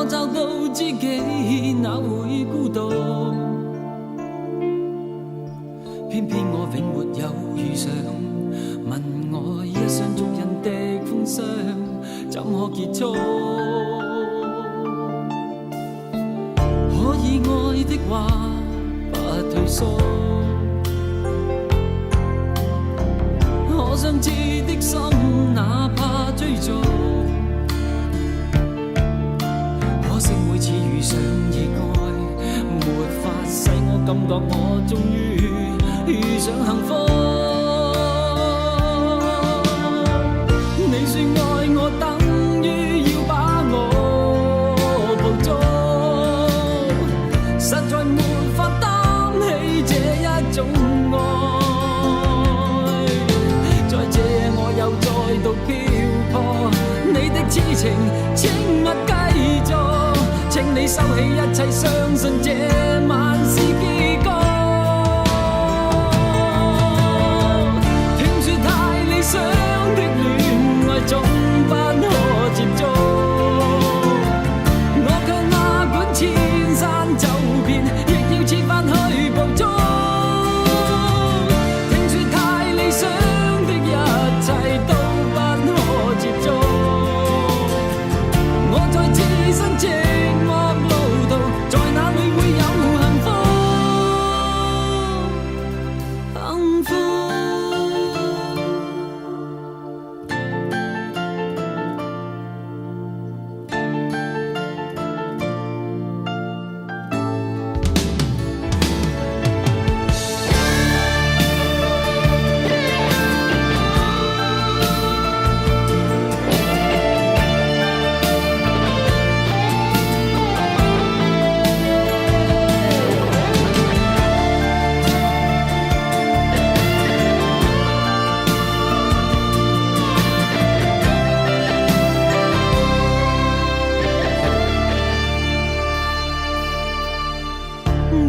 我找到知己，哪会孤独？偏偏我永没有遇上，问我一双足印的风霜，怎可结束？可以爱的话，不退缩。可想知的心，哪怕追逐。可惜每次遇上意外，没法使我感觉我终于遇上幸福。你说爱我等于要把我捕捉，实在没法担起这一种爱。在这我又再度漂泊，你的痴情请勿继续，请你收起一切，相信这晚是结局。听说太理想的恋爱总不可接觸，我卻哪管千山走遍，亦要設法去捕捉。聽說太理想的一切都不可接觸，我在自身寂寞路途，在哪裏會有幸福？幸福。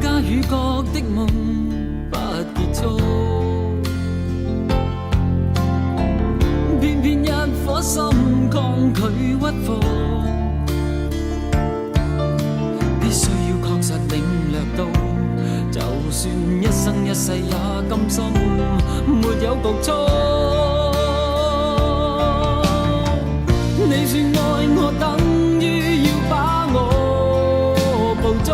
家與國的夢不結束，偏偏一顆心抗拒屈服，必須要確實領略到，就算一生一世也甘心沒有局促。你說愛我等於要把我捕捉，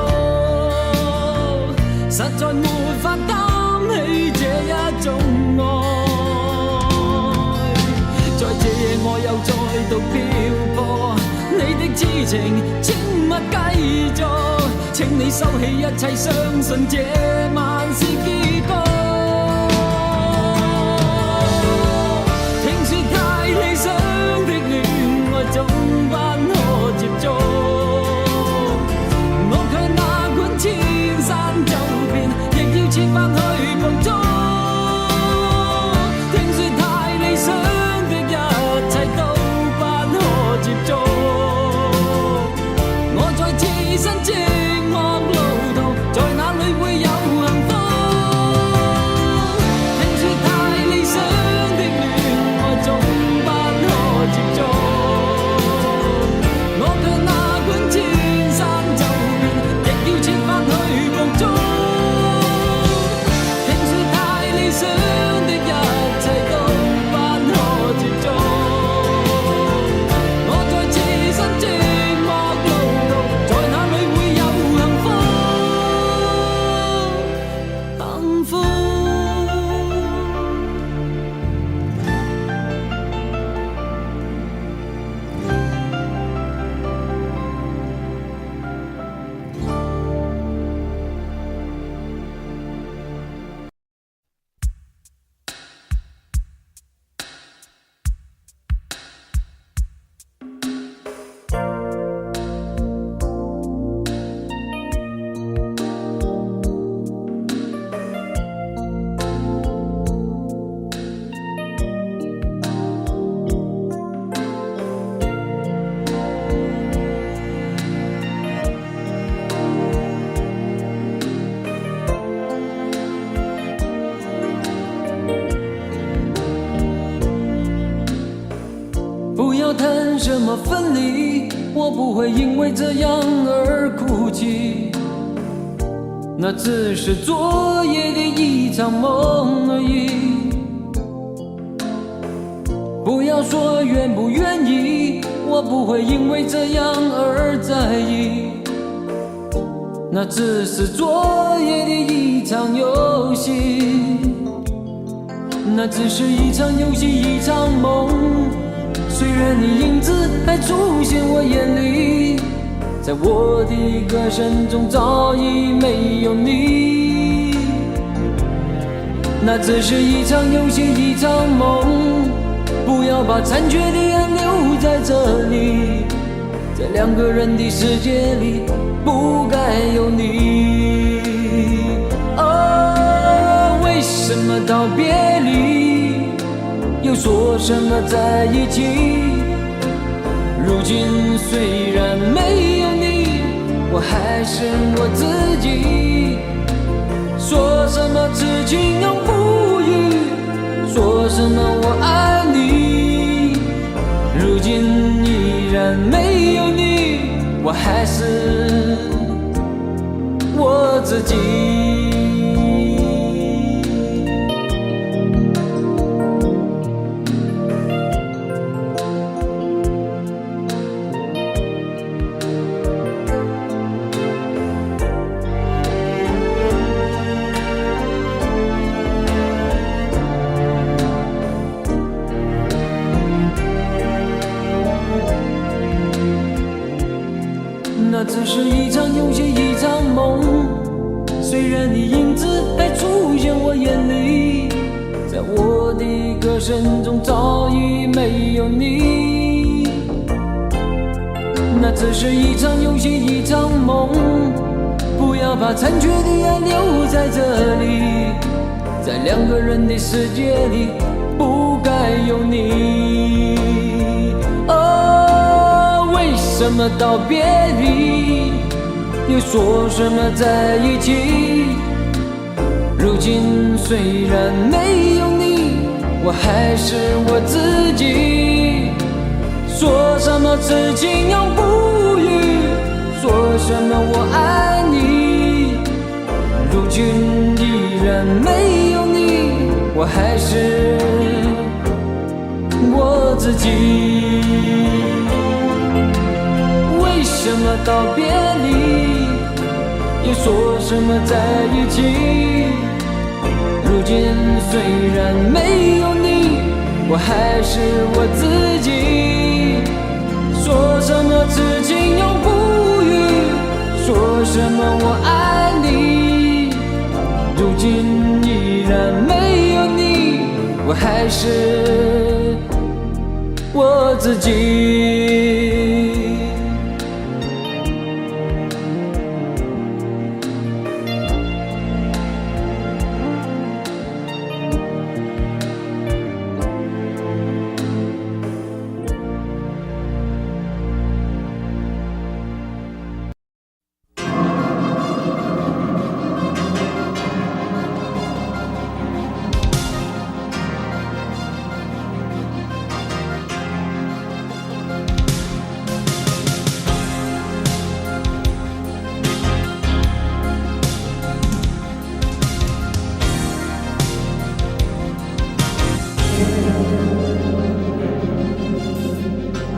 實在沒法擔起這一種愛。在這夜我又再度漂泊，你的痴情請勿繼續，請你收起一切，相信這晚是結局。聽說太理想的戀愛總不可接觸，我卻哪管千山走遍，亦要設法去捕捉。聽說太理想的一切都不可接觸，我在自身寂寞路途，在哪裏會有幸福？谈什么分离，我不会因为这样而哭泣，那只是昨夜的一场梦而已。不要说愿不愿意，我不会因为这样而在意，那只是昨夜的一场游戏，那只是一场游戏，一场梦。虽然你影子还出现我眼里，在我的歌声中早已没有你，那只是一场游戏，一场梦。不要把残缺的爱留在这里，在两个人的世界里不该有你。哦，为什么道别离，又说什么在一起？如今虽然没有你，我还是我自己。说什么痴情永不渝，说什么我爱你，如今依然没有你，我还是我自己。那只是一场游戏，一场梦。虽然你影子还出现我眼里，在我的歌声中早已没有你。那只是一场游戏，一场梦。不要把残缺的爱留在这里，在两个人的世界里不该有你。为什么道别离，又说什么在一起？如今虽然没有你，我还是我自己。说什么痴情永不渝，说什么我爱你，如今依然没有你，我还是我自己。为什么道别离，又说什么在一起？如今虽然没有你，我还是我自己。说什么痴情永不渝，说什么我爱你，如今依然没有你，我还是我自己。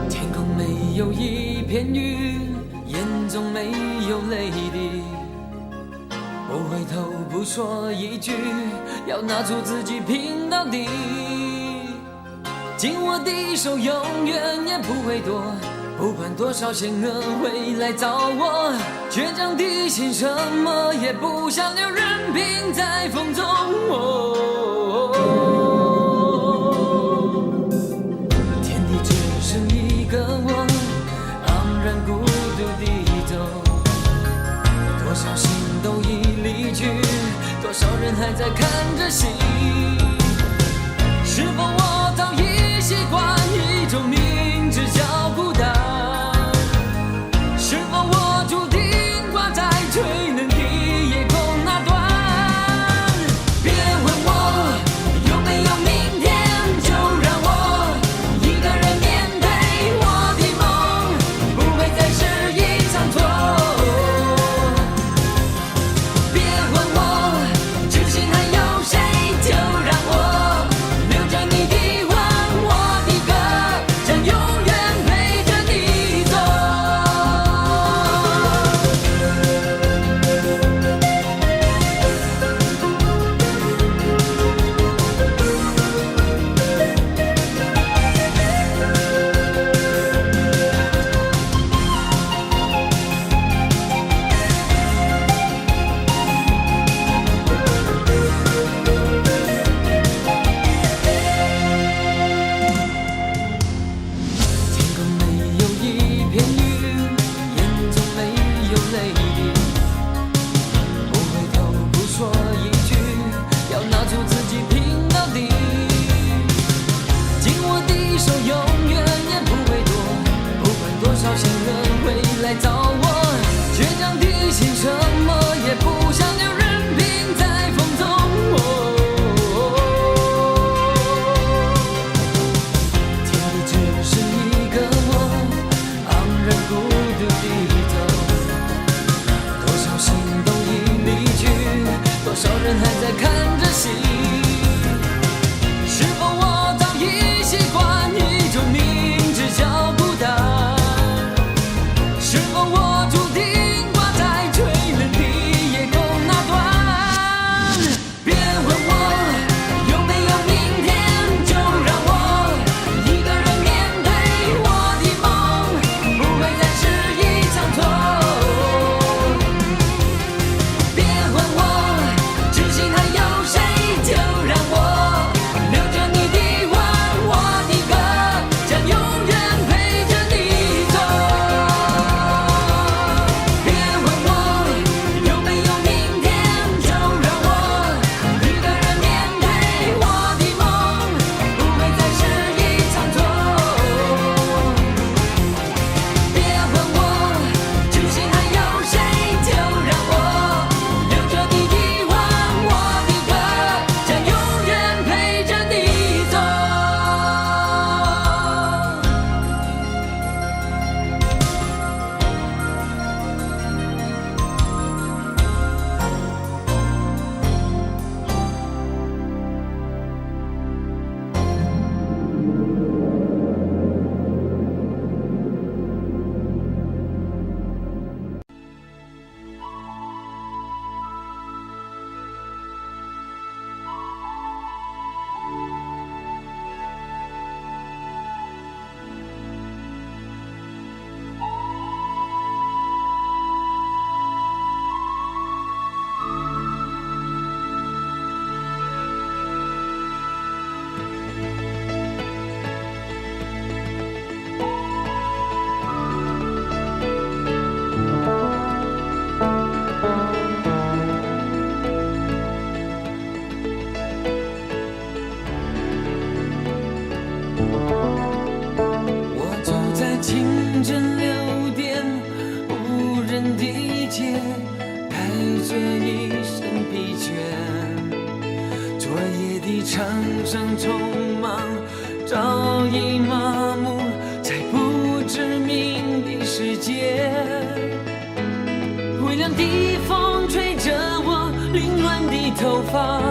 天空没有一片云，眼中没有泪滴，不回头不说一句，要拿出自己拼到底。紧握的手永远也不会躲，不管多少险恶会来找我，倔强的心什么也不想留，任凭在风中。天地只剩一个我，昂然孤独地走，多少心都已离去，多少人还在看着戏。是否我早已习惯一种明知叫孤单？是否我注定挂在最冷的夜空那端？别问我有没有明天，就让我一个人面对我一首永远也不会多，不管多少情人会来找我，倔强地心什么也不想要任凭在风中。天地只是一个我，昂然孤独地走，多少心动已离去，多少人还在看着戏。是否我早已习惯一种明知叫孤单？是否我注定挂在吹冷的夜空那端？别问我有没有明天，就让我一个人面对我的梦，不会再是一场错。别问我至今还有谁，就让我留着你的吻，我的歌将永远陪着你走。别问我有没有明天，就让我一个人面对我的梦，不会再是一场错。别问我至今还有谁，就让我留着你的吻，我的歌将永远陪着你走。我走在清晨6点无人的街，带着一身疲倦，昨夜的场上匆忙早已麻木在不知名的世界，微凉的风吹着我凌乱的头发，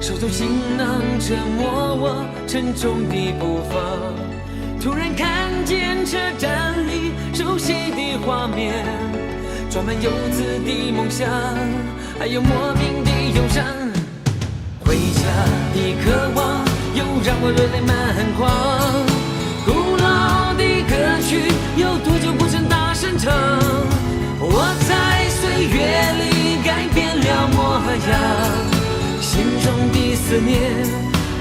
手中行囊折磨我沉重的步伐，突然看见车站里熟悉的画面，装满幼稚的梦想，还有莫名的忧伤。回家的渴望又让我热泪满眶，古老的歌曲有多久不曾大声唱？我在岁月里改变了模样，心中的思念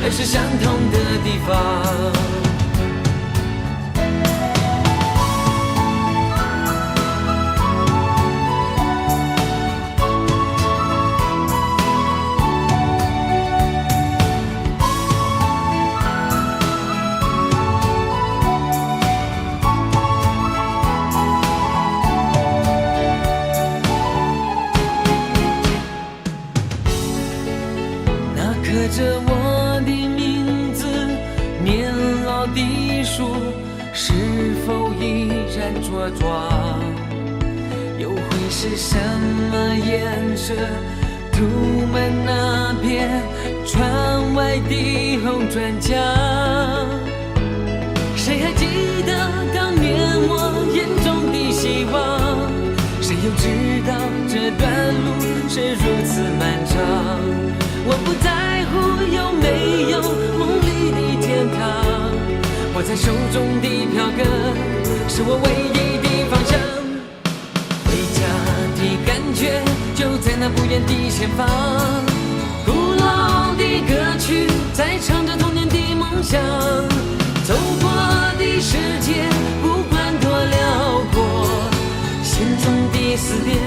还是相同的地方。刻着我的名字，年老的树是否依然茁壮？又会是什么颜色涂满那片窗外的红砖墙？谁还记得当年我眼中的希望？谁又知道这段路是如此漫长？我不在乎有没有梦里的天堂，握在手中的票根是我唯一的方向。回家的感觉就在那不远的前方，古老的歌曲在唱着童年的梦想，走过的世界不管多辽阔，心中的思念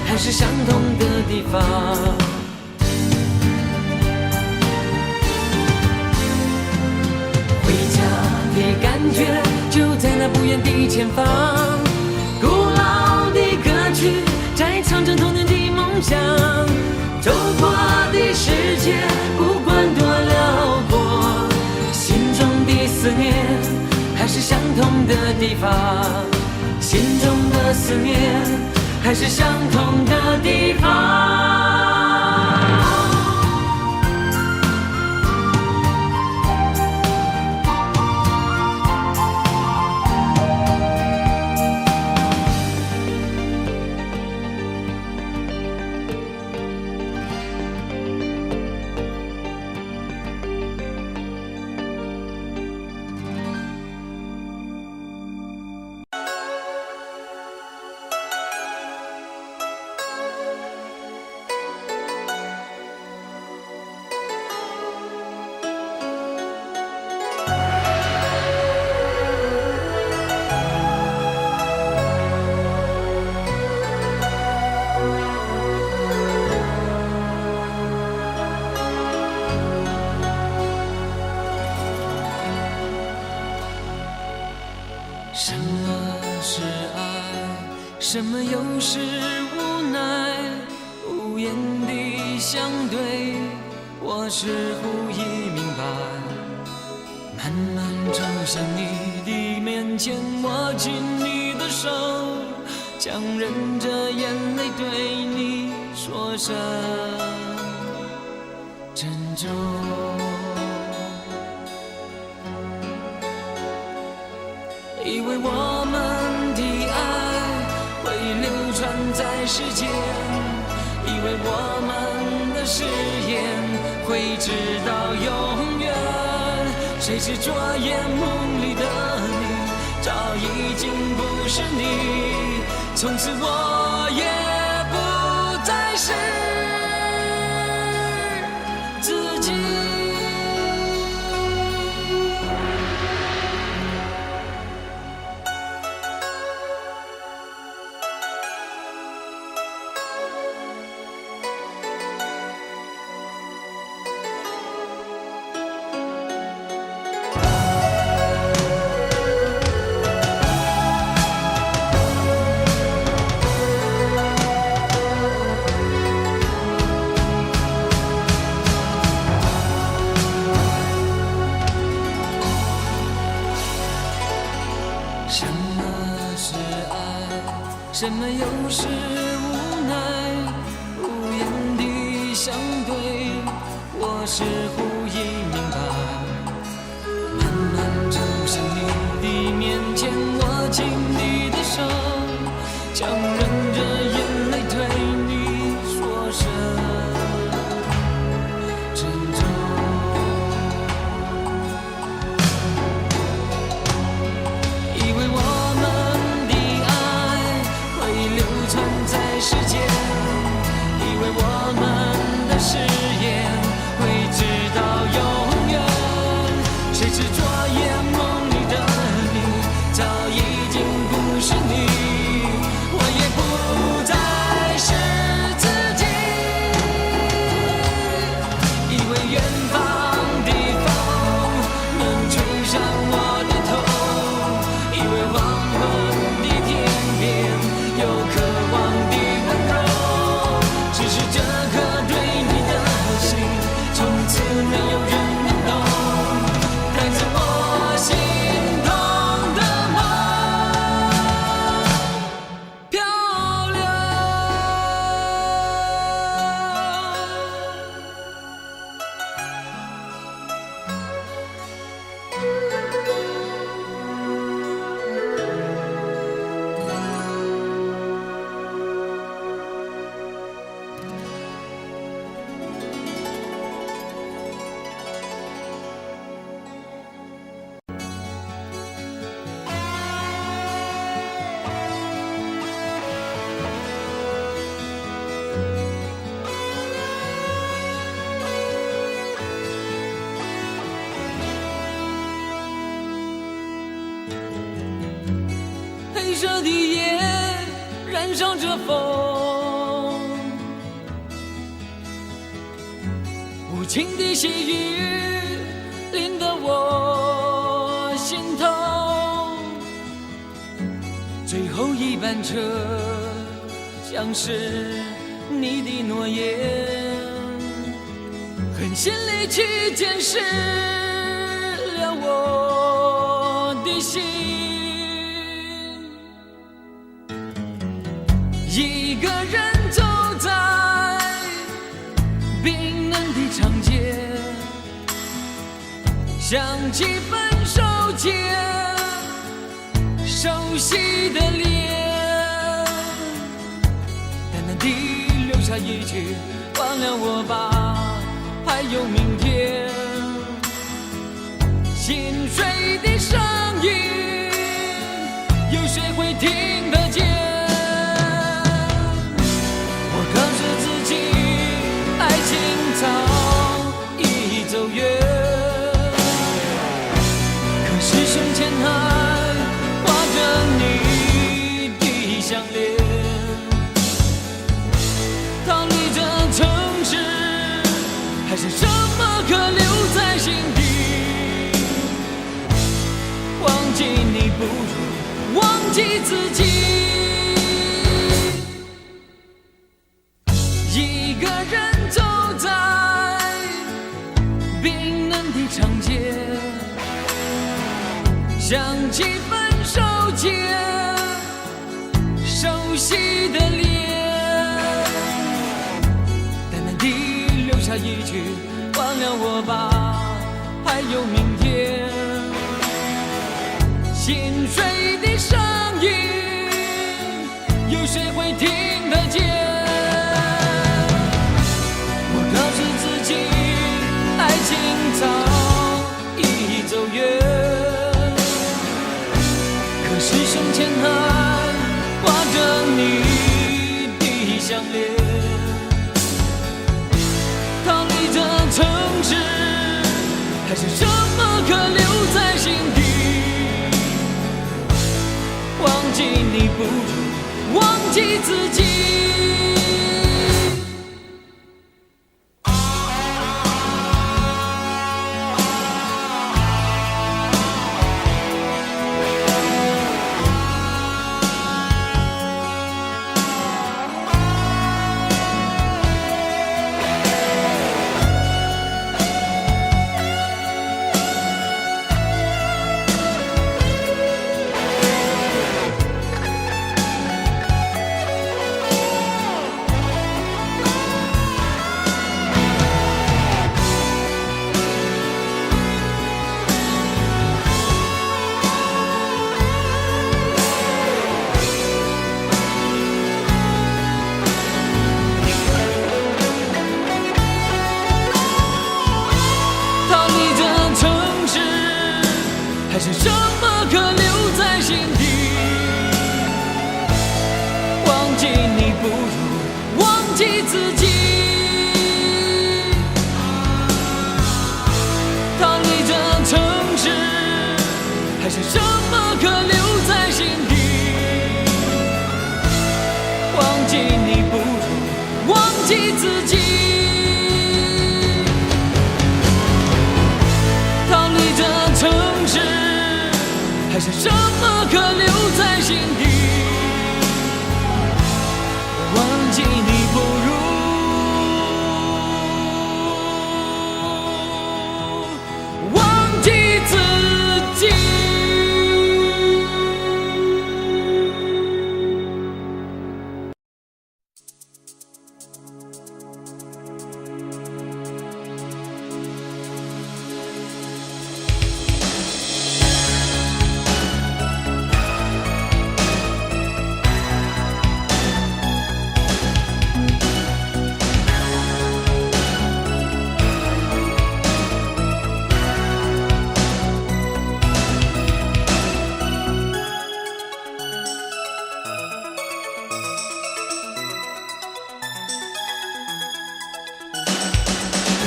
还是相同的地方。回家在不远的前方。古老的歌曲在唱着童年的梦想，走过的世界不管多辽阔，心中的思念还是相同的地方，心中的思念还是相同的地方。什么是爱？什么又是无奈？无言的相对，我似乎已明白。慢慢走向你的面前，握紧你的手，强忍着眼泪对你说声珍重。以为我们的爱会流传在世间，以为我们的誓言会直到永远，谁知昨夜梦里的你早已经不是你，从此我也不再是自己。什么是爱？什么又是无奈？无言的相对，我似乎已明白。慢慢走向你的面前，握紧你的手，强忍着眼泪对你说声珍重。以为我们的爱会流传在世间，以为我们的誓言会直到永远，谁知昨夜梦里的你早已经不是你，我也不再是自己。以为远方的风能吹上我的头，以为黄昏的天边有渴望的温柔，只是这颗对你的心从此没有人能懂，带着我心痛的梦漂流。黑色的夜燃烧着风，无情的细雨淋得我心痛。后一班车将是你的诺言，狠心离去见识了我的心。一个人走在冰冷的长街，想起分手前熟悉的脸，淡淡地留下一句忘了我吧，还有明天。心碎的声音有谁会听得见？我告诉自己爱情早已走远，可是胸前还挂着你的项链。逃离这城市，还剩什么可留在心底？忘记你不如忘记自己。一个人走在冰冷的长街，想起分手前熟悉的脸，淡淡地留下一句忘了我吧，还有明天。心碎的声音有谁会听得见？我告诉自己爱情早已走远，可是胸前还挂着你的项链。逃离这城市，还剩什么可留在心底？忘记你不如忘记自己。还剩什么可留在心底？忘记你不如忘记自己。逃离这城市，还剩什么可留在心底？忘记你不如忘记自己。逃离这城市，还剩什么可留在心底？忘记你不如忘记自己。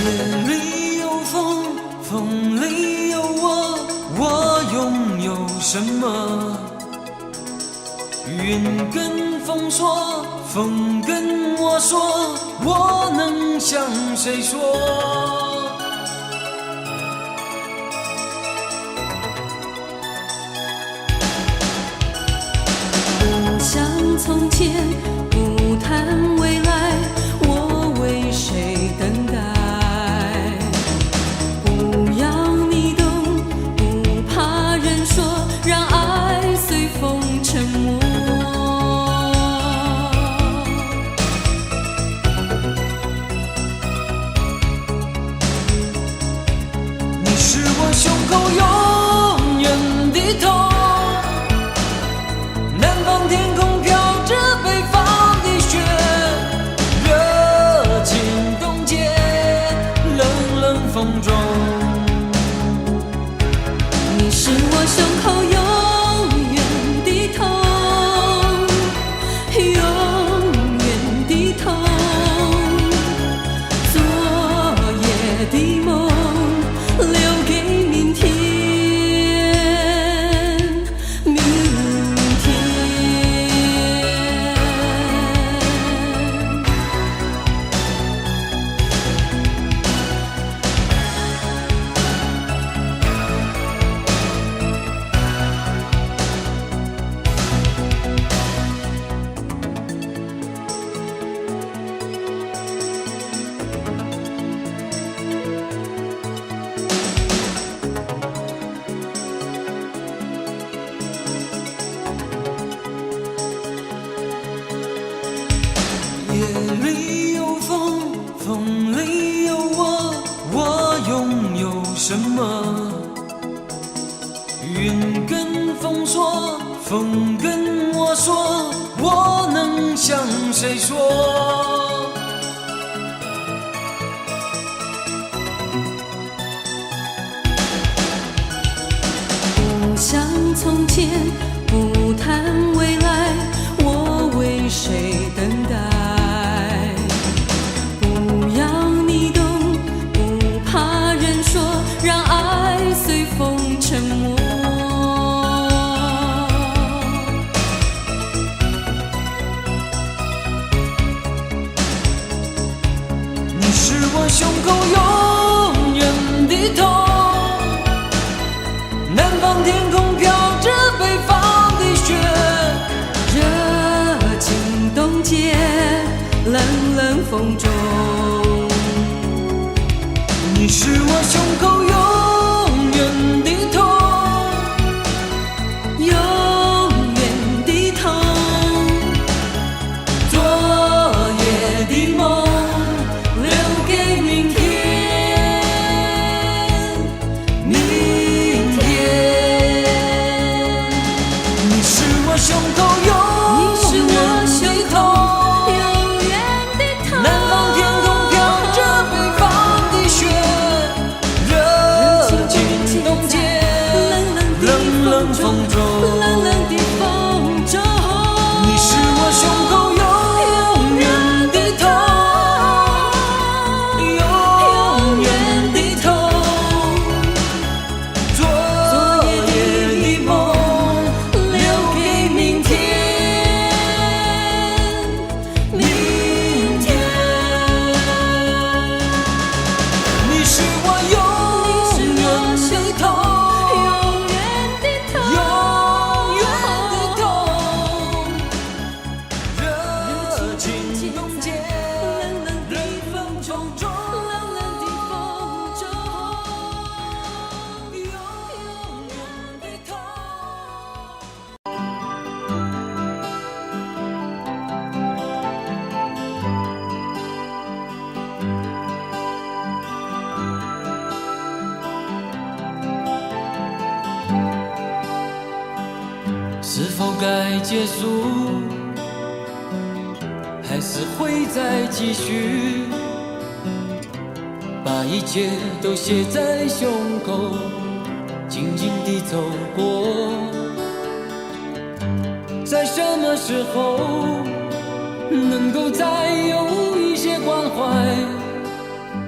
夜里有风，风里有我，我拥有什么？云跟风说，风跟我说，我能向谁说？谈未来，我为谁等待？不要你懂，不怕人说，让爱随风沉没。你是我胸口永远的痛，南方天空飘着北方的雪，热情冻结冷冷风中。你是我胸口永远的痛，永远的痛，昨夜的梦留给明天，明天。夜里有风，风里有我，我拥有什么？云跟风说，风跟我说，我能向谁说？不像从前，不谈未来，我为谁等待？不要你懂，不怕人说，让爱随风沉没。你是我胸口永远的痛，南方天空飘着北方的雪，热情冻结冷冷风中。你是我胸口永远的痛，永远的痛，昨夜的梦留给明天，明天。你是我胸口永远的痛，永远的痛，南方天空飘着北方的雪，热情冻结冷冷风中。冷冷的风中。你是我胸口永远的痛，永远的痛，昨夜的梦留给明天，明天。你是我永远的痛，永远的痛，永远的痛，热情冻结冷冷的风中，冷冷的风中。永远的痛。是否该结束，还是会再继续？把一切都写在胸口，静静地走过。在什么时候能够再有一些关怀，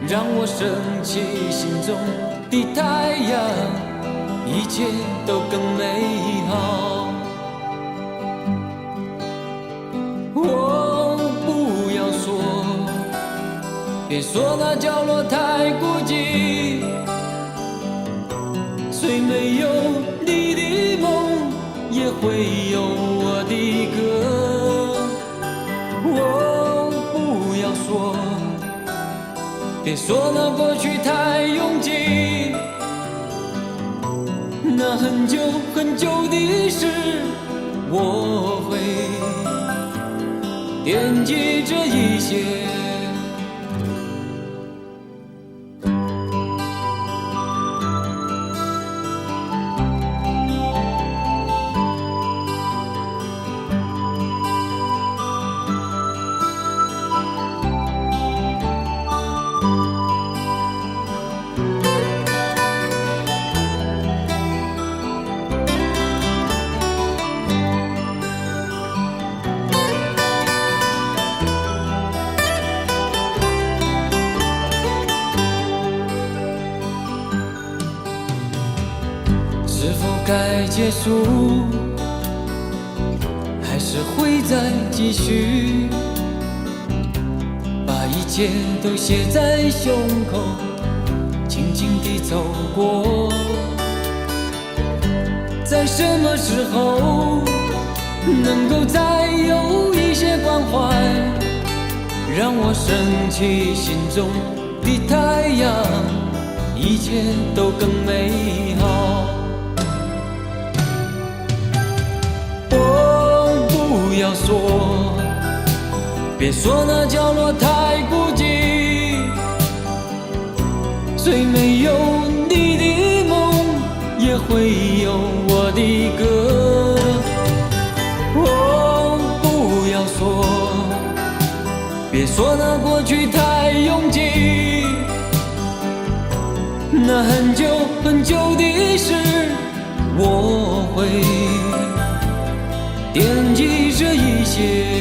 让我升起心中的太阳，一切都更美好。不要说，别说那角落太孤寂，虽没有你的梦，也会有我的歌。别说那过去太拥挤，那很久很久的事，我会惦记着一些。是否该结束，还是会再继续？把一切都写在胸口，轻轻地走过。在什么时候能够再有一些关怀，让我升起心中的太阳，一切都更美好。不要说，别说那角落太孤寂，虽没有你的梦，也会有我的歌。哦，不要说，别说那过去太拥挤，那很久很久的事，我会惦记着一些。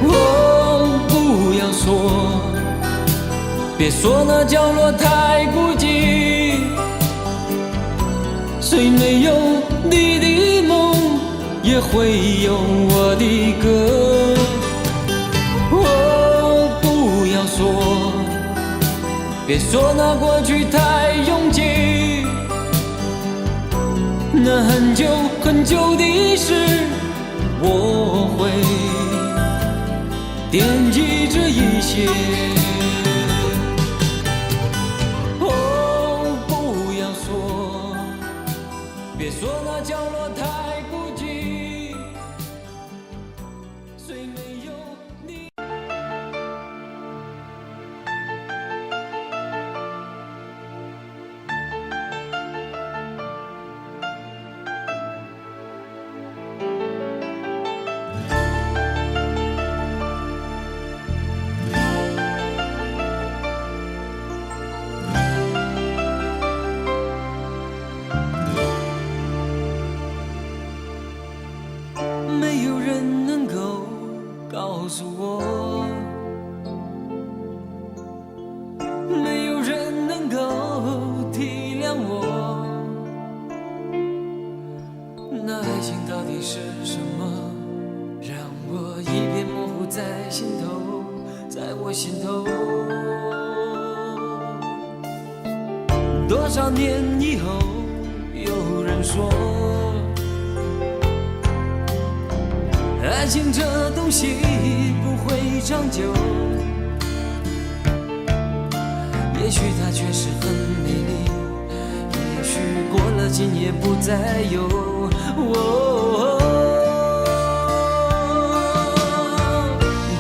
哦，不要说，别说那角落太孤寂，虽没有你的梦，也会有我的歌。哦，不要说，别说那过去太拥挤，那很久很久的事，我会惦记着一些。别说那角落太孤寂，虽没有你。没有人能够告诉我，没有人能够体谅我，那爱情到底是什么，让我一片模糊在心头，在我心头。多少年以后，有人说爱情这东西不会长久，也许它确实很美丽，也许过了今夜不再有。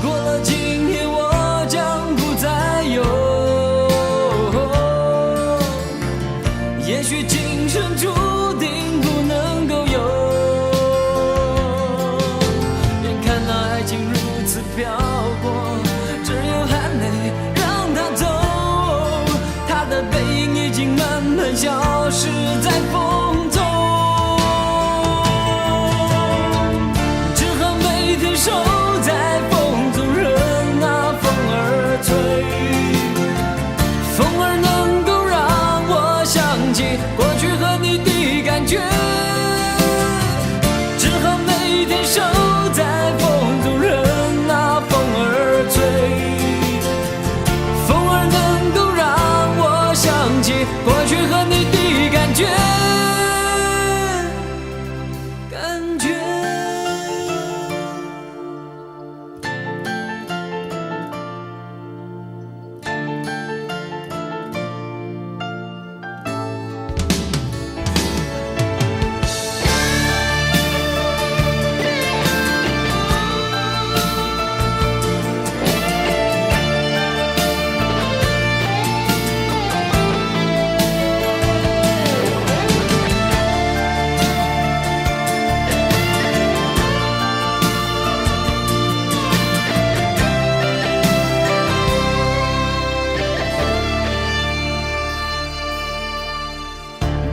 过了今夜我将不再有，也许今生注定不能够有。飘过，只有含泪让它走，它的背影已经慢慢消失在风中，只好每天守在风中，任那风儿吹，风儿能够让我想起过去和你的感觉，只好每天守在风中。过去和你的感觉。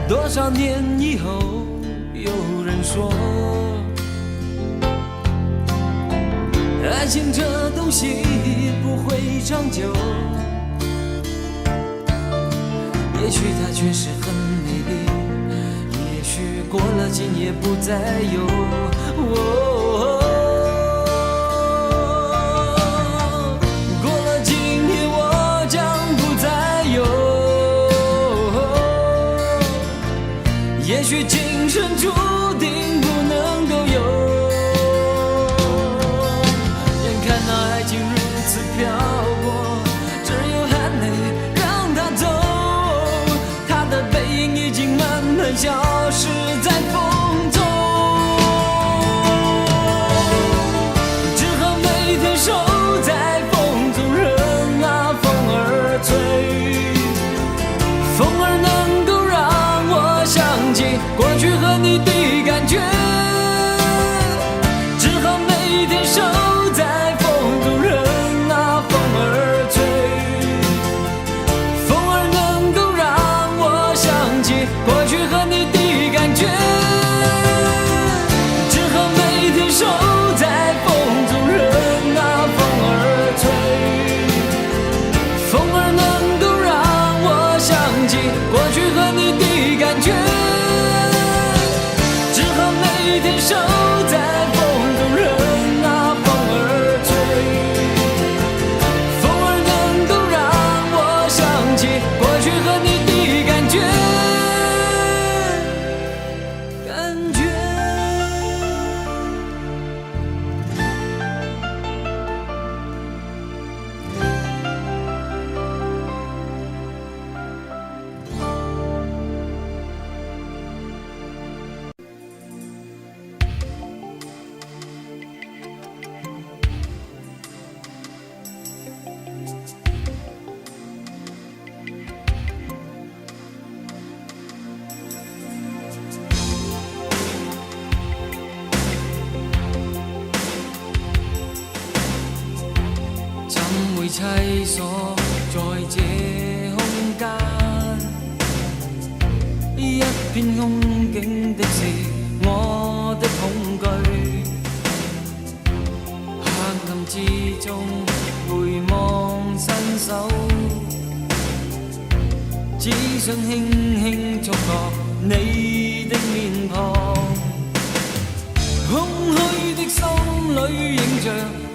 多少年以后，有人说，爱情这东西不会长久。也许它确实很美丽，也许过了今夜不再有。过了今夜我将不再有。也许今生注定不能够有，眼看那爱情如此漂泊，只有含泪让它走，它的背影已经慢慢消失在风中，只好每天守在风中，任那风儿吹，风儿能够让我想起过去和你的感觉，只好每天守在风中，任那风儿吹，风儿能够让我想起过去和你的感觉，只好每天守在风中，任那风儿吹，风儿能够让我想起过去和你的感觉，每天守在风中，任那风儿吹，风儿能够让我想起过去和你的感觉，感觉。棲所在這空間，一片空境的是我的恐懼，黑暗之中回望伸手，只想輕輕觸覺你的面龐，空虛的心裏映着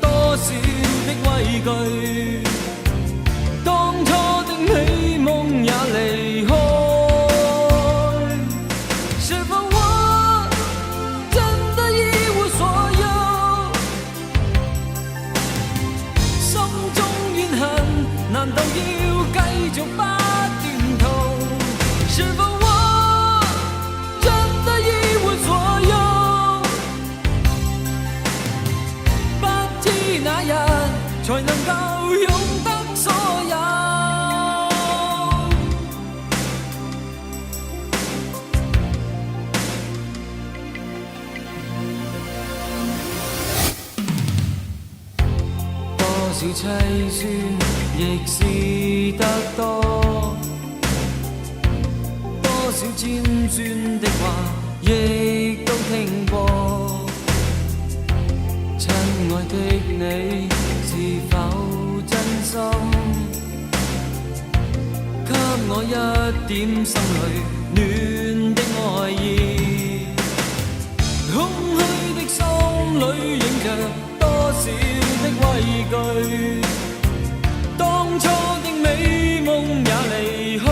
多少的畏懼，當初的美夢也離開，是否我真的一無所有？心中怨恨難道要繼續不斷痛？是否我真的一無所有？不知哪日才能夠擁得所有。多少凄酸亦是得多，多少尖酸的話亦都聽過。親愛的你是否真心給我一點心裏暖的愛意？空虛的心裏映着多少的畏懼，當初的美夢也離開，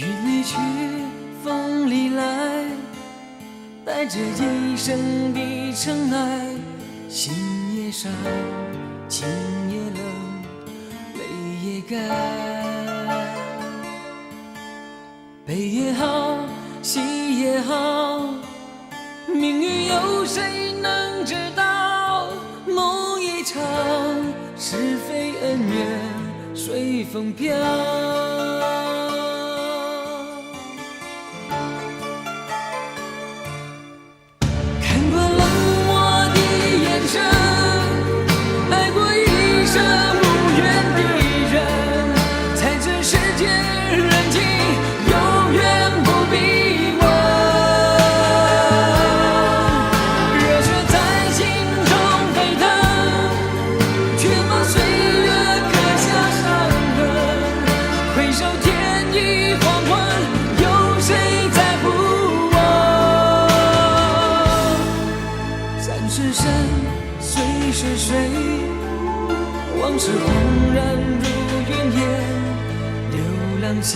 云里去，风里来，带着一生的尘埃。心也伤，情也冷，泪也干。悲也好，喜也好，命运有谁能知道？梦一场，是非恩怨随风飘。看过冷漠的眼神，爱过一生无缘的人，才知世间人情永远不比我。热血在心中沸腾，却把岁月刻下伤痕。回首天已黄昏，有谁在乎我？山是山，水是水，往事恍然如云烟。流浪心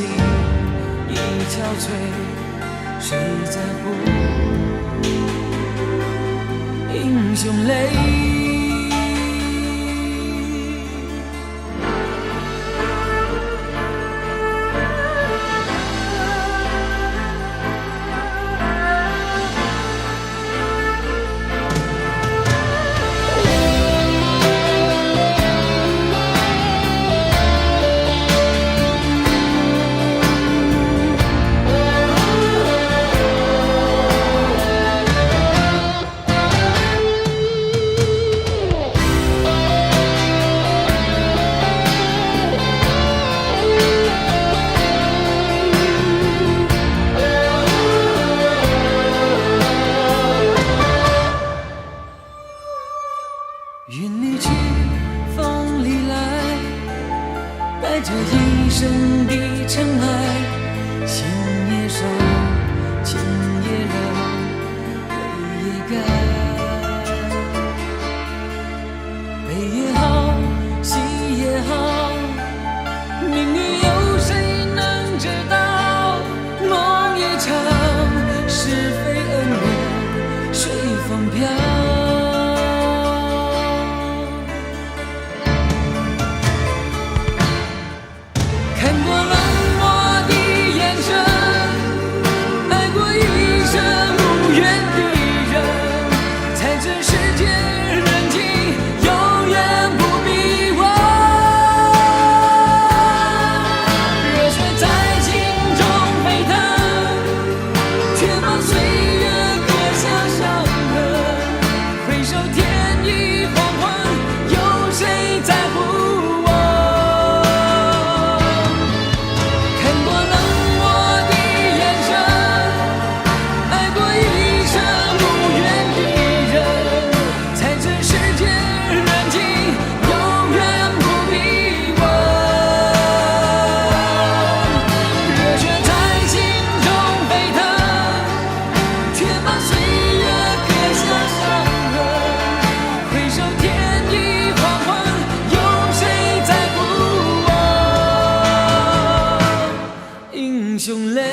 已憔悴，谁在乎英雄泪？云里去，风里来，带着一生的尘埃。心也伤，情也冷，泪也干。悲也好，喜也好，命运有谁能知道？梦一场，是非恩怨随风飘。英雄泪。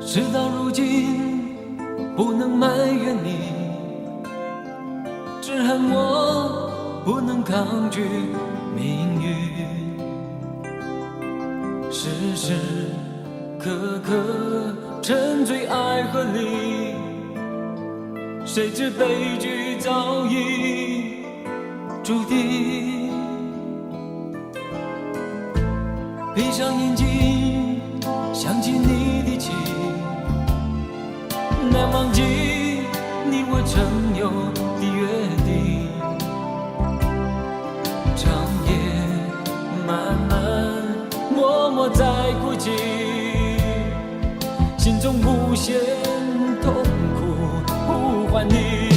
事到如今，不能埋怨你，只恨我不能抗拒命运。时时刻刻沉醉爱河里，谁知悲剧早已注定。闭上眼睛，想起你的情，忘记你我曾有的约定。长夜漫漫，默默在哭泣，心中无限痛苦呼唤你。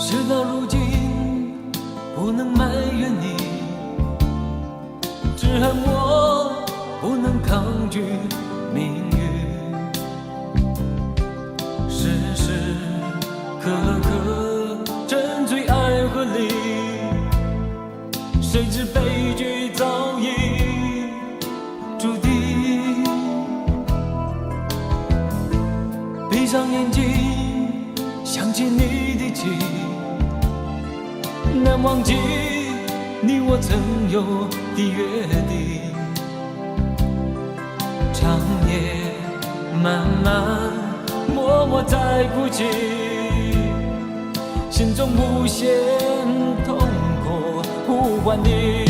事到如今，不能埋怨你，只恨我不能抗拒命运。时时刻刻沉醉爱河里，谁知悲剧早已注定。闭上眼睛，想起你的情，难忘记你我曾有的约定。长夜漫漫，默默在哭泣，心中无限痛苦呼唤你。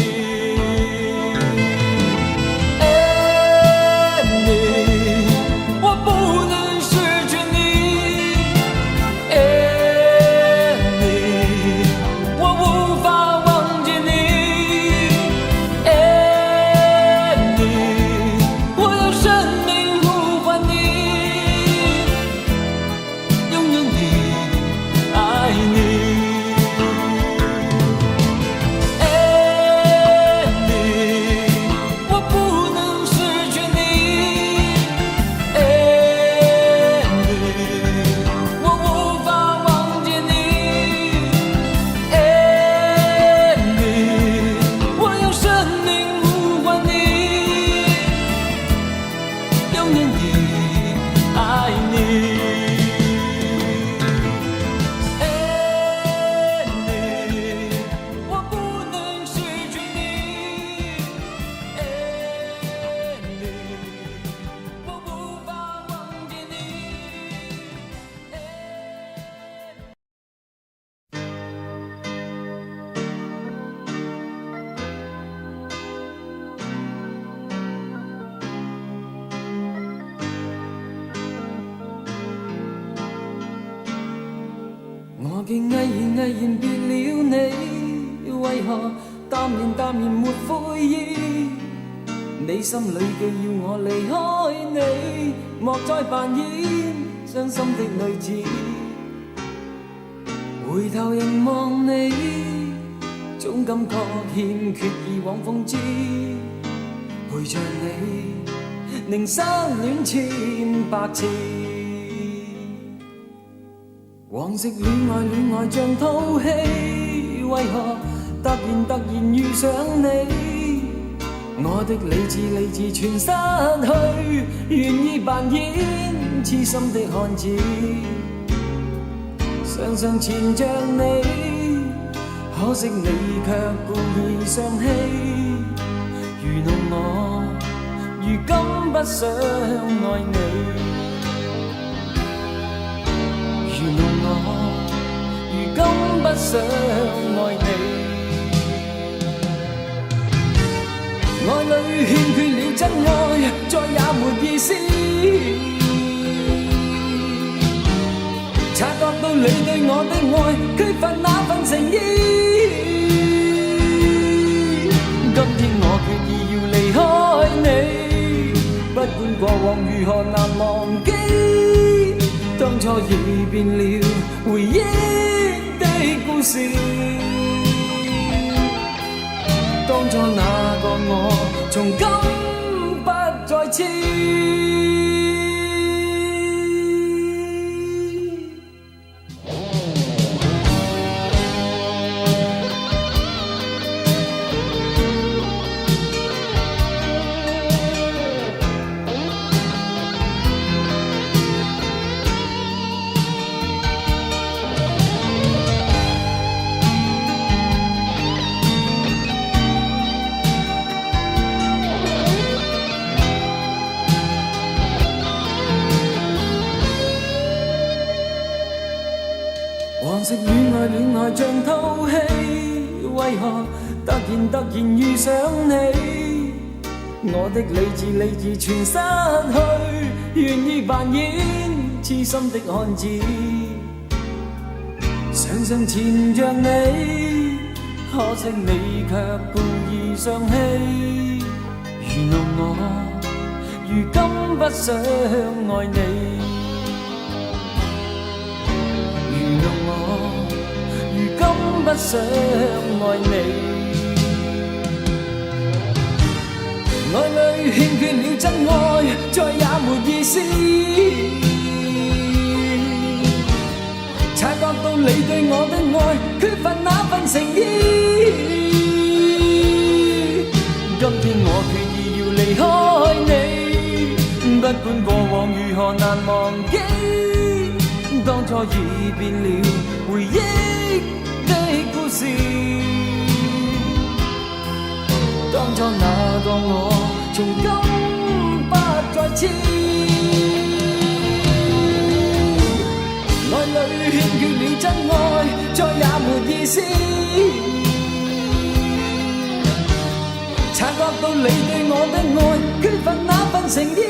我竟毅然別了你，為何淡然沒悔意？你心裏嘅要我離開你，莫再扮演傷心的女子。回頭凝望你，總感覺欠缺以往風姿，陪着你凝失戀千百次。往昔戀愛像套戲，為何突然遇上你？我的理智全失去，願意扮演痴心的漢子，常常纏着你，可惜你卻故意傷欺，愚弄我，如今不想愛你。愚弄我，如今不想愛你。愛裏欠缺了真愛，再也沒意思。察覺到你對我的愛，缺乏那份誠意。今天我決意要離開你，不管過往如何難忘記。當初已變了回憶的故事。惜戀愛像套戲，為何突然遇上你？我的理智全失去，願意扮演痴心的漢子，想纏着你，可惜你卻故意傷欺，愚弄我，如今不想愛你。如今不想愛你，愛裏欠缺了真愛，再也沒意思。察覺到你對我的愛缺乏那份誠意，今天我決意要離開你，不管過往如何難忘記。當初已變了回憶的故事，當初那個我從今不再痴，愛裏欠缺了真愛，再也沒意思。察覺到你對我的愛缺乏那份誠意，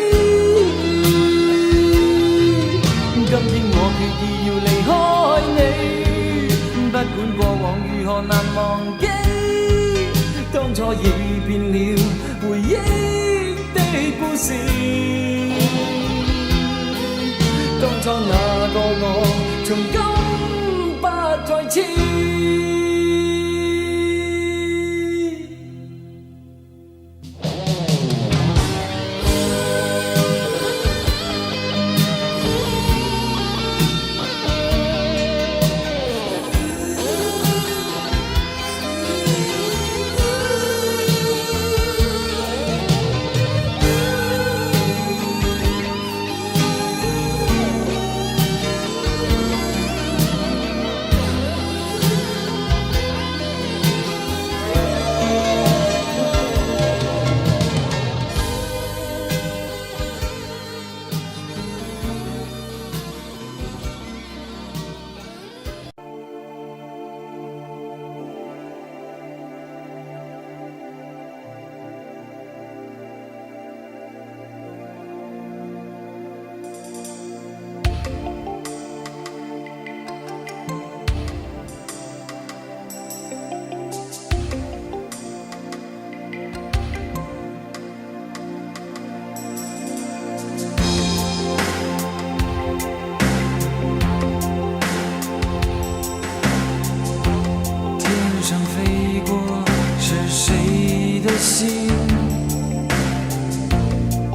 今天我決意要離開你，不管過往如何難忘記，當初已變了回憶的故事，當初那個我從今不再痴。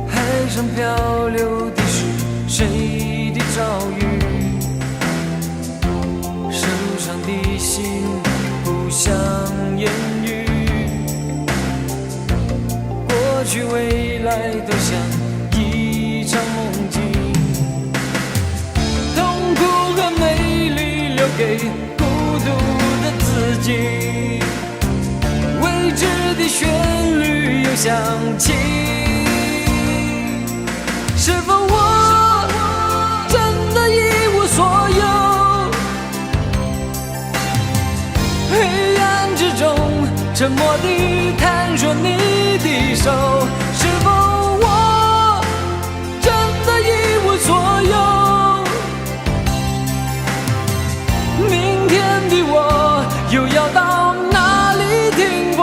海上漂流的是谁的遭遇？手上的心不想言语，过去未来都像一场梦境，痛苦和美丽留给孤独的自己，未知的旋律又响起，是否我真的一无所有？黑暗之中沉默地探索你的手，是否我真的一无所有？明天的我又要到哪里停泊？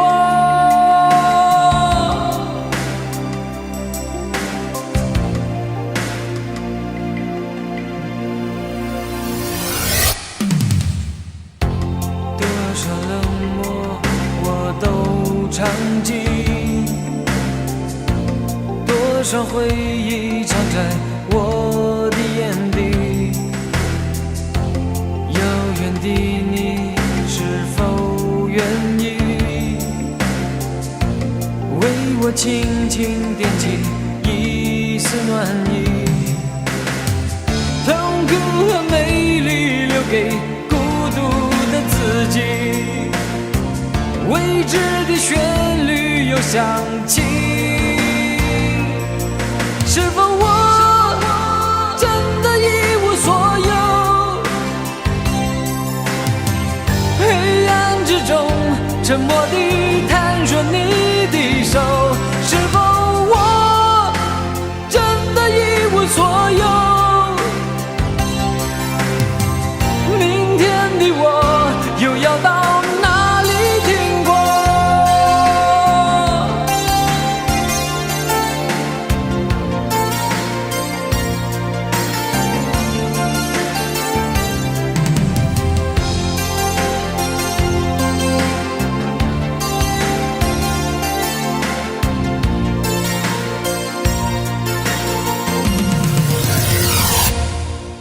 多少冷漠我都尝尽，多少回忆藏在我的眼底，遥远的你是否愿意为我轻轻点起一丝暖意？痛苦和美丽留给孤独的自己，未知的旋律又响起，是否我真的一无所有？沉默地探索你的手，是否我真的一无所有？明天的我又要到哪里停泊？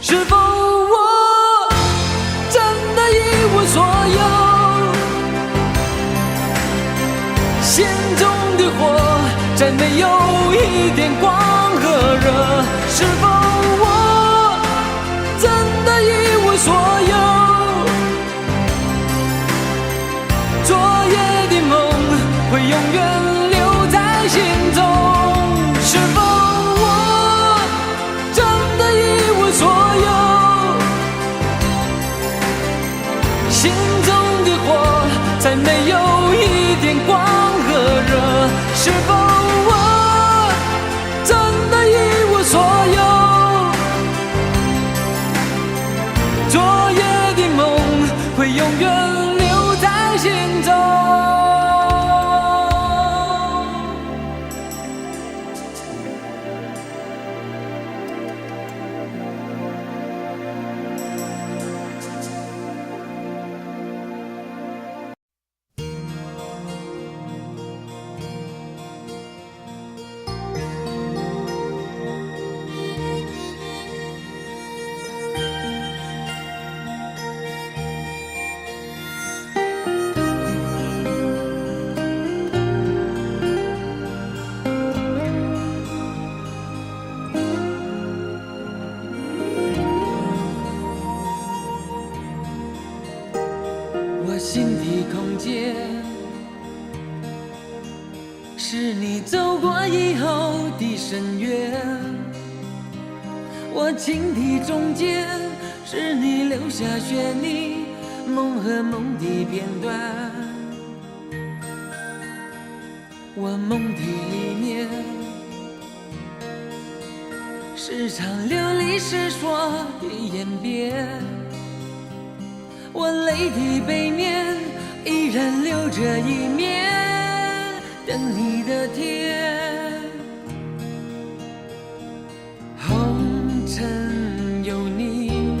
是否我真的一无所有？心中的火再没有一点光和热，是否我真的一无所有？昨夜的梦会永远留在心中，是否我真的一无所有？心中的火再没有一点光和热，是否我真的一无所有？昨夜的梦会永远留在心中。我心的空间，是你走过以后的深渊；我情的中间，是你留下悬溺梦和梦的片段。我梦的里面，是场流离失所的演变。我泪的背面依然留着一面等你的天，红尘有你，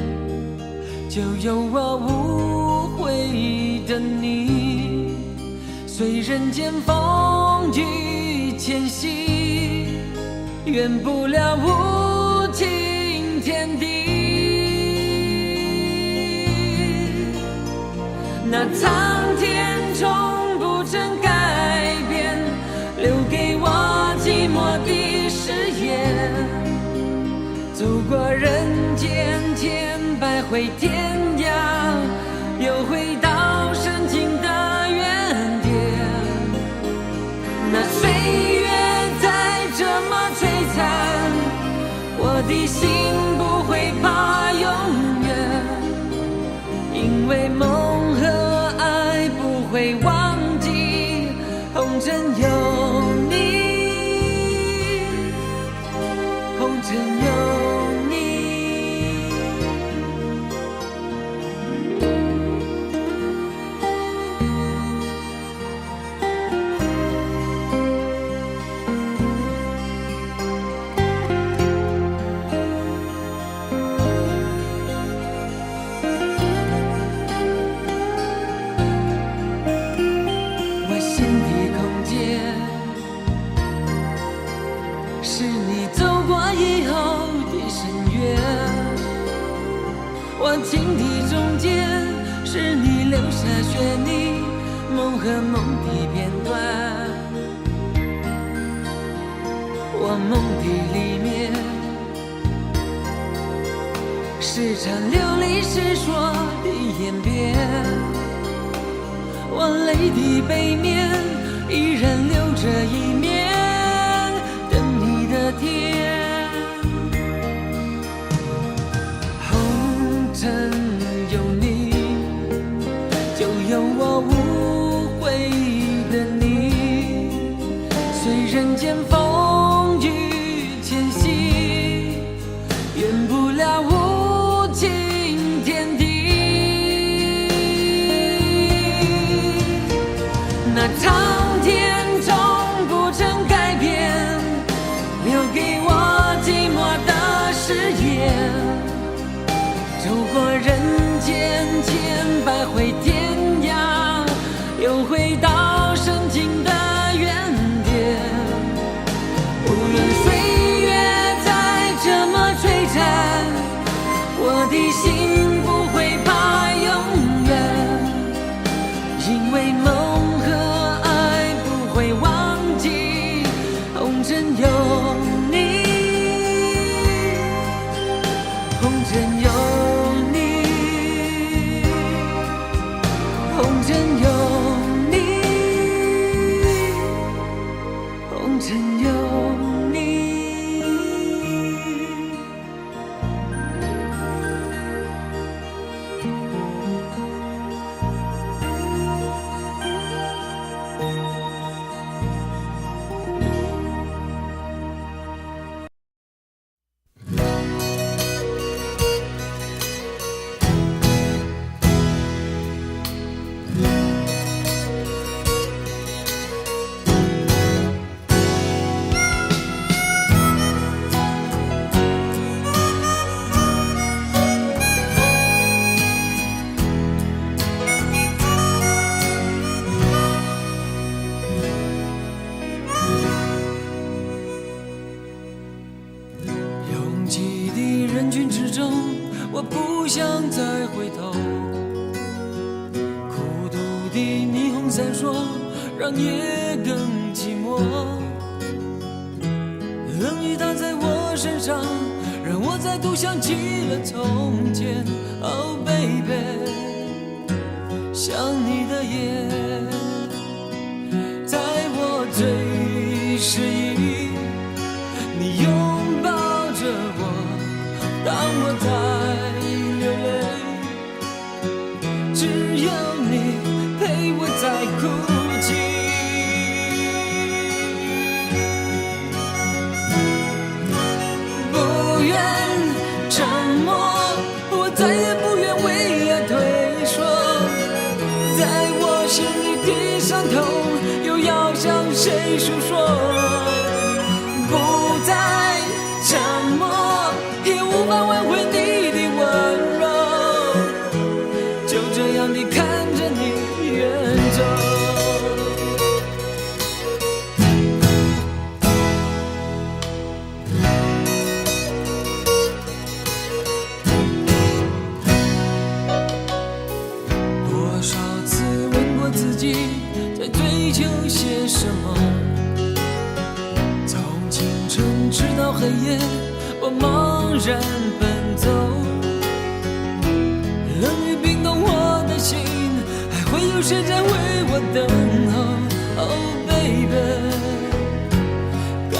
就有我无悔的你，随人间风雨迁徙，圆不了无情天地。那苍天从不曾改变，留给我寂寞的誓言。走过人间千百回天涯，又回到深情的原点。那岁月再这么摧残，我的心不会怕永远，因为梦和爱不会忘记，红尘有你，红尘有你。是你走过以后的深渊，我情的中间，是你留下悬溺梦和梦的片段。我梦的里面，是场流离失所的演变。我泪的背面，依然留着一面天，红尘有你，就有我无悔人间风雨前行，圆不了无尽天地。那苍天终不曾改变，留给我寂寞的誓言。走过人间千百回天涯，又回到深情的原点。无论岁月再怎么摧残，我的心不会怕永远，因为梦和爱不会忘记，红尘有你，红尘有你，红尘有你，红尘有你。拥挤的人群之中，我不想再回头。孤独的霓虹闪烁，让夜更寂寞。冷雨打在我身上，让我再度想起了从前。Oh baby， 想你的夜，在我最失意，你拥抱着我，当我在流泪，只有你陪我在哭泣。不愿沉默，我再也不愿为爱退缩，在我心里的伤痛，又要向谁诉说？不再沉默，也无法挽回你的温柔，就这样地看着你远走。多少次问过自己，在追求些什么？从清晨直到黑夜，我茫然奔走，冷雨冰冻我的心，还会有谁在为我等候？ Oh baby， 告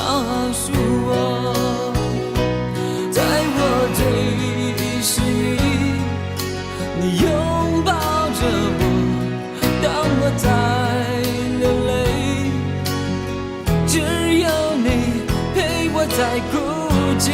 诉我，在我最失意，你拥抱着我，当我在流泪，只有你陪我在哭泣。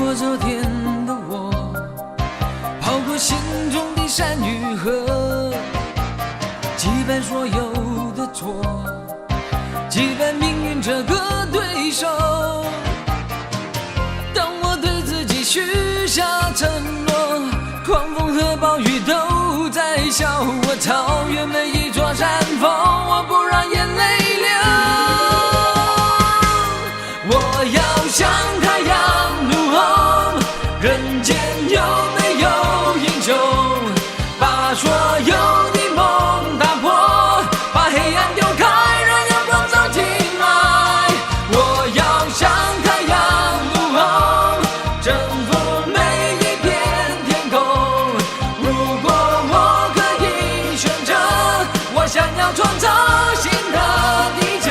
过昨天的我，跑过心中的山与河，击败所有的错，击败命运这个对手。当我对自己许下承诺，狂风和暴雨都在笑我，超越每一座山峰，我不让眼泪流。我要像太阳怒吼，人间有没有英雄，把所有的梦打破，把黑暗丢开，让阳光照进来。我要像太阳怒吼，征服每一片天空。如果我可以选择，我想要创造新的地球。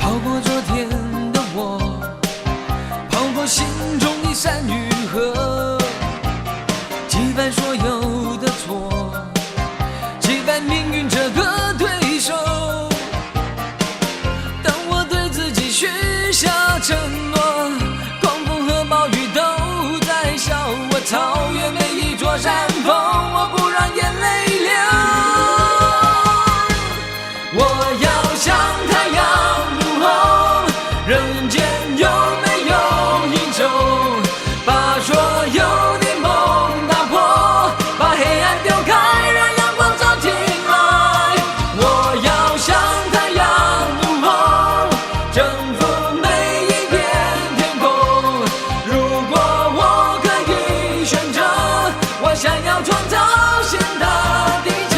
跑过昨天的我，跑过心中的山与河，击败所有的错，击败命运这个对手。当我对自己许下承诺，狂风和暴雨都在笑我，超越每一座山峰，我不让眼泪流。我要像太阳怒吼，人间有没有英雄，把所有的梦打破，把黑暗丢开，让阳光照进来。我要像太阳怒吼，征服每一片天空。如果我可以选择，我想要创造新的地球。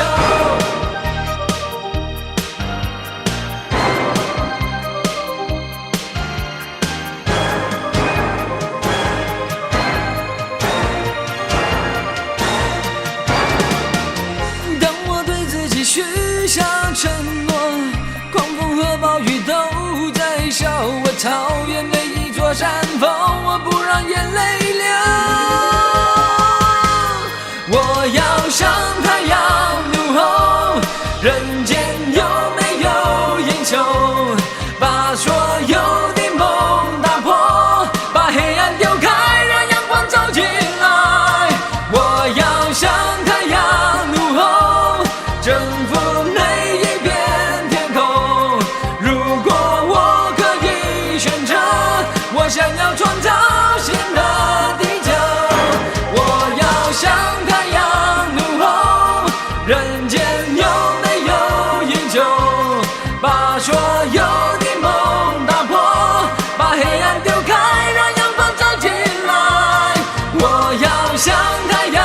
当我对自己许下承诺，狂风和暴雨都在笑我，超越每一座山峰，我不让眼泪流。我要像太阳怒吼，人间有没有英雄，把所有的梦打破，把黑暗丢开，让阳光照进来。我要像太阳怒吼，征服每一片天空。如果我可以选择，我想要创造新的地球。我要像太阳怒吼，人间有没有英雄，把所有的梦打破，把黑暗丢开，让阳光照进来。我要像太阳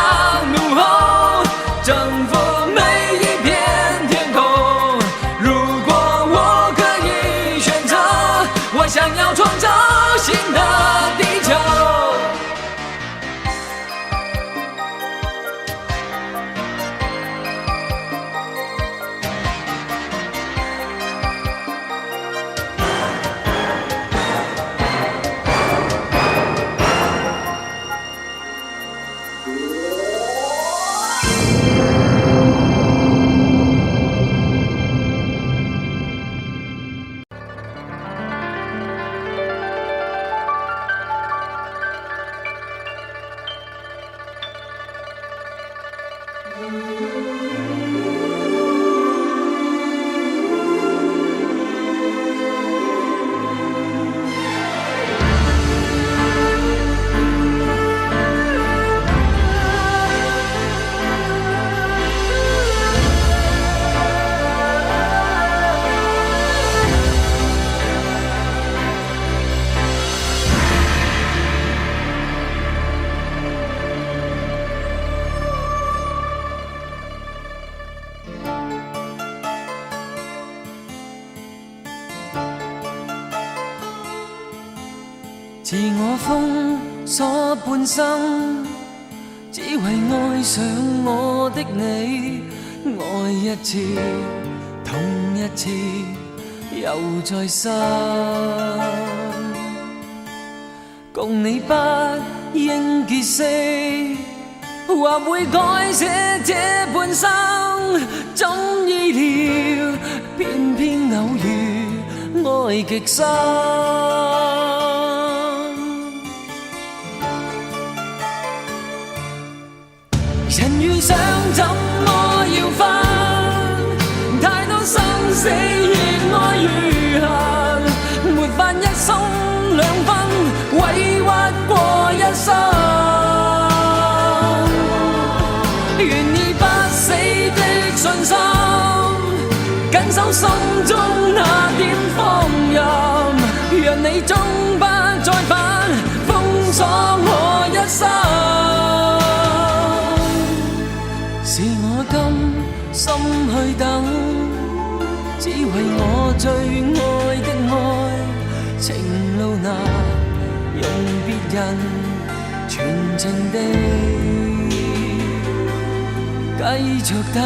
怒吼，征服每一片天空。如果我可以选择，我想要创造新的地球。自我封鎖半生，只為愛上我的你，愛一次痛一次，又再生。共你不應結識，或會改寫這半生。總意料，偏偏偶遇，愛極深。人遇上怎麼要分？太多生死亦愛如痕，沒法一鬆兩分，委屈過一生。願意不死的信心，緊守心中那點放任，讓你終不再返，封鎖我一生。是我甘心去等，只為我最愛的愛，情路難用別人全情地繼續等。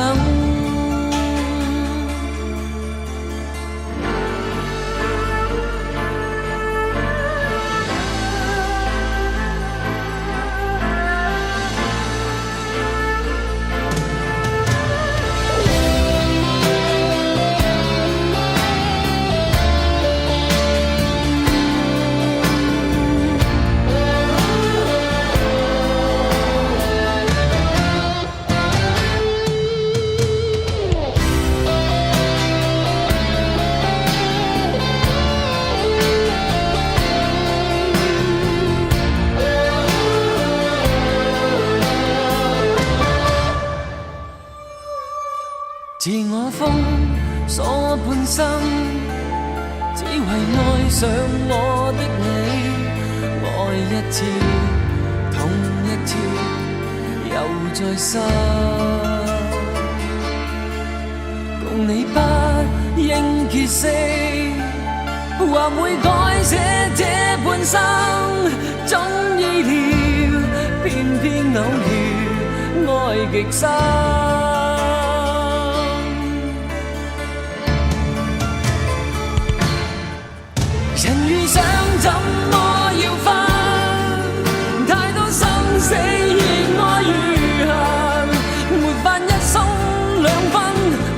自我封鎖半生，只為愛上我的你，愛一次，痛一次，又再生。共你不應結識，或會改寫這半生。總意料，偏偏偶遇，愛極深。人遇上怎麼要分？太多生死亦愛如痕，沒法一鬆兩分，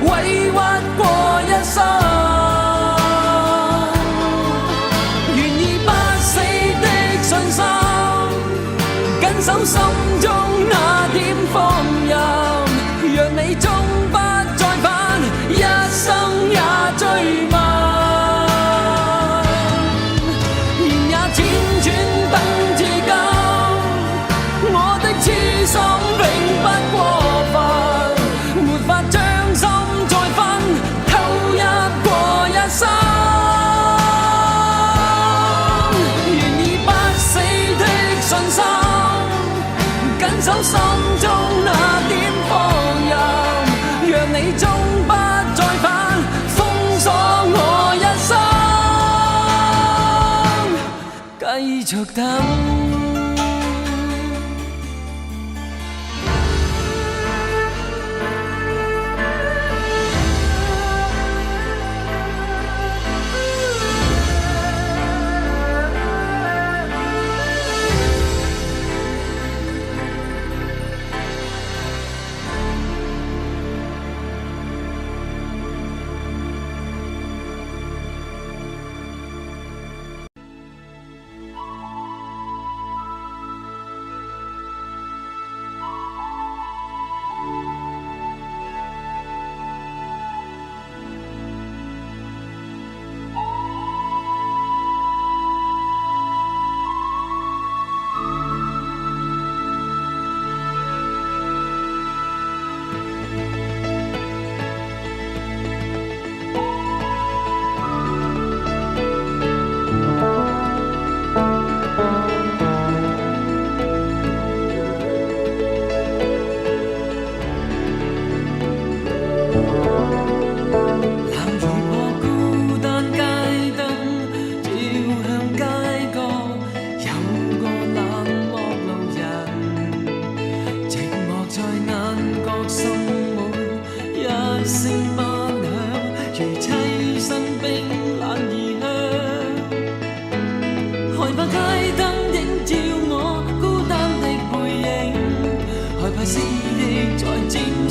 委屈過一生。願意不死的信心，緊守心中那點放任，讓你終不再返，一生也追問。心永不過分，沒法將心再分，投入過一生。願意不死的信心，緊守心中那點放任，讓你終不再返，封鎖我一生，繼續等。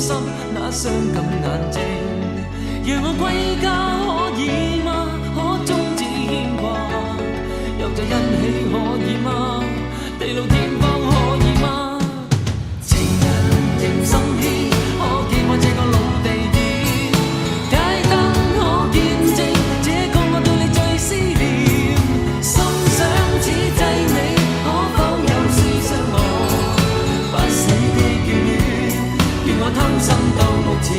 心那傷感眼睛。讓我歸家可以嗎？可終止牽掛，又再欣喜可以嗎？地老天荒可以嗎？情人仍心牽，可記我這個老地點？街燈可見證這個我對你最思念。心想此際你，可否有時相我？不死的眷戀，願我偷心到目前。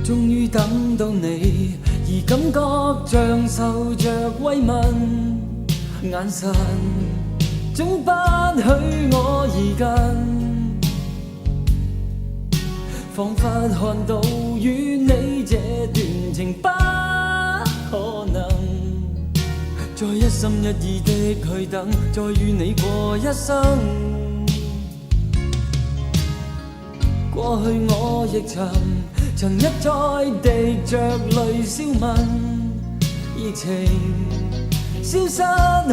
終於等到你，而感覺像受着慰問，眼神總不許我移近，彷彿看到與你這段情不可能，再一心一意的去等，再與你過一生。過去我亦曾一再滴着淚笑問，熱情消失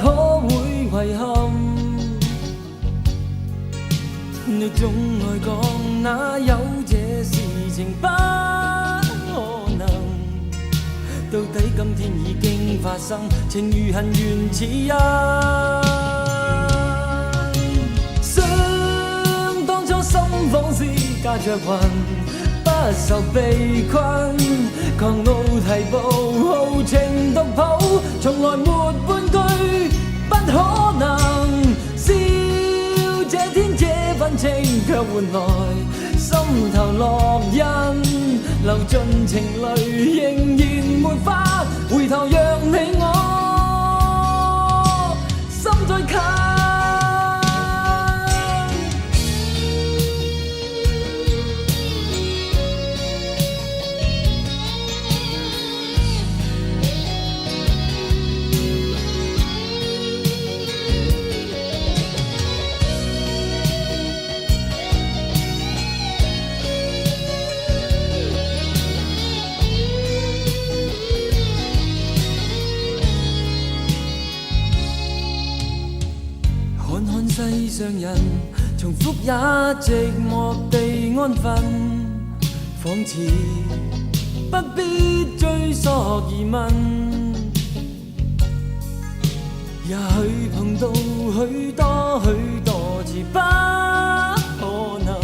可會遺憾？你總愛講哪有這事情不可能？到底今天已經發生，情如恨緣似印。想當初心仿似隔着雲，不受被困，狂傲提步，豪情獨抱，從來沒半句不可能。笑這天這份情，卻換來心頭烙印，流盡情淚，仍然沒法回頭，讓你我心再近。上人，重复也寂寞地安分，仿似不必追溯疑问。也許碰到許多次不可能，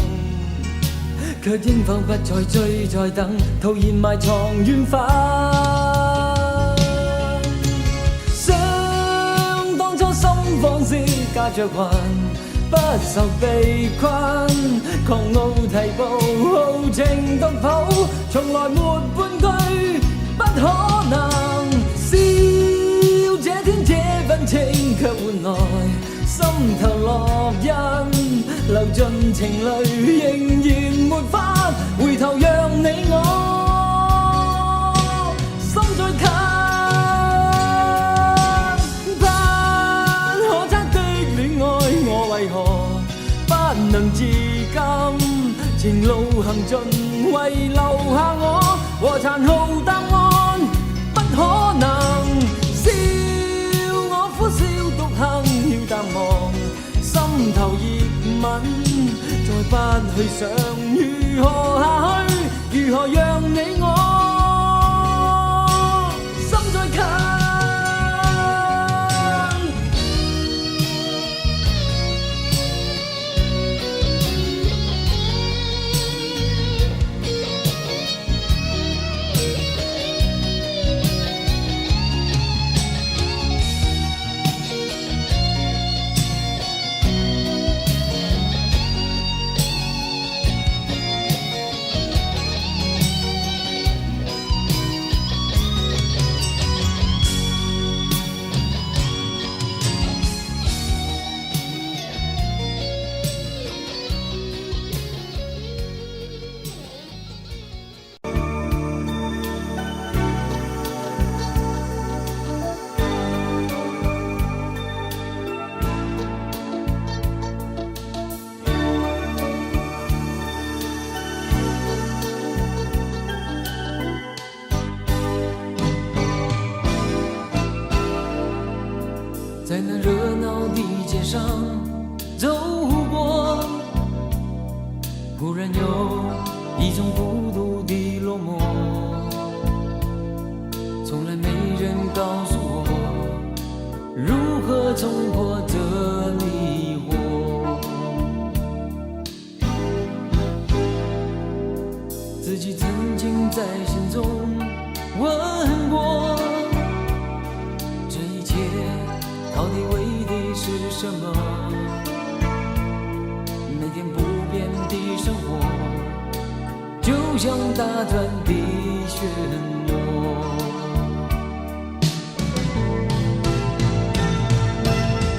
卻應否不再追再等，徒然埋藏緣分。想當初心仿似隔着雲，不受被困，狂傲提步，豪情獨抱，從來沒半句不可能。這天這份情卻換來心頭烙印，流盡情淚仍然沒法回頭，讓你我心再近。不可測的戀愛，我為何不能自禁？情路行盡，遺留下我和殘酷答案，不可能。苦笑獨行要淡忘，心頭熱吻，再不去想如何下去，如何讓你我心再近。在那热闹的街上走过，忽然有一种孤独的落寞，从来没人告诉我如何冲破这迷惑，自己曾经在心中问过，这一切到底为的是什么？每天不变的生活，就像打转的漩涡。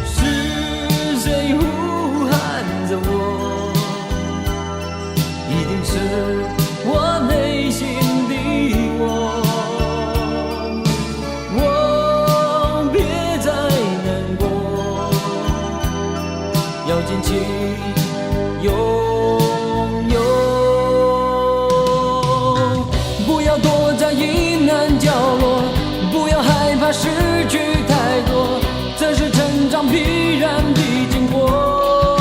是谁呼喊着我？一定是我内心的我。要坚持拥有，不要躲在阴暗角落，不要害怕失去太多，这是成长必然的经过。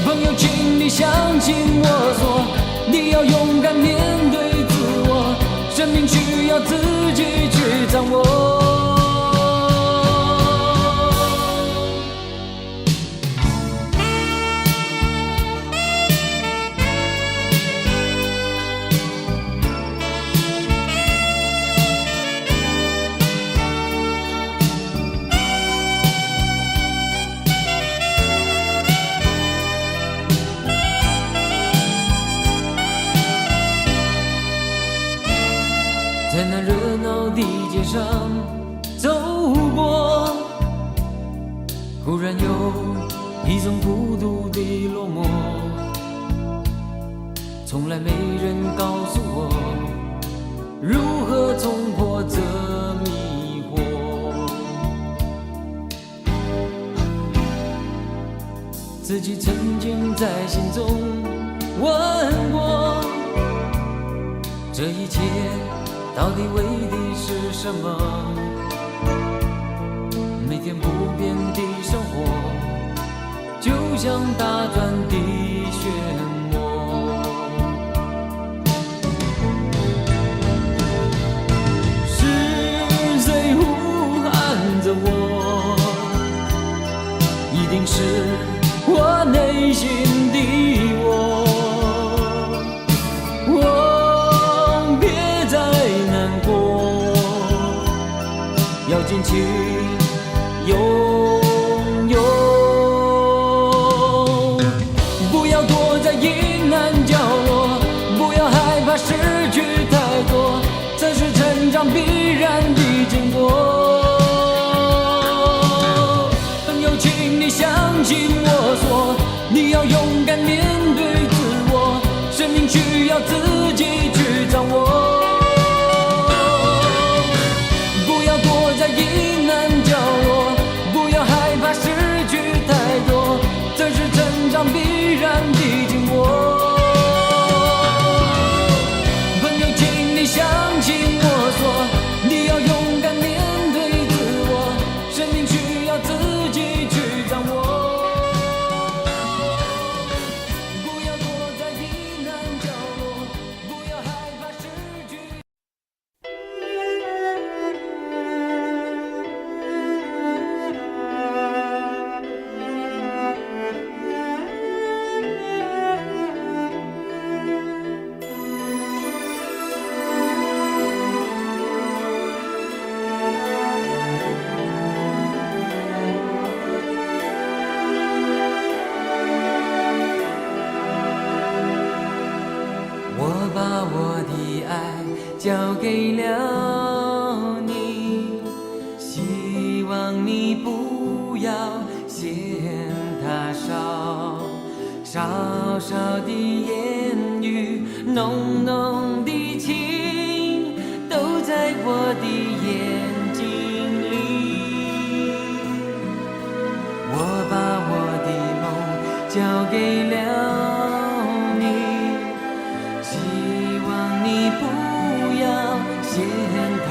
朋友，请你相信我说，你要勇敢面对自我，生命需要自己去掌握。在那热闹的街上走过，忽然有一种孤独的落寞，从来没人告诉我如何冲破这迷惑，自己曾经在心中问过，这一切到底为的是什么？每天不变的生活，就像打转的漩涡。是谁呼喊着我？一定是我内心的我。别再难过，要尽情拥有，不要躲在阴暗角落，不要害怕失去太多，这是成长必然的经过。朋友，请你相信我说，你要勇敢面对自我，生命需要自己去掌握。不要躲在阴暗角落，不要害怕失去太多，这是成长必然的经过。朋友，请你相信我说，你要勇敢面对自我，生命需要自己去掌握。不要躲在阴暗角落，不要害怕失去。我把我的爱交给了你，希望你不要嫌它少，少少的言语，浓浓的情，都在我的眼睛里。我把我的梦交给了你，希望你不要嫌它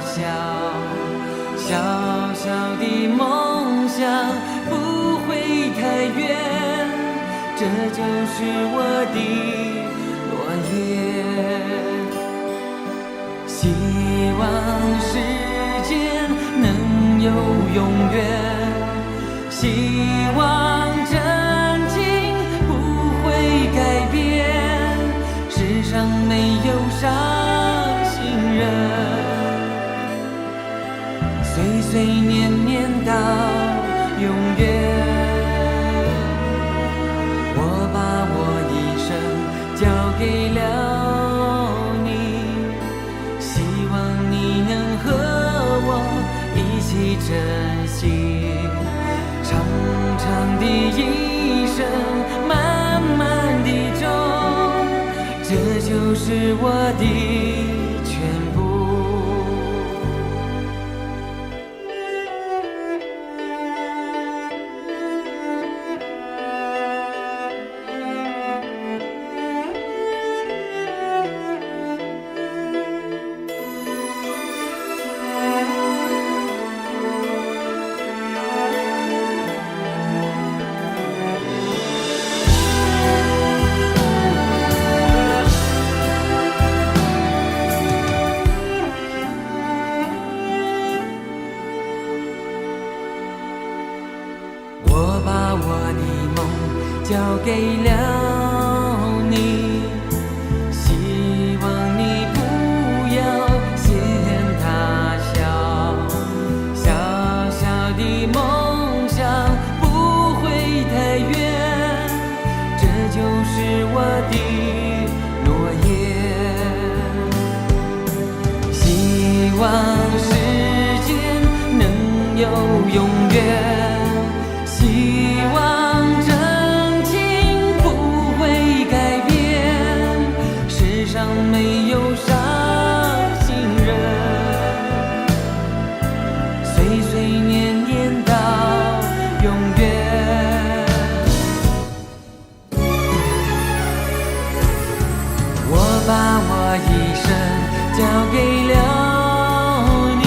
小，小小的梦想不会太远，这就是我的诺言。希望时间能有永远，希望真情不会改变，世上没有伤心人，岁岁年年到永远。我把我一生交给了你，希望你能和我一起珍惜，长长的一生，慢慢的走，这就是我的全部。我把我的梦交给了你，希望你不要嫌它小，小小的梦想不会太远，这就是我的诺言。希望时间能有永远，希望真情不会改变，世上没有伤心人，岁岁年年到永远。我把我一生交给了你，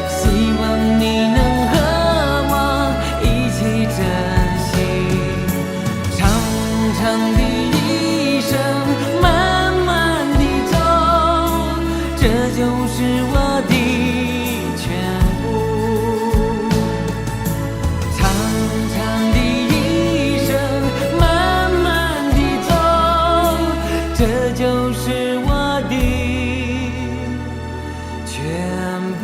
希望你能就是我的全部。长长的一生，慢慢地走，这就是我的全部。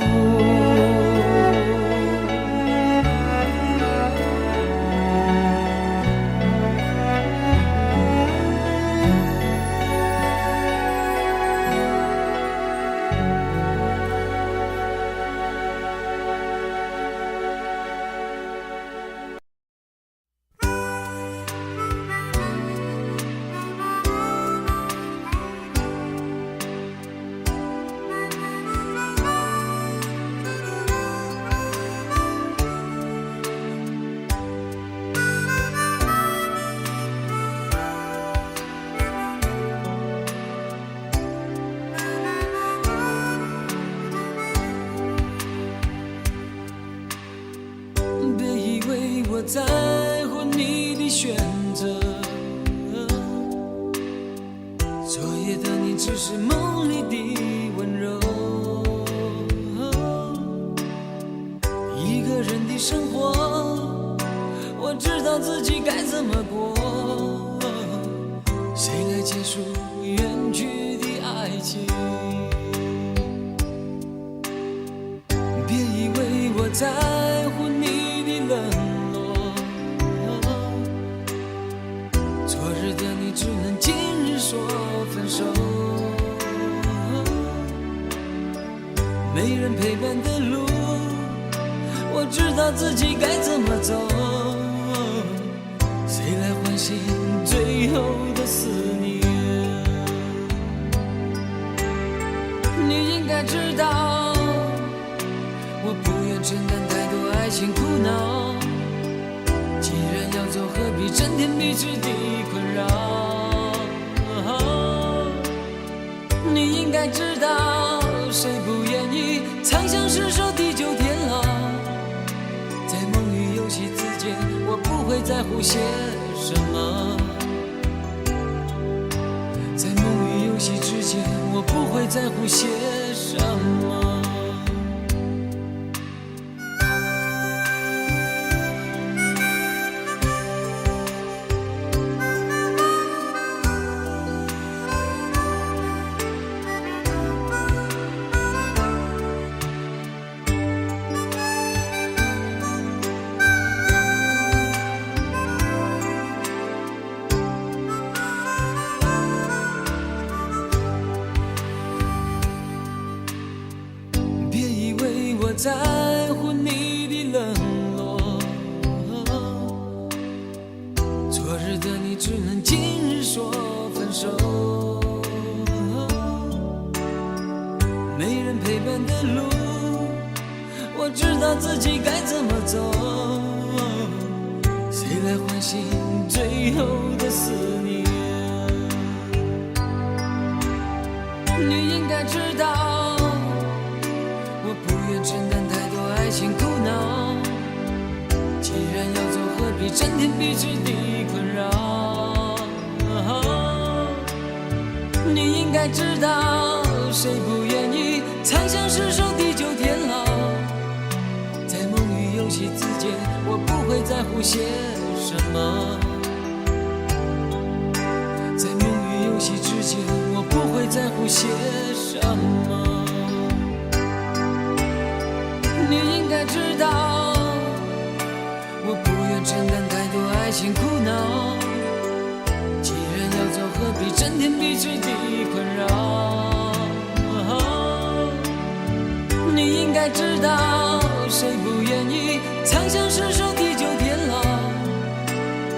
别以为我在乎你的选择，昨夜的你只是梦里的温柔。一个人的生活，我知道自己该怎么过。谁来结束远去的爱情？别以为我在乎你的冷落，昨日的你只能今日说分手。没人陪伴的路，我知道自己该怎么走。谁来唤醒最后的思念？你应该知道，我不愿承担太多爱情苦恼。既然要走，何必整天彼此的困扰？你应该知道，谁不愿意长相厮守地久天老？在梦与游戏之间，我不会在乎些什么。在梦与游戏之间，我不会在乎些什么。在乎你的冷落，昨日的你只能今日说分手。没人陪伴的路，我知道自己该怎么走。谁来唤醒最后的思念？你应该知道，我不愿承担太多爱情苦恼。既然要走，何必整天彼此的困扰？你应该知道，谁不愿意长相厮守地久天老？在梦与游戏之间，我不会在乎些什么。在梦与游戏之间，我不会在乎些什么。你应该知道，我不愿承担太多爱情苦恼。既然要走，何必整天彼此的困扰？你应该知道，谁不愿意长相厮守地久天老？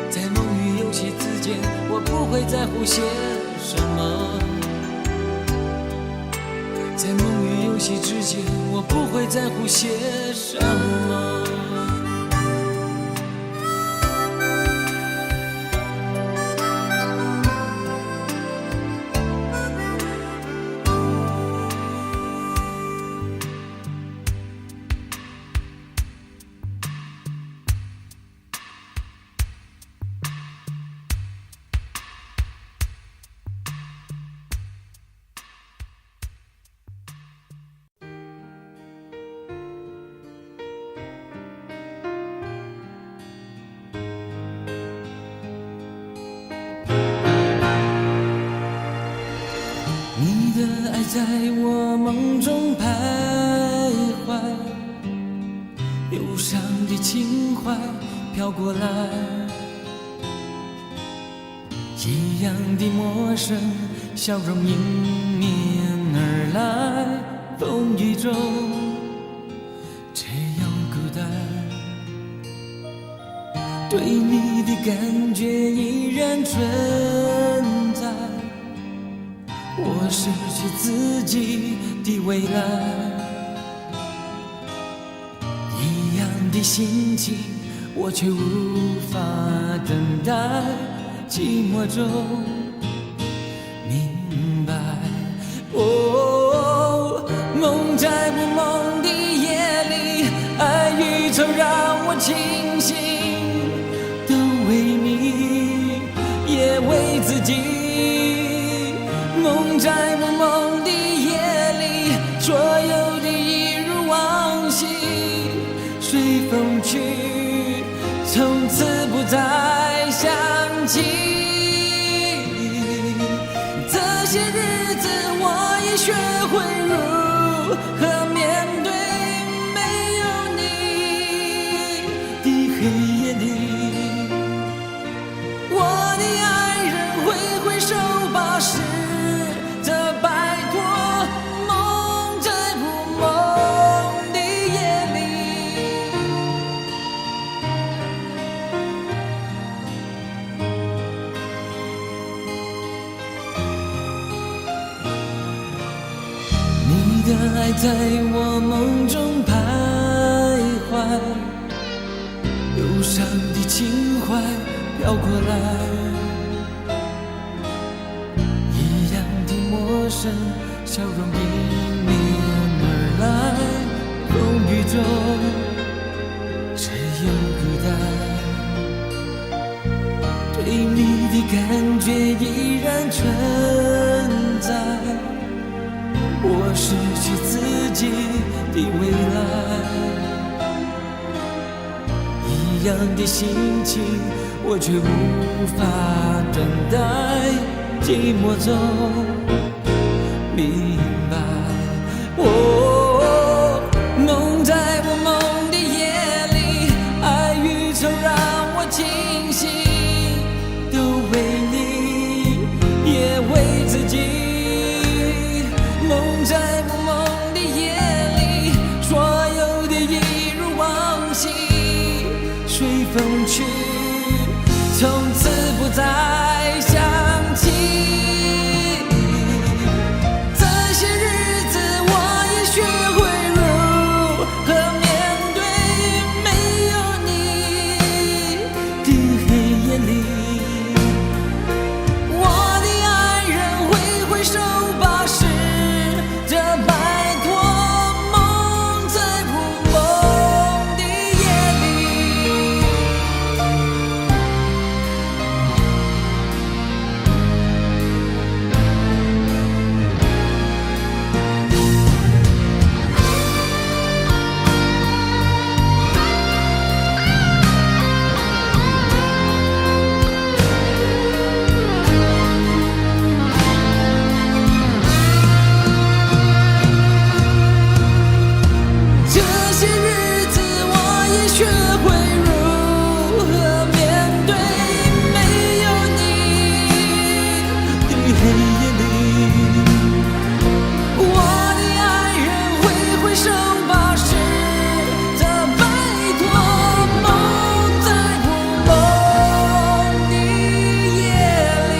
在梦与游戏之间，我不会在乎些什么。在梦与游戏之间，我不会在乎些什么。我梦中徘徊，忧伤的情怀飘过来，一样的陌生笑容迎面而来，风雨中却又孤单，对你的感觉依然存在，我失去自己的未来，一样的心情我却无法等待，寂寞中明白，哦，梦在不梦的夜里，爱与愁让我清醒，都为你也为自己，梦在不梦的夜里，所有的一如往昔，随风去，从此不再想起。这些日子我也学会如何面对没有你的黑夜里，我的爱人挥挥手吧，试着摆脱梦在不梦的夜里。你的爱在我梦中徘徊，忧伤的情怀飘过来，一样的陌生笑容迎面而来，风雨中只有孤单，对你的感觉依然存在，我失去自己的未来，一样的心情我却无法等待，寂寞中明白，哦，梦在不梦的夜里，爱与愁让我清醒，都为你也为自己，梦在不梦的夜里，所有的一如往昔，随风去，从此不再想起。这些日子我也学会如何面对没有你的黑夜里，我的爱人挥挥手吧，试着摆脱梦在不梦的夜里。这些日子我也学会如何面对没有你的黑夜里，我的爱人挥挥手吧，试着摆脱梦在不梦的夜里。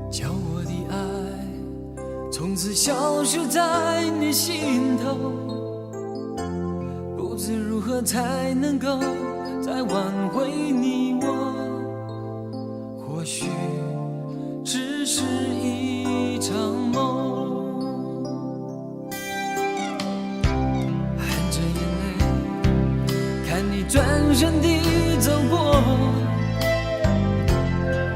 叫我的爱从此消失在你心头，不知如何才能够再挽回你我，或许只是一场梦。含着眼泪看你转身地走过，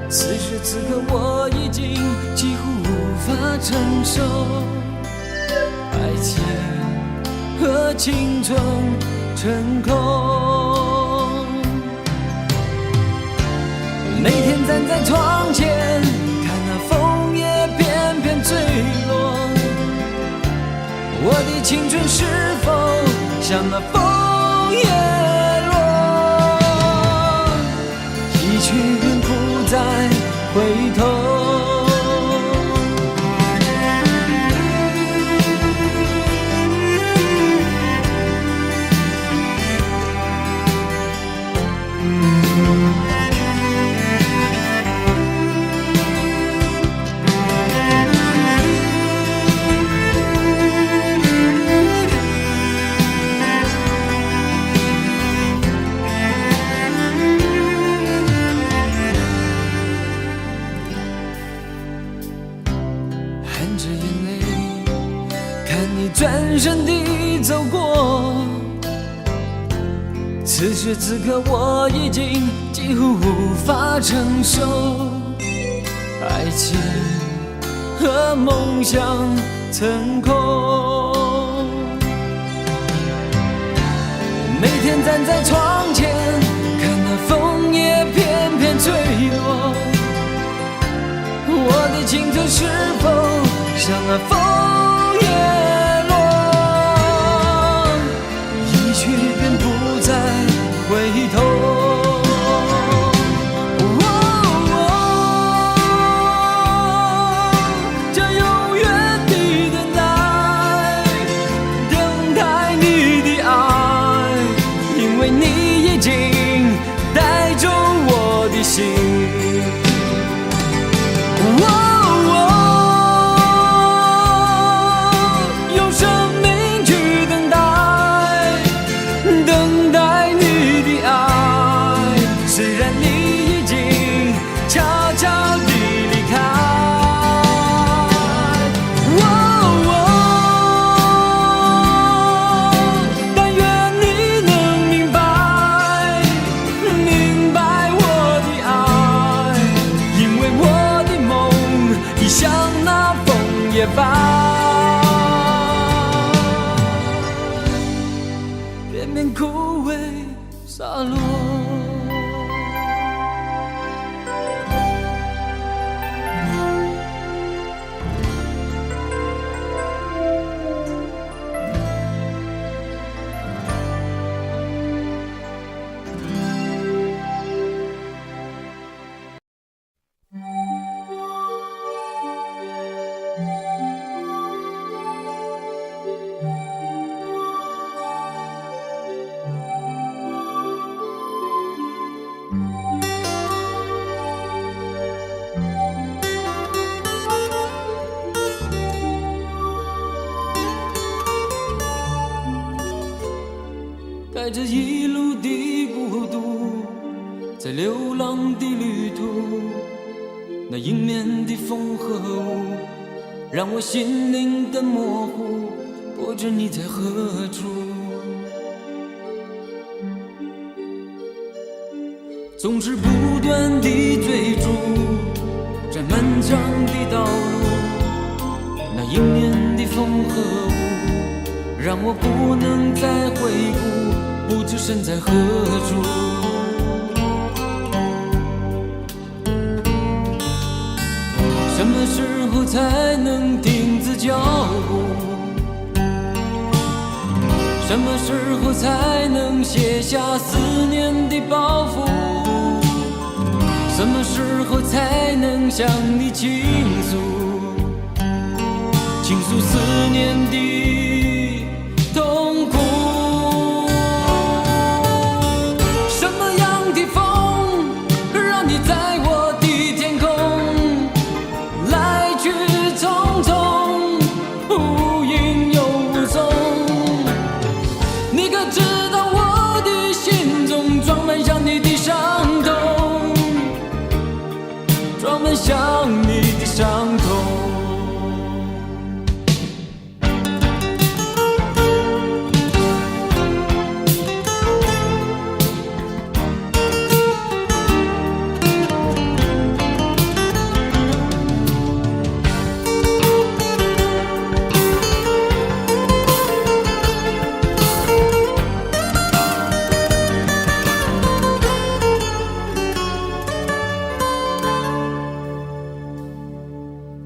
此时此刻我已经几乎无法承受，爱情和青春成空。每天站在窗前，看那枫叶片片坠落，我的青春是否像那枫叶落，一去便不再回头。转身地走过，此时此刻我已经几乎无法承受，爱情和梦想成空。每天站在窗前，看那枫叶片片坠落，我的青春是否像那枫叶便不再回头。这永远的等待，等待你的爱，因为你已经带走我的心。用生命去等待，等待你的爱，虽然你已经悄悄地离开。但愿你能明白，明白我的爱，因为我的梦已像那枫叶般片片枯萎洒落。带着一路的孤独，在流浪的旅途，那迎面的风和雾，让我心灵的模糊，不知你在何处。总是不断地追逐，在漫长的道路，那迎面的风和雾，让我不能再回顾，不知身在何处。什么时候才能停止脚步？什么时候才能卸下思念的包袱？什么时候才能向你倾诉，倾诉思念的痛苦？什么样的风让你在我的天空来去匆匆，无影又无踪？你可知道我的心中装满想你的伤痛。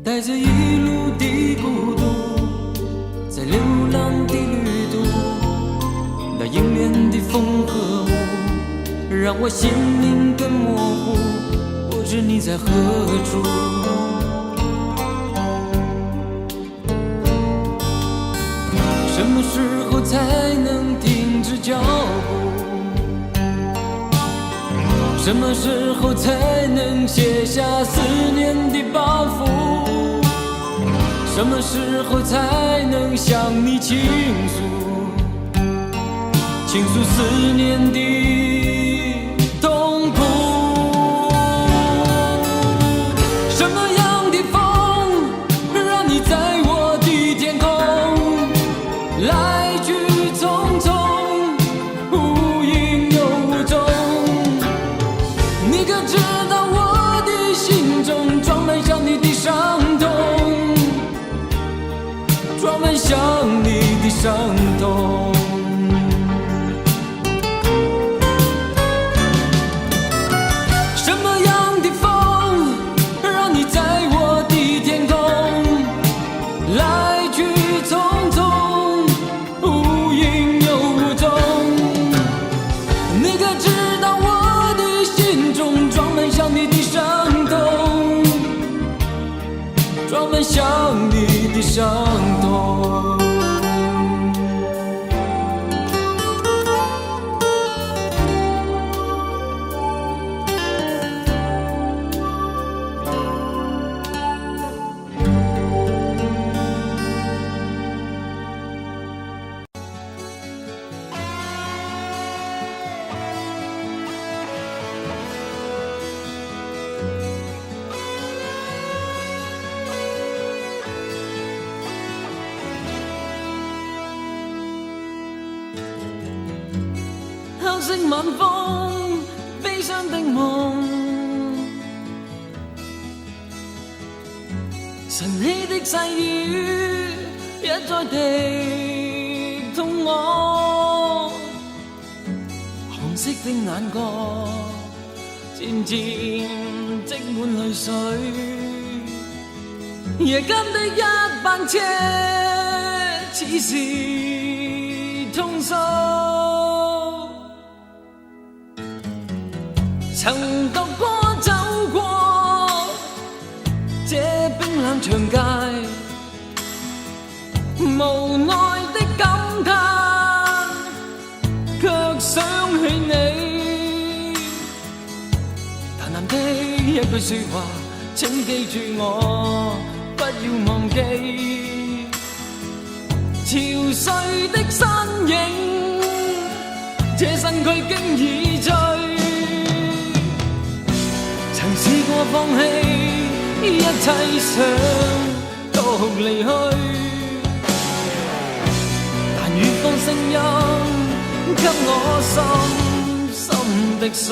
带着一路的孤独，在流浪的旅途，那迎面的风和雾，让我心灵更模糊，不知你在何处。什么时候才能停止脚步？什么时候才能卸下思念的包袱？什么时候才能向你倾诉，倾诉思念的痛苦？什么样的风，让你在我的天空来去匆匆，无影又无踪？你可知道我的心中装满想你的伤痛，装满想你的伤痛。什么样的风，让你在我的天空来去匆匆，无影又无踪？你可知道我的心中装满想你的伤痛，装满想你的伤痛。敲醒晚風，悲傷的夢，晨曦的細雨一再滴痛我，紅色的眼角漸漸積滿淚水，夜間的一班車似是通宵。曾獨過走過這冰冷長街，無奈的感嘆，卻想起你。淡淡的一句說話，請記住我，不要忘記。憔悴的身影，這身軀經已醉。曾試過放棄一切，想獨離去，但遠方聲音給我深深的碎。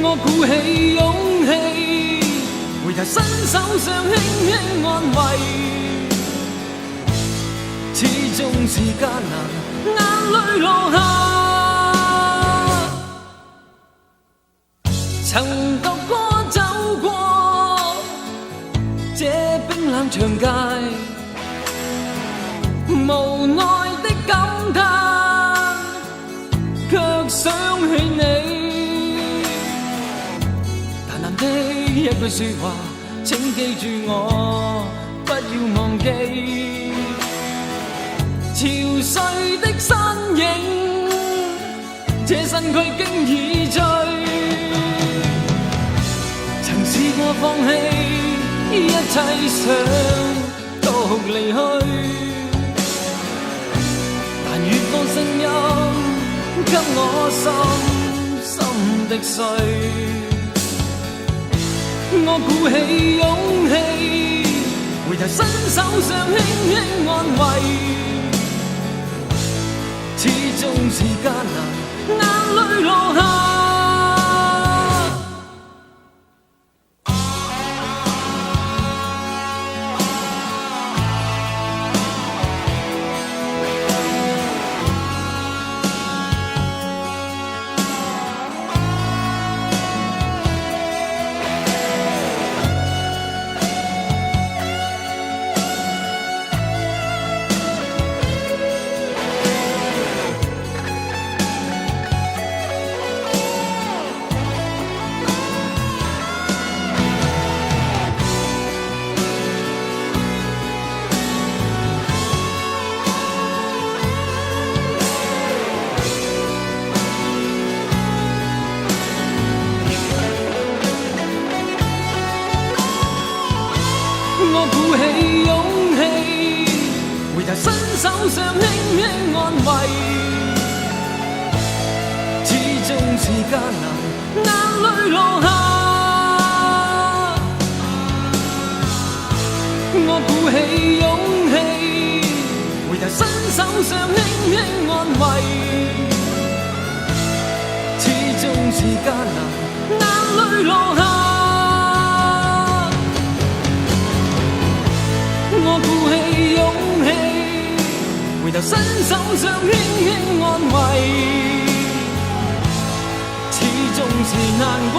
我鼓起勇氣，回頭伸手想輕輕安慰，始終是艱難，眼淚落下。曾獨過走過這冰冷長街，無奈的感嘆，卻想起你。淡淡的一句說話，請記住我，不要忘記。憔悴的身影，這身軀經已醉。試過放棄一切，想獨離去，但遠方聲音給我深深的碎。我鼓起勇氣，回頭伸手想輕輕安慰，始終是艱難，眼淚落下。我鼓起勇氣，回頭伸手想輕輕安慰，始終是艱難，眼淚落下。我鼓起勇氣，回頭伸手想輕輕安慰，始終是艱難，眼淚落下。我鼓起勇氣，回頭伸手想輕輕安慰，始終是難過。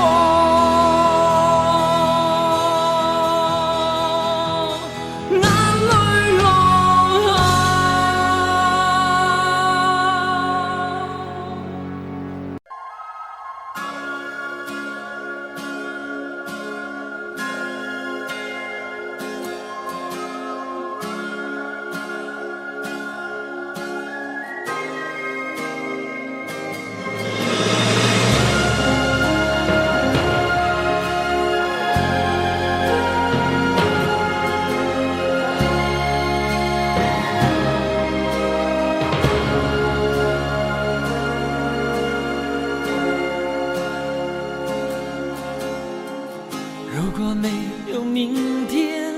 如果没有明天，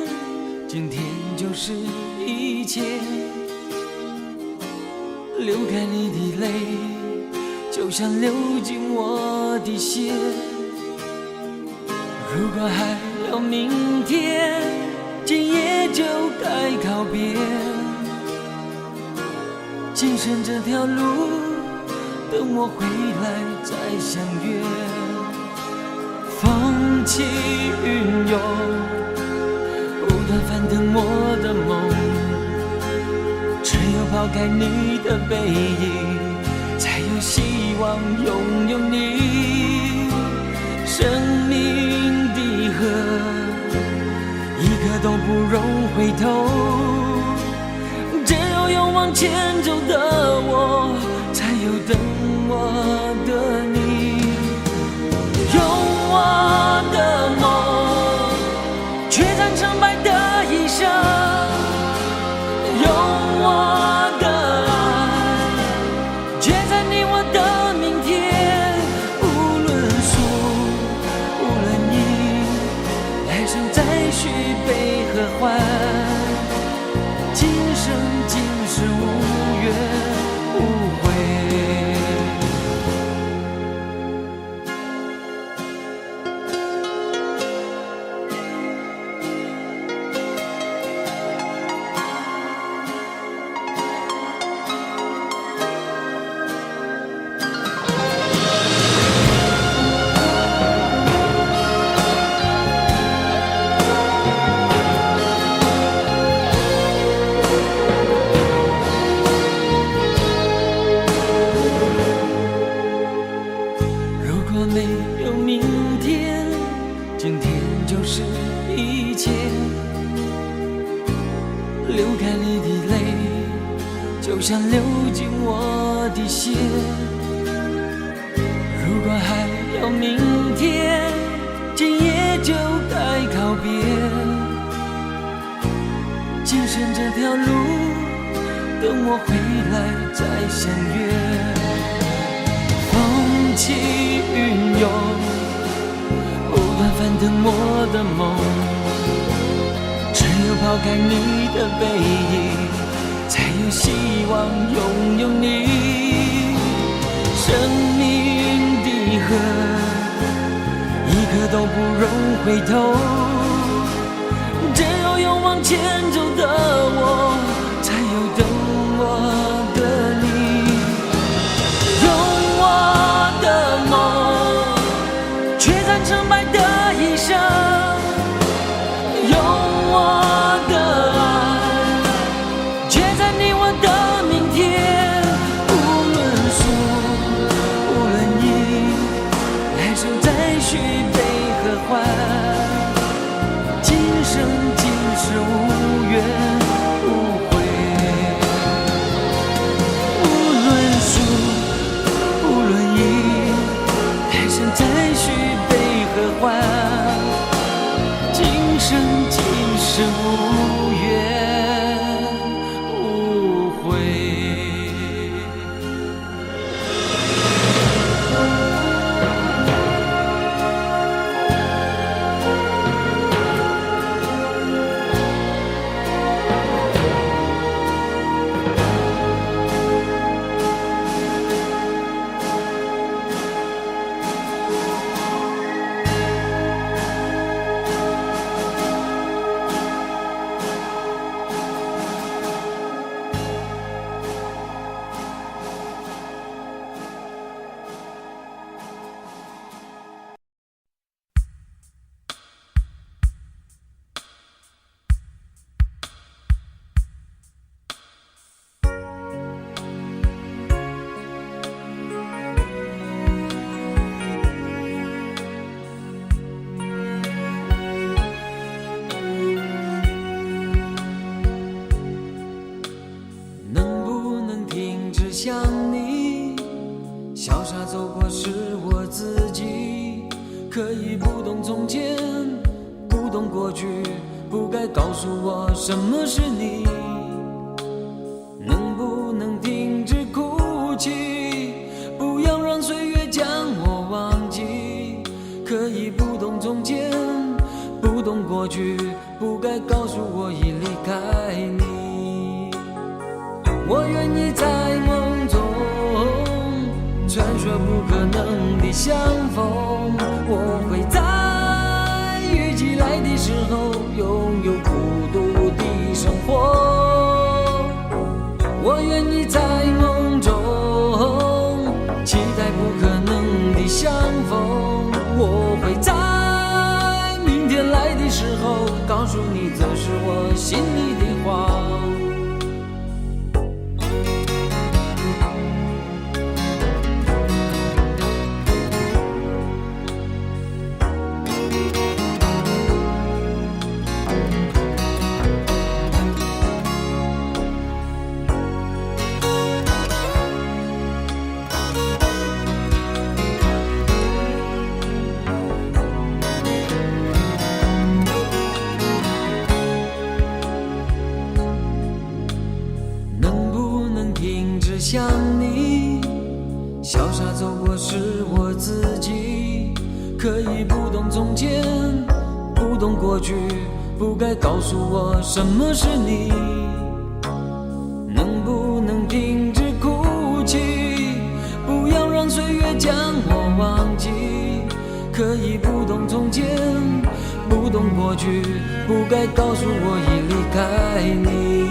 今天就是一切。流干你的泪，就像流进我的血。如果还有明天，今夜就该告别。今生这条路，等我回来再相约。风起云涌，不断翻腾我的梦，只有抛开你的背影，才有希望拥有你。生命的河，一刻都不容回头，只有勇往前走的我，才有等我的你。用我的梦决战成败的一生，用我的爱决战你我的明天。无论输无论赢，来生再续悲和欢，今生今世无怨无悔。没有明天，今天就是一切。流干你的泪，就像流进我的血。如果还有明天，今夜就该告别。今生这条路，等我回来再相约。风起云涌，不断翻腾我的梦，只有抛开你的背影，才有希望拥有你。生命的河，一刻都不容回头，只有勇往前走的我，才有等我的你。用我的梦驱散成败的一生，用我的爱决战你我的明天。无论输无论赢，来生再续悲和欢，今生今世无怨无悔。无论输无论赢，来生再续悲和欢，今生今世无怨无悔。想你，潇洒走过是我自己，可以不懂从前，不懂过去，不该告诉我什么是你。能不能停止哭泣，不要让岁月将我忘记，可以不懂从前，不懂过去，不该告诉我已离开你。我愿意在梦中传说不可能的相逢，我会在雨季来的时候拥有孤独的生活。我愿意在梦中期待不可能的相逢，我会在明天来的时候告诉你这是我心里的话。想你，潇洒走过是我自己，可以不懂从前，不懂过去，不该告诉我什么是你。能不能停止哭泣，不要让岁月将我忘记，可以不懂从前，不懂过去，不该告诉我已离开你。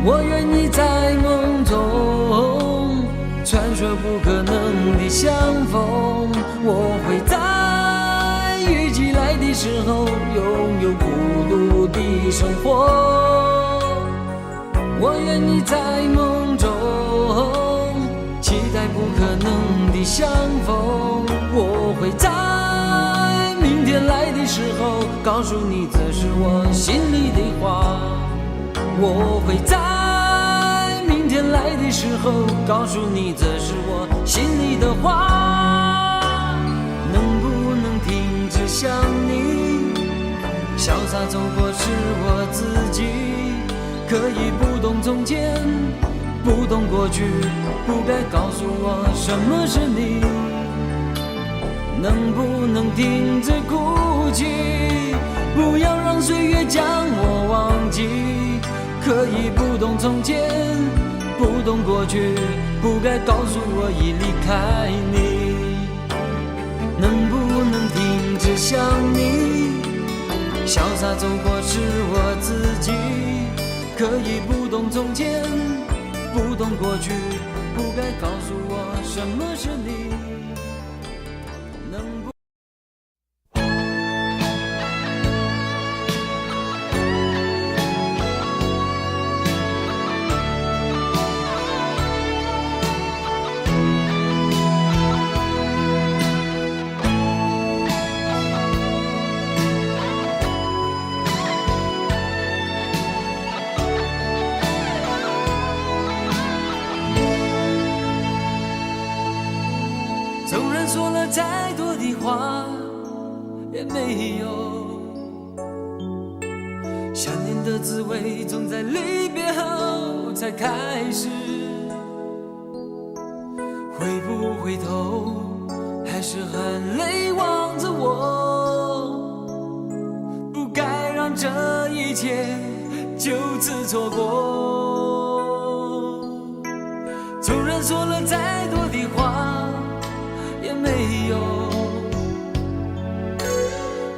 我愿意在梦中传说不可能的相逢，我会在雨季来的时候拥有孤独的生活。我愿意在梦中期待不可能的相逢，我会在明天来的时候告诉你这是我心里的话。我会在明天来的时候告诉你这是我心里的话。能不能停止想你，潇洒走过是我自己，可以不懂从前，不懂过去，不该告诉我什么是你。能不能停止哭气，不要让岁月将我忘记。可以不懂从前，不懂过去，不该告诉我已离开你。能不能停止想你？潇洒走过是我自己。可以不懂从前，不懂过去，不该告诉我什么是你。能不纵然说了再多的话也没有，想念的滋味总在离别后才开始。回不回头，还是含泪望着我，不该让这一切就此错过。纵然说了再多的话也没有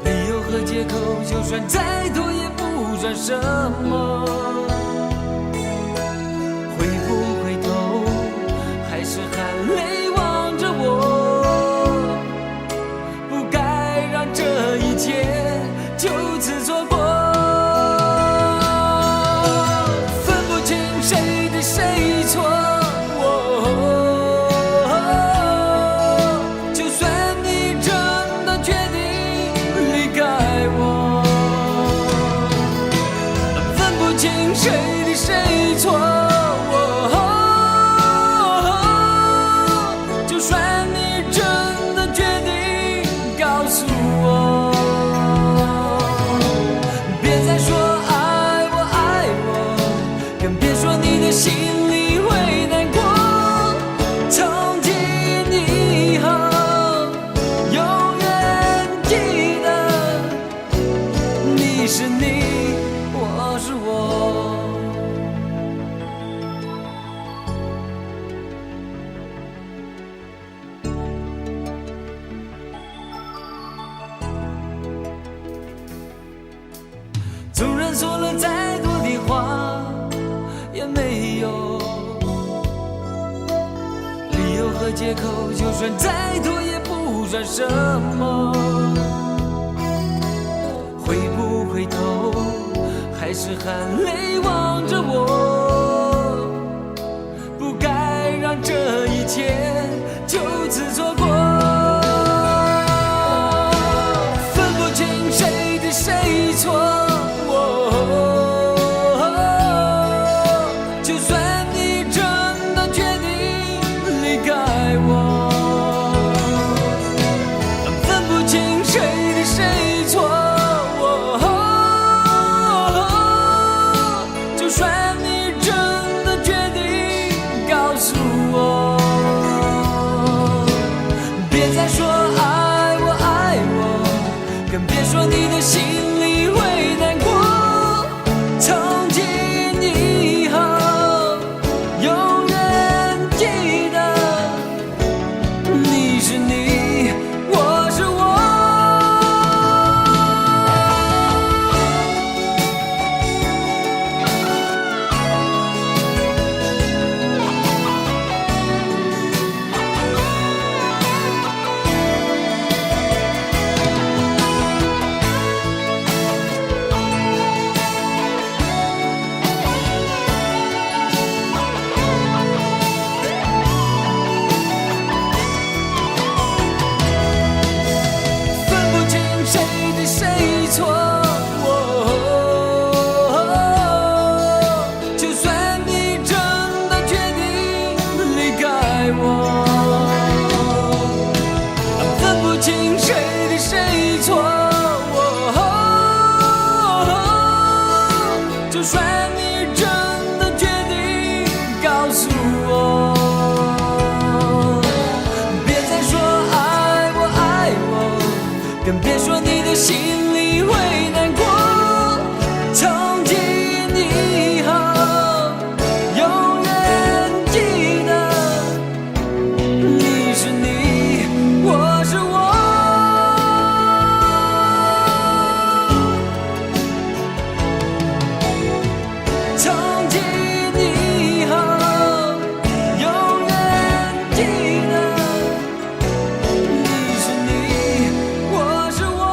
理由和借口，就算再多也不算什么。回不回头，还是含泪望着我，不该让这一切就此错过。分不清谁对谁错，谁对谁错，就算你真的决定告诉我，别再说爱我爱我，更别说你的心里会难过。从今以后永远记得，你是你，我是我。纵然说了再多的话也没有理由和借口，就算再多也不算什么。回不回头，还是含泪望着我，不该让这一切就此错过。分不清谁对谁错，就算你真的决定离开我，分不清谁对谁错，就算你真的决定告诉我，别再说爱我爱我，更别说你的心里会难过。从今以后永远记得，你是你，我是我。更别说你的心里会难过。从今以后，永远记得，你是你，我是我。从今以后，永远记得，你是你，我是我。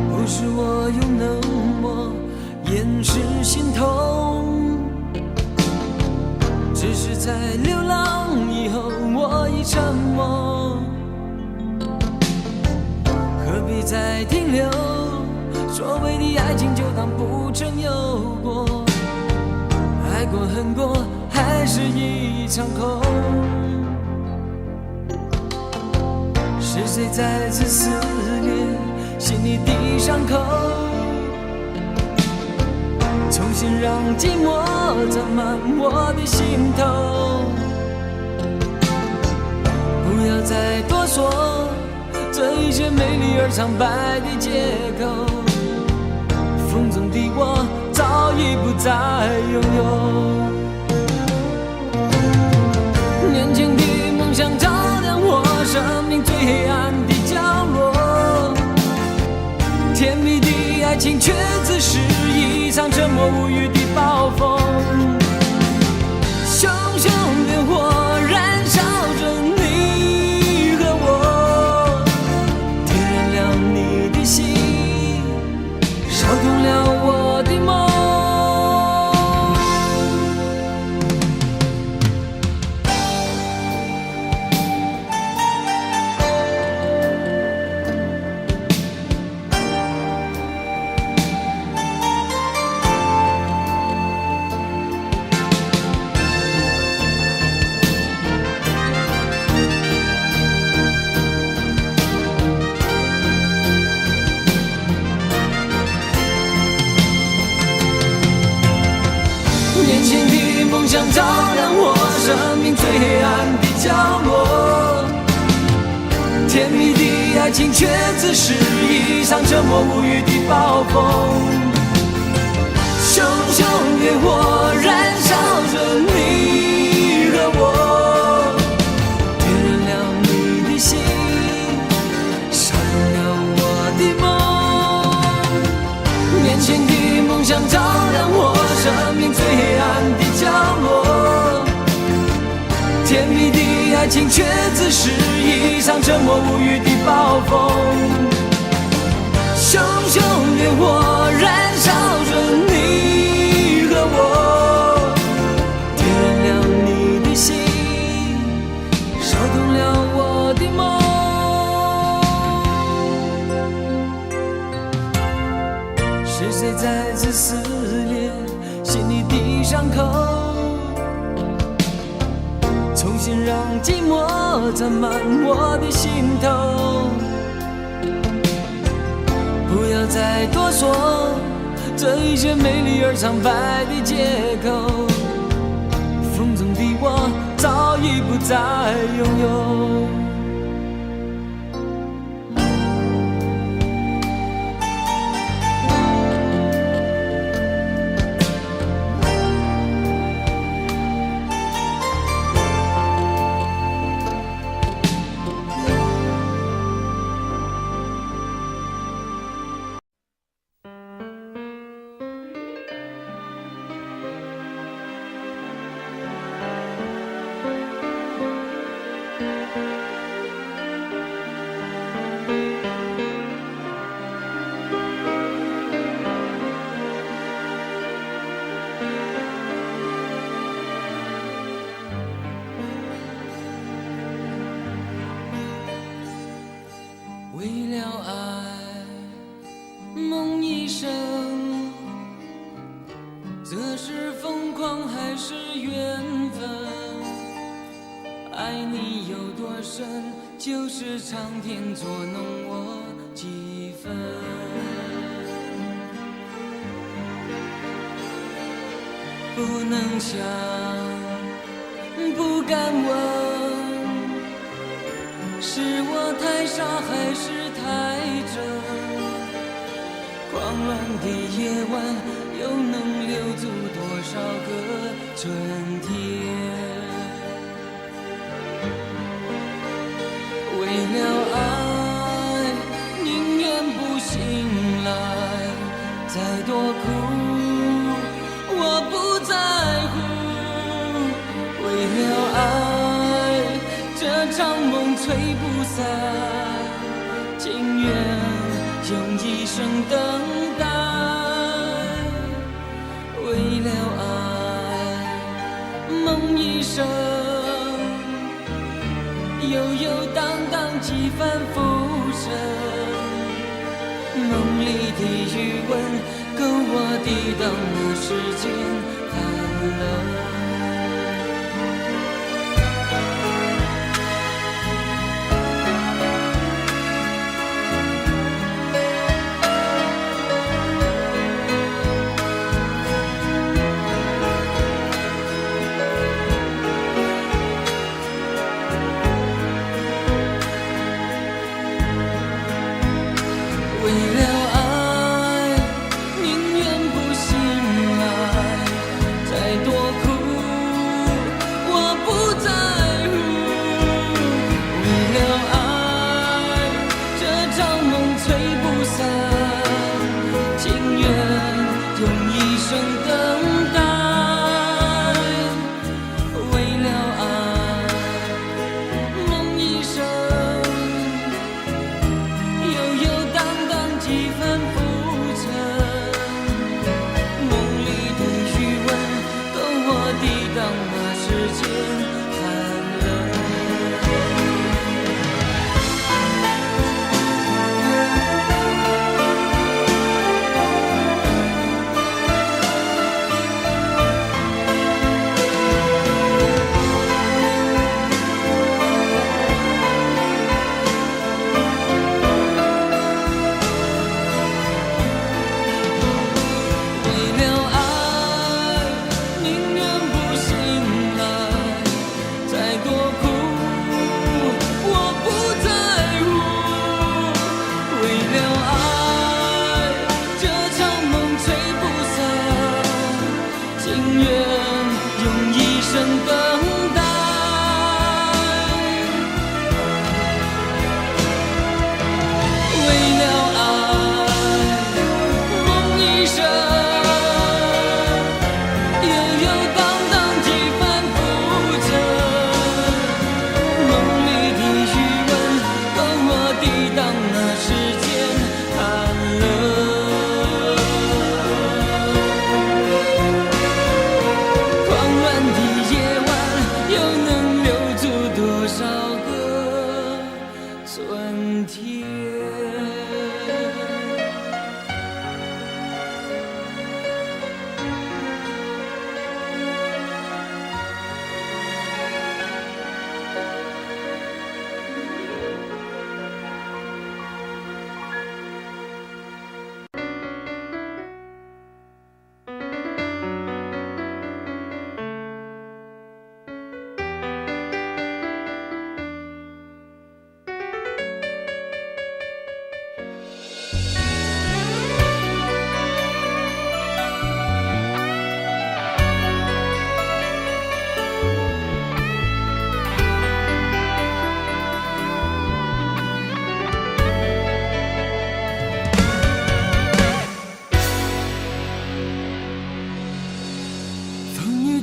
不是我用冷漠掩饰心痛，只是在流浪以后我已沉默。何必再停留？所谓的爱情就当不曾有过，爱过恨过还是一场空。是谁再次撕裂心里的伤口，重新让寂寞沾满我的心头。不要再多说这一些美丽而苍白的借口，风中的我早已不再拥有。年轻的梦想照亮我生命最黑暗的角落，甜蜜的爱情却只是一场沉默无语的暴风。熊熊烈火燃烧着你和我，点燃了你的心，烧痛了我的梦。年轻的梦想照亮我生命最黑暗的角落，甜蜜的爱情却只是一场沉默无语的暴风。熊熊烈火燃烧着你和我，点燃了你的心，烧痛了我的梦。年轻的梦想照亮我生命最黑暗的角落，甜蜜的爱情却只是一场沉默无语的暴风。熊熊烈火燃烧着你和我，点燃了你的心，烧痛了我的梦。是谁再次撕裂心里的伤口，重新让寂寞沾满我的心头。不要再多说这一些美丽而苍白的借口，风中的我早已不再拥有。梦一生，这是疯狂还是缘分？爱你有多深，就是苍天捉弄我几分。不能想，不敢问，是我太傻还是太真？狂乱的夜晚，又能留住多少个春天？为了爱，宁愿不醒来，再多苦我不在乎。为了爱，这场梦吹不散，情愿用一生等待。为了爱，梦一生，悠悠荡荡几番浮沉。梦里的余温，够我抵挡那世间寒冷。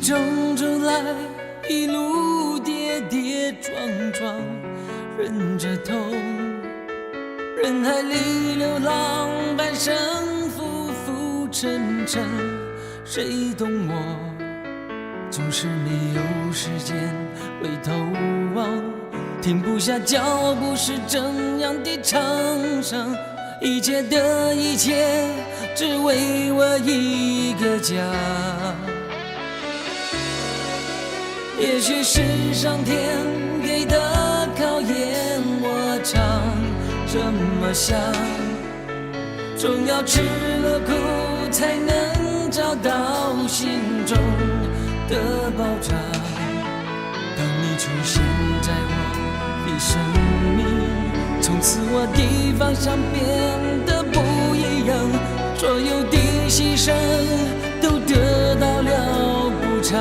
中走来，一路跌跌撞撞，忍着痛，人海里流浪，半生浮浮沉沉，谁懂我？总是没有时间回头望，停不下脚步是怎样的沧桑，一切的一切只为我一个家。也许是上天给的考验，我常这么想，总要吃了苦才能找到心中的保障。当你出现在我的生命，从此我的方向变得不一样，所有的牺牲都得到了补偿。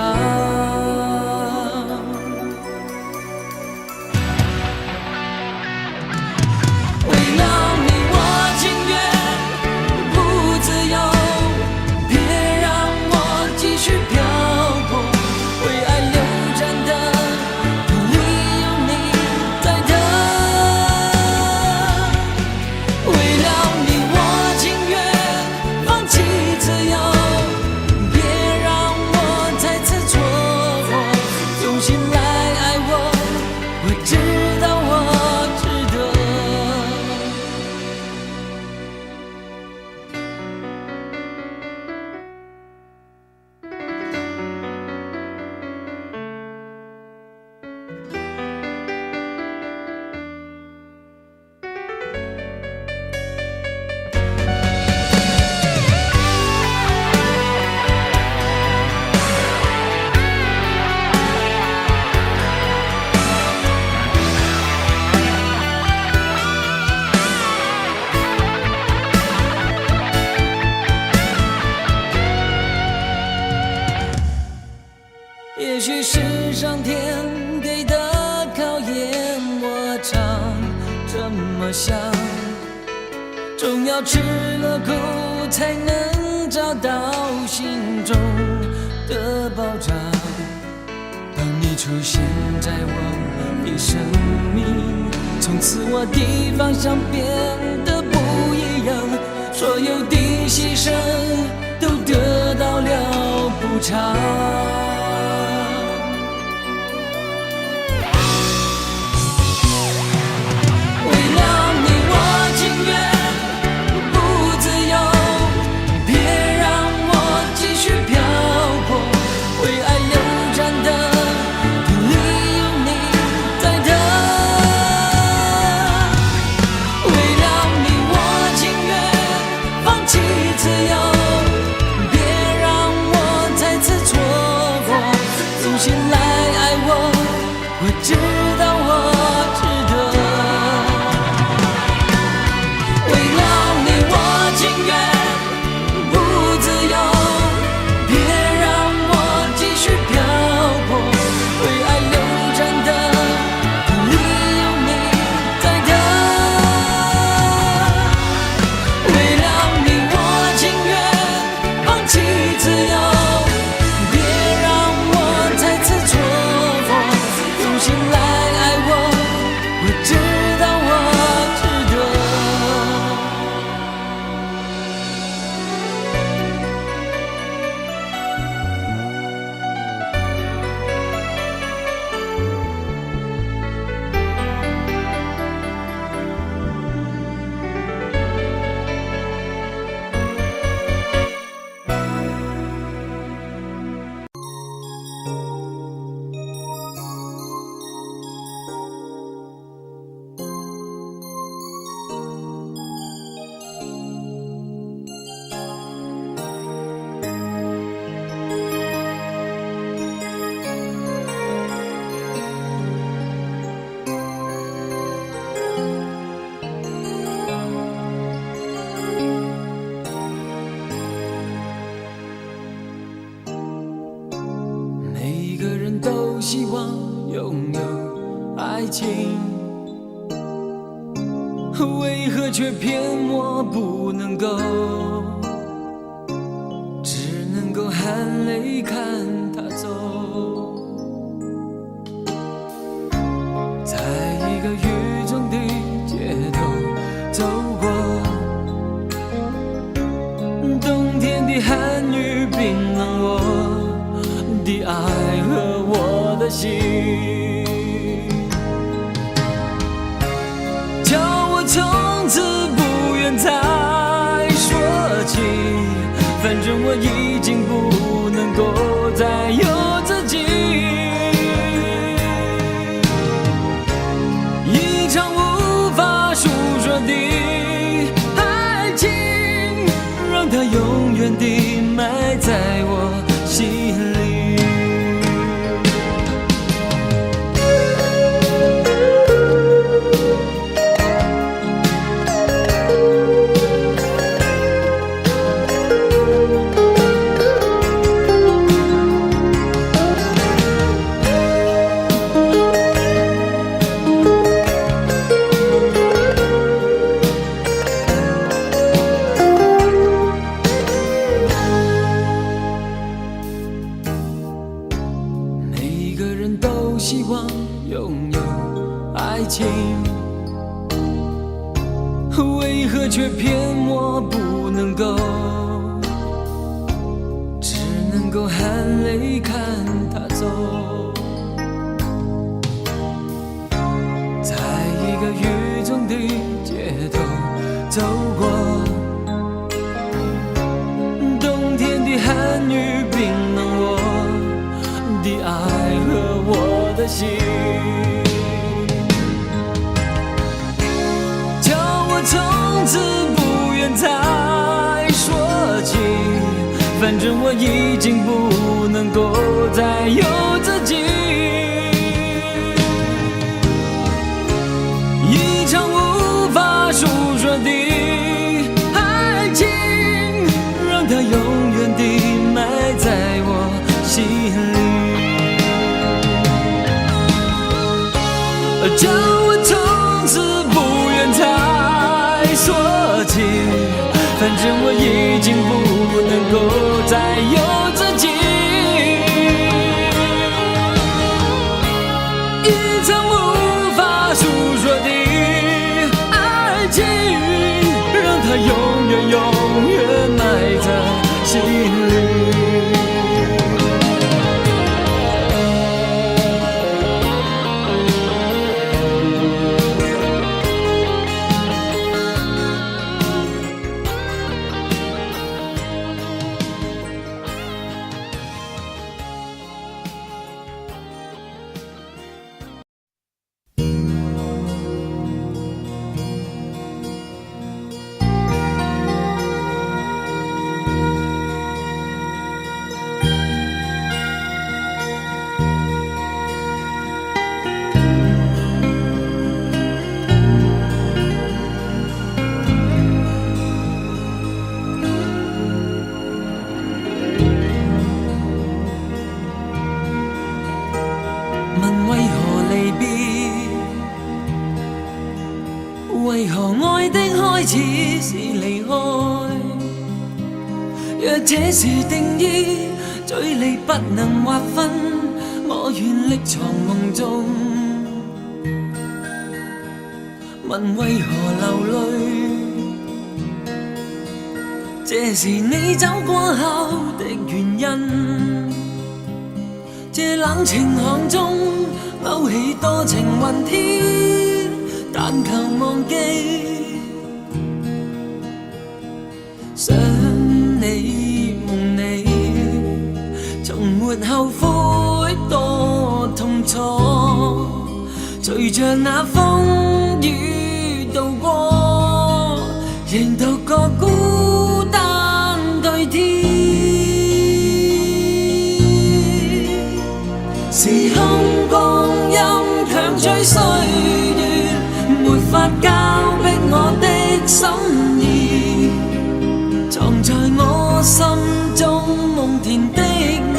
也许是上天给的考验，我常这么想，总要吃了苦才能找到心中的保障。当你出现在我的生命，从此我的方向变得不一样，所有的牺牲都得到了补偿。知道我值得，为了你我情愿不自由，别让我继续漂泊，为爱流转的理由你在等，为了你我情愿放弃自由，别让我再次错过。醒来爱我，我知道我值得。每个人都希望拥有爱情，为何却偏我不能够？只能够含泪看他走，在一个雨中的街头走过，冬天的寒雨冰冷我的爱和我的心，叫我从此不愿愿再说起，反正我已经不能够再有自己。一场无法诉说的爱情，让它永远地埋在我心里。希望拥有爱情，为何却骗我不能够？只能够含泪看他走，在一个雨中的街头走过，冬天的寒雨冰冷我的爱和我的心，叫我从此不愿再说起，反正我已经不能够再有自己。一场无法诉说的爱情，让它永远地埋在我心里，叫我从此不愿再说起，反正我已经不能够再有自己。一场无法诉说的爱情，让它永远永远埋在心里。问为何离别？为何爱的开始是离开？若这是定义，距离不能划分，我愿匿藏梦中。问为何流泪？这是你走过后的原因。这冷情行中勾起多情云天，但求忘记。想你梦你，从没后悔多痛楚。随着那风雨渡过，仍独个孤单对天。时空光阴强追岁月，没法交逼我的心意，藏在我心中梦田的你，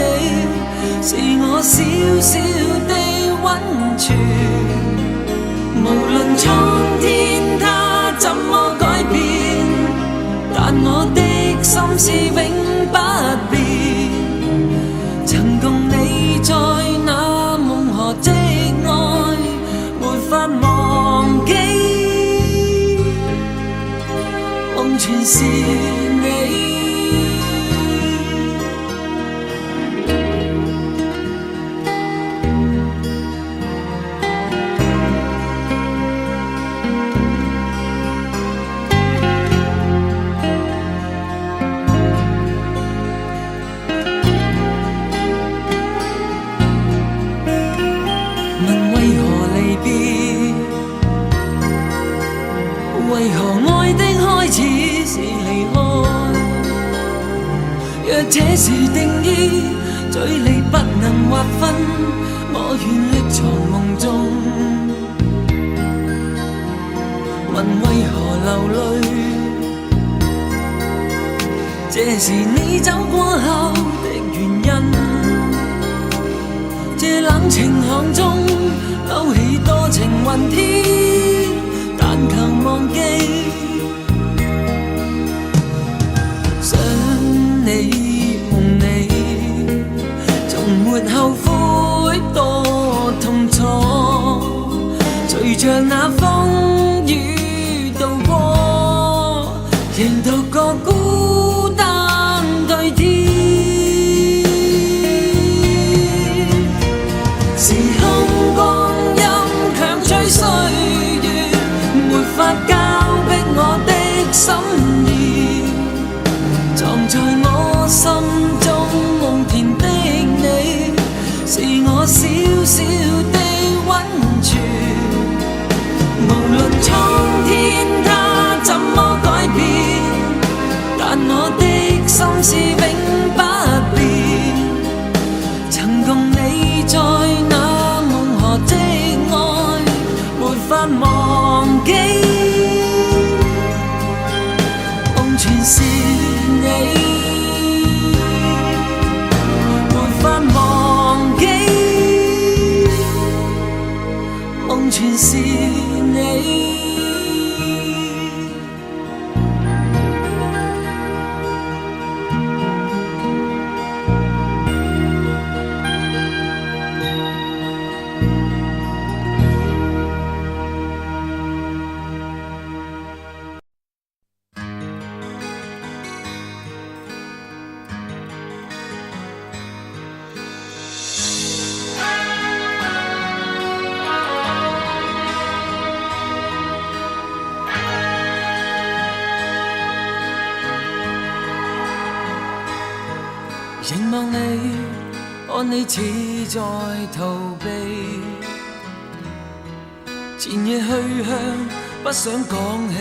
是我小小的温泉。无论苍天它怎么改变，但我的心思永不变。曾共你在那梦河的爱，没法忘记，梦全是你。若這是定義，距離不能劃分，我願匿藏夢中。問為何流淚？這是你走過後的原因。這冷情行中勾起多情雲天，但求忘記。想你夢你，從沒後悔多痛楚。隨着那風雨渡過，仍獨個孤單對天。時空光陰強催歲月，沒法交逼我的心意。藏在我心中夢田的你，是我小小的溫泉。無論蒼天它怎麼改變，但我的心是永不變。曾共你在那夢河的愛，沒法忘記。夢全是你，沒法忘記。夢全是你。凝望你，看你似在逃避，前夜去向，不想講起，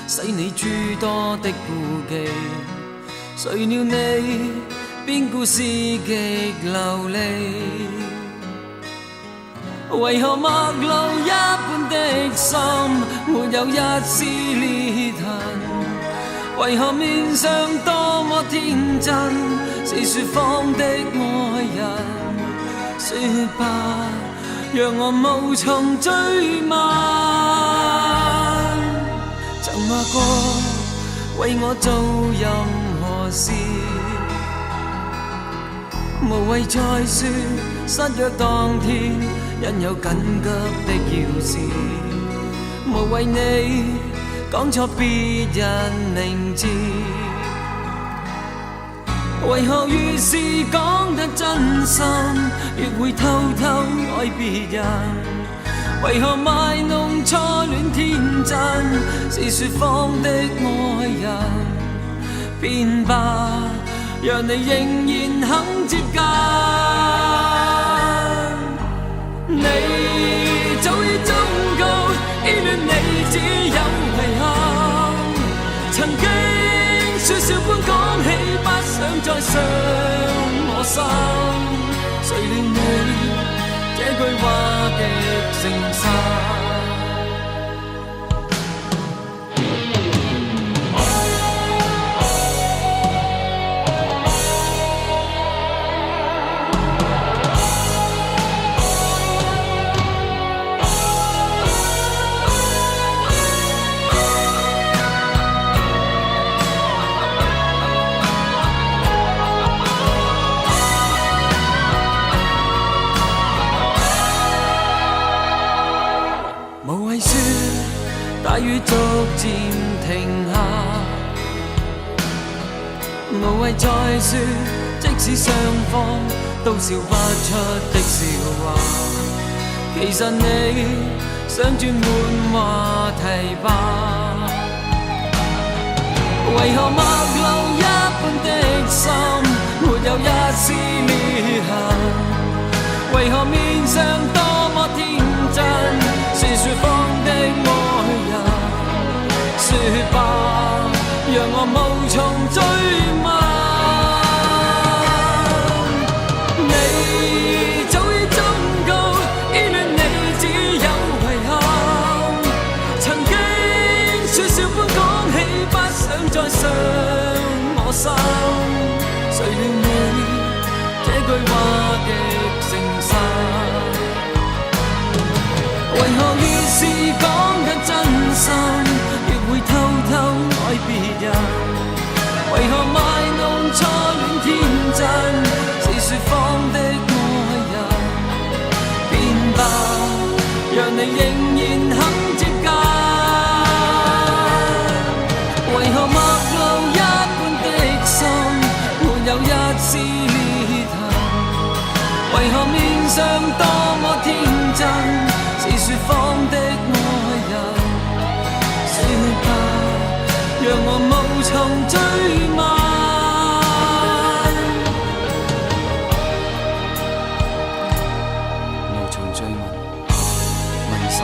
使你諸多的顧忌。誰料你，邊故事極流離？為何陌路一般的心，沒有一絲裂痕？為何面上多麼天真，是説謊的愛人？説吧，讓我無從追問。曾話過為我做任何事，無謂再說失約當天因有緊急的要事，無謂你講錯別人名字。為何越是講得真心，越會偷偷愛別人？為何賣弄初戀天真，是説謊的愛人？變吧，讓你仍然肯接近。你早已忠告，依戀你只有遺憾。曾經説笑般講起，不想再傷我心。誰料你這句話極誠實。大雨逐漸停下，無謂再說，即使雙方都笑不出的笑話。其實你想轉換話題吧？為何陌路一般的心，沒有一絲裂痕？為何面上多麼天真，是説謊的愛人？説吧，讓我無從追問。谁料你这句话极诚实，为何越是讲得真心，越会偷偷爱别人？为何卖弄初恋天真，是说谎的爱人？变吧，让你仍然肯接近。为何陌路一般的心，没有一丝裂痕？为何面上多么天真，是说谎的爱人？说吧，让我无从追问。无從追問，問心。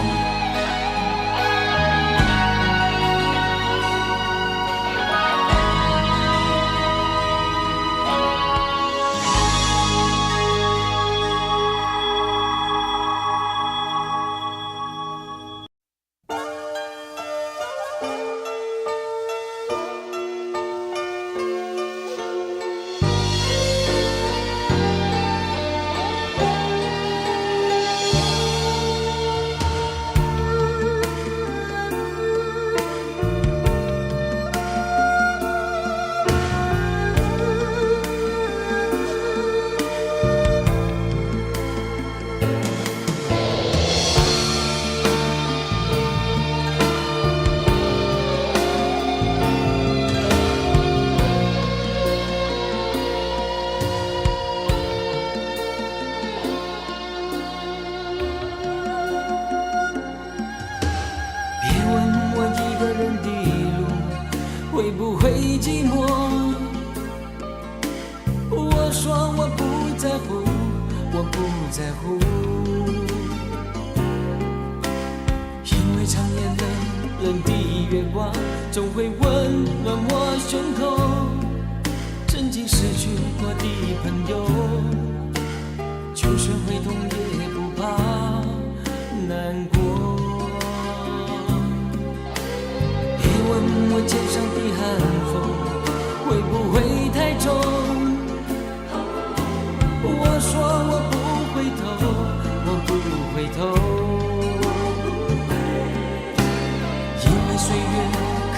会不会寂寞？我说我不在乎，我不在乎，因为长夜冷冷的月光总会温暖我胸口。曾经失去过的朋友，就算会痛也不怕难过。别问我肩上的寒风会不会太重，我说我不回头，我不回头，因为岁月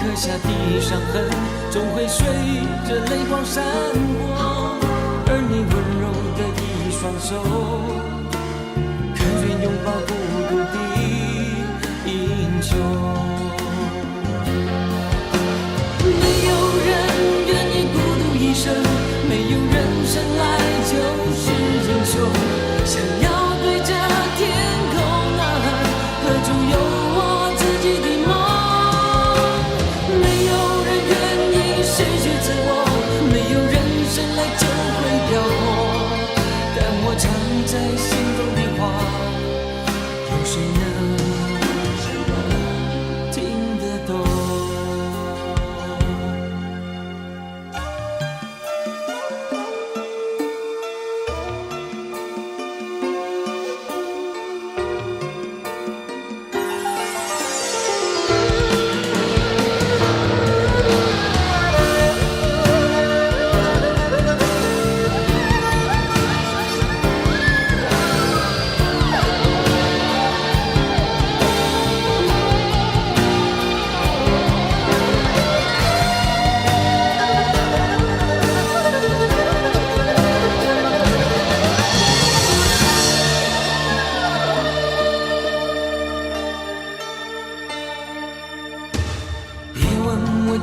刻下的伤痕总会随着泪光闪过，而你温柔的一双手可愿拥抱孤独的英雄。没有人愿意孤独一生，没有人生来就是英雄。想要对着天空呐喊，何处有我自己的梦？没有人愿意失去自我，没有人生来就会漂泊。但我藏在心中的话，有谁能听得懂？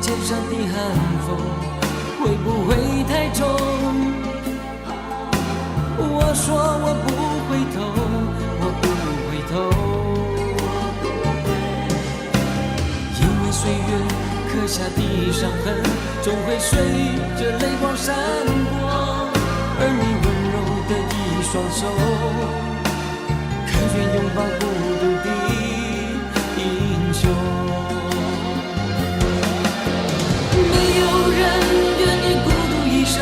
肩上的寒风会不会太重？我说我不回头，我不回头，因为岁月刻下的伤痕总会随着泪光闪过，而你温柔的一双手可愿拥抱孤独的英雄。没有人愿意孤独一生，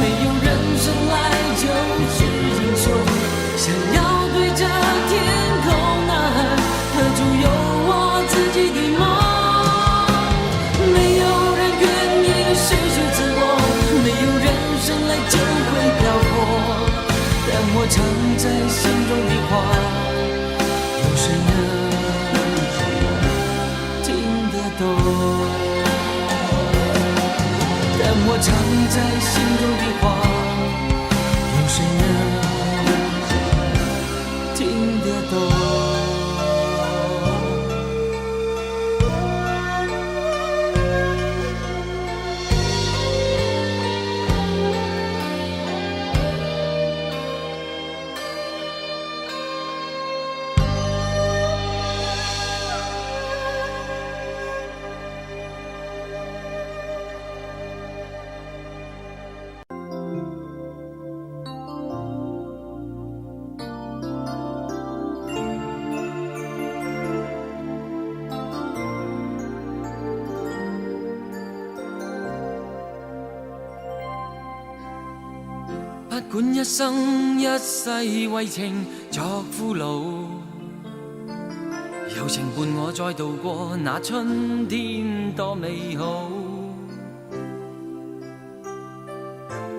没有人生来就是英雄。想要对着天空呐喊，何处有我自己的梦？没有人愿意失去自我，没有人生来我藏在心中的话，有谁能听得懂？但我藏在心中的话，有谁能听得懂？不管一生一世为情作俘虜，有情伴我再度过那春天多美好。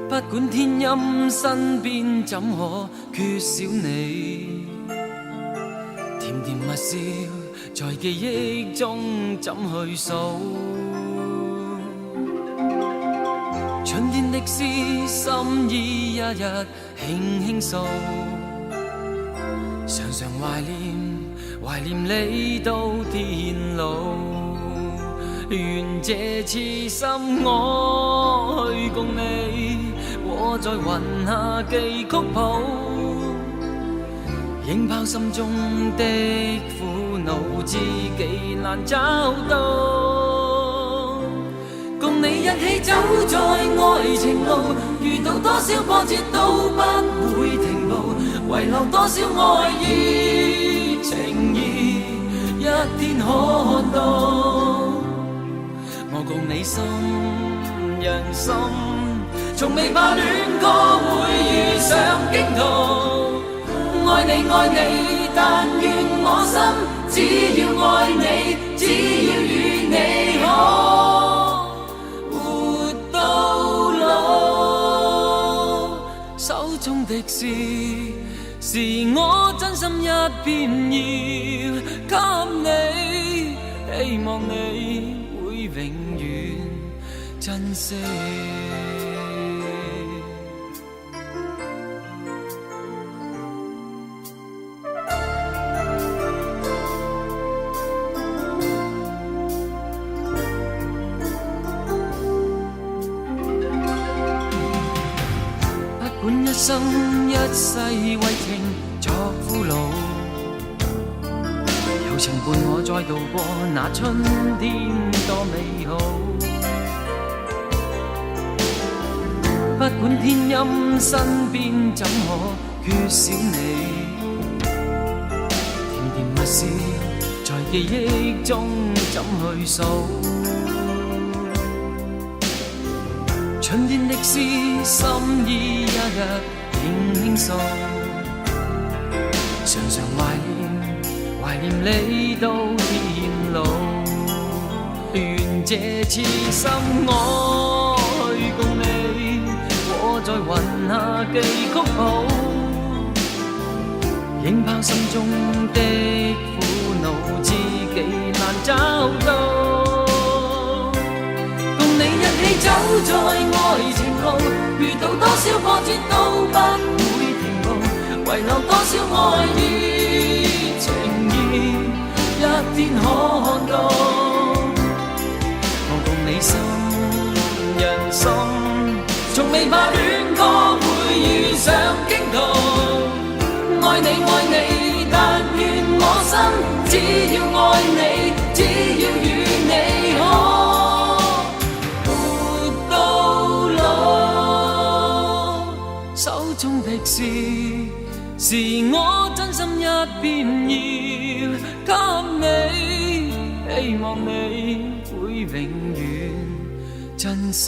不管天阴身边怎可缺少你，甜甜蜜笑在记忆中怎去数？春天的诗，心意一日轻轻诉，常常怀念你到天老。愿这次心我去共你，和在云下寄曲谱，影抛心中的苦恼，知己难找到。共你一起走在愛情路，遇到多少波折都不會停步，遺留多少愛意情意，一天可看到。我共你心人心，從未怕戀過會遇上驚濤。愛你愛你，但願我心只要愛你，只要與你可。手中的事，是我真心一片要給你，希望你會永遠珍惜。一生一世為情作俘虜，有情伴我再度過那春天多美好。不管天陰身邊怎可缺少你，甜甜蜜笑在記憶中怎去數？春天的詩，心意一日輕輕訴，常常懷念你到天老。願這次心我去共你，和在雲下寄曲譜，影拋心中的苦惱，知己難找到。走在愛情路，遇到多少波折都不會停步，遺留多少愛意情意，一天可看到。我共你心人心，從未怕戀過會遇上驚濤。愛你愛你，但願我心只要愛你，只要與你可。手中的事，是我真心一片要給你，希望你會永遠珍惜。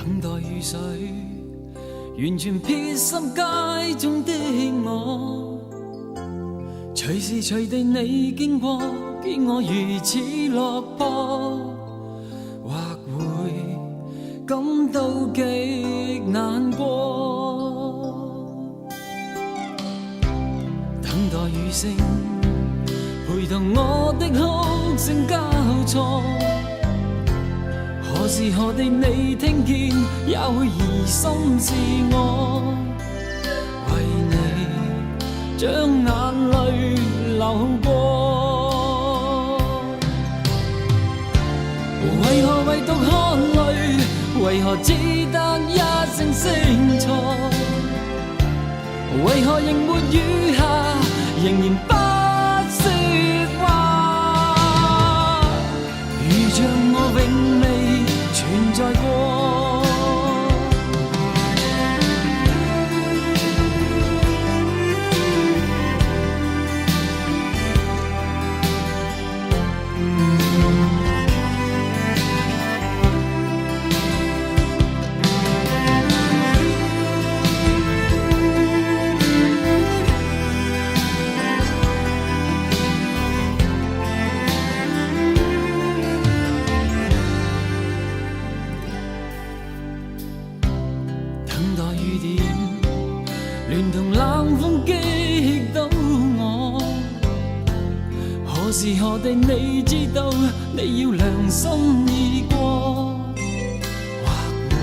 等待雨水，完全撇心街中的我，隨時隨地你經過，見我如此落魄，或會感到極難過。等待雨聲陪同我的哭聲交錯，何時何地你聽見也會疑心是我，為你將眼淚流過。為何唯獨看淚，為何只得一聲聲錯，為何仍沒雨下，仍然不說話，如像我永未存在過。亂同冷風擊到我，何時何地你知道你要良心已過，或會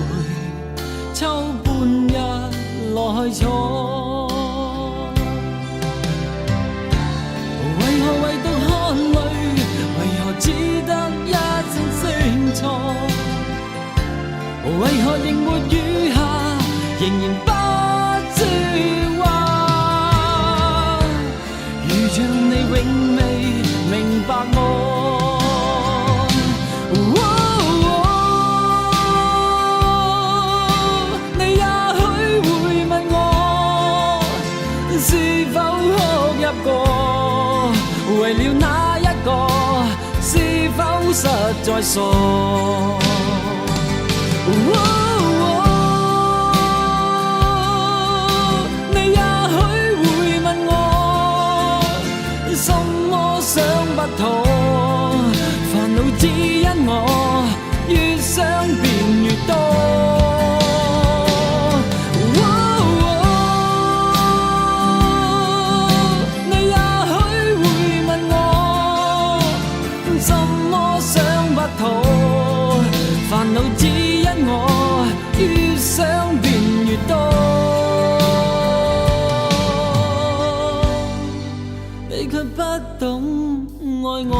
抽半日來坐。為何唯獨看淚，為何只得一聲聲錯，為何仍沒雨下，仍然不說話，如像你永未明白我。你也許會問我，是否哭泣過，為了那一個，是否實在傻？什麼想不妥，煩惱只因我越想便越多。你也許會問我，什麼想不妥，煩惱只因我越想便越多。你卻不懂愛我。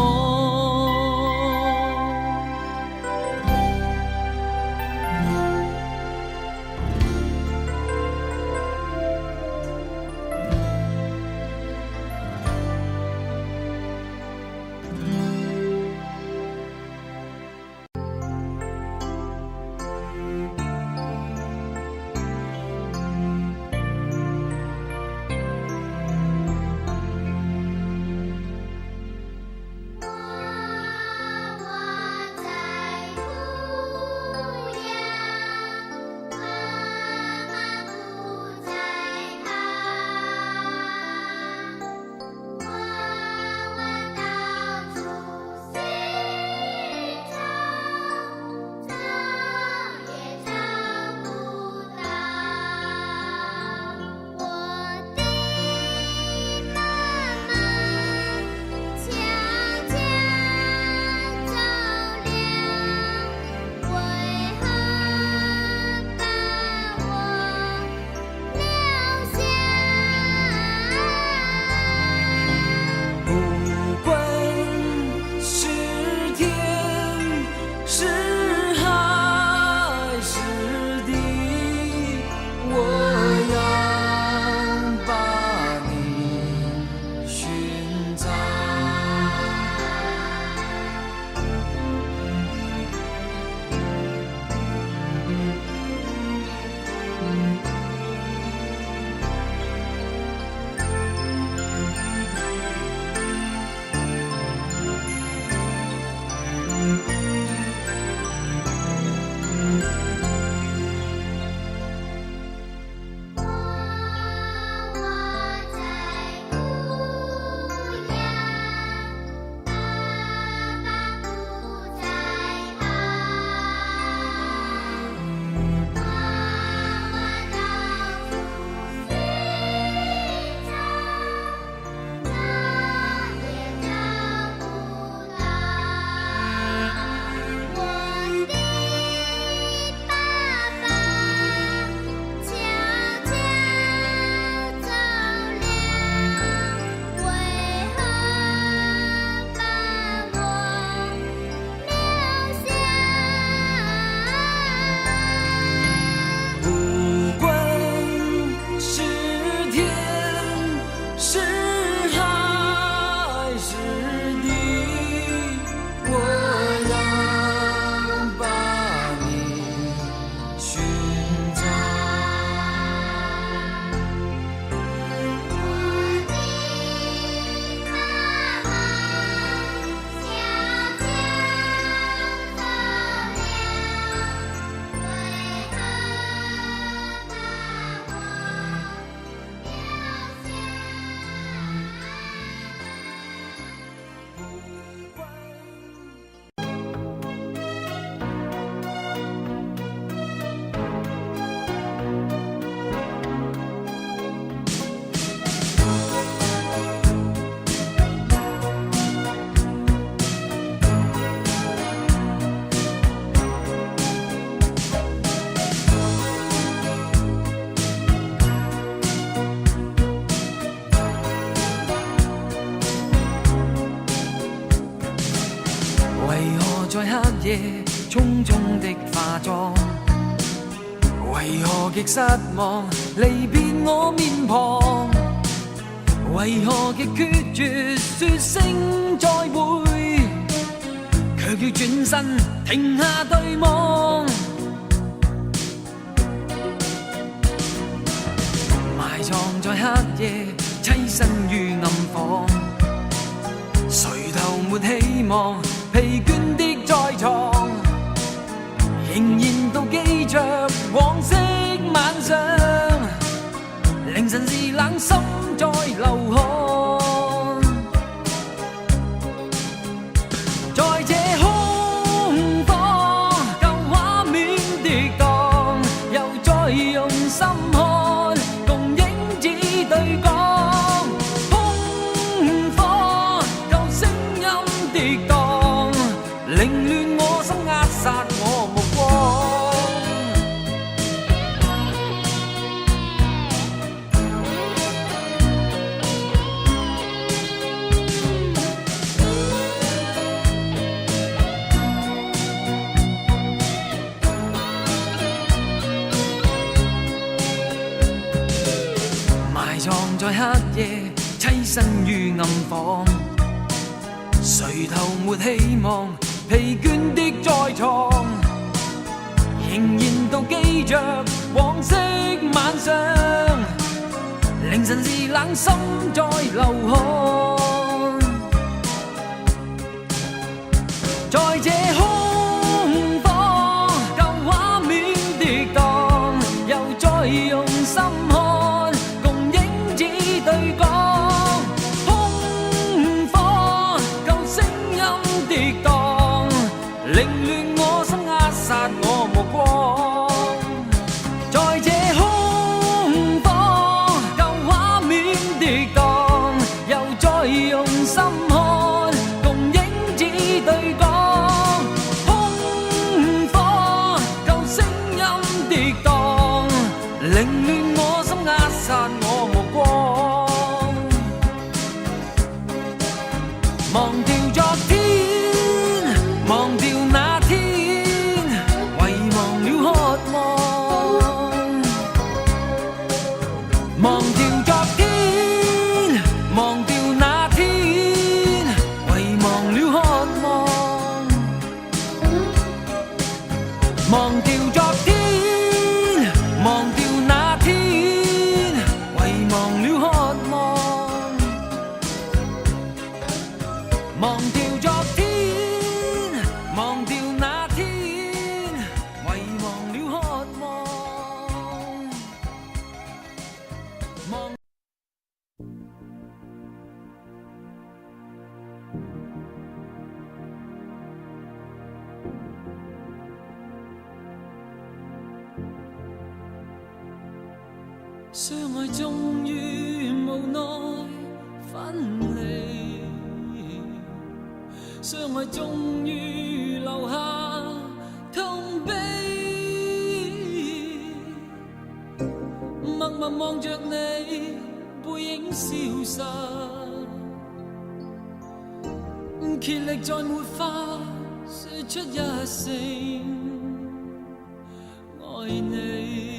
極失望，離別我面龐，為何極決絕說聲再會，卻要轉身停下對望，埋藏在黑夜，棲身於暗房，垂頭沒希望，疲倦的在床，仍然妒忌着往昔晚上，凌晨時冷心在流汗，在這空房舊畫面跌宕，又再用心看，共影子對講，空房舊聲音跌宕，凌亂我心壓殺我目光。埋藏在黑夜，棲身於暗房，垂頭沒希望，疲倦的在床，仍然妒忌着往昔晚上，凌晨時冷心在流汗，在這空房舊畫面跌宕，又再用心看，共影子對講，空房舊聲音跌宕，凌亂我心壓殺我目光，在這空房舊畫面跌宕，又再用心看，共影子對講，空房舊聲音跌宕，凌亂我心壓殺我目光，忘掉昨天，忘掉那天，遺忘了渴望，忘掉昨天，忘掉那天，遺忘了渴望，忘掉昨天，忘掉那天，遺忘了渴望，忘掉昨天，忘掉那天，遺忘了渴望，忘。相愛終於無奈分離，相愛終於留下痛悲，默默望着你背影消失，竭力再沒法說出一聲愛你。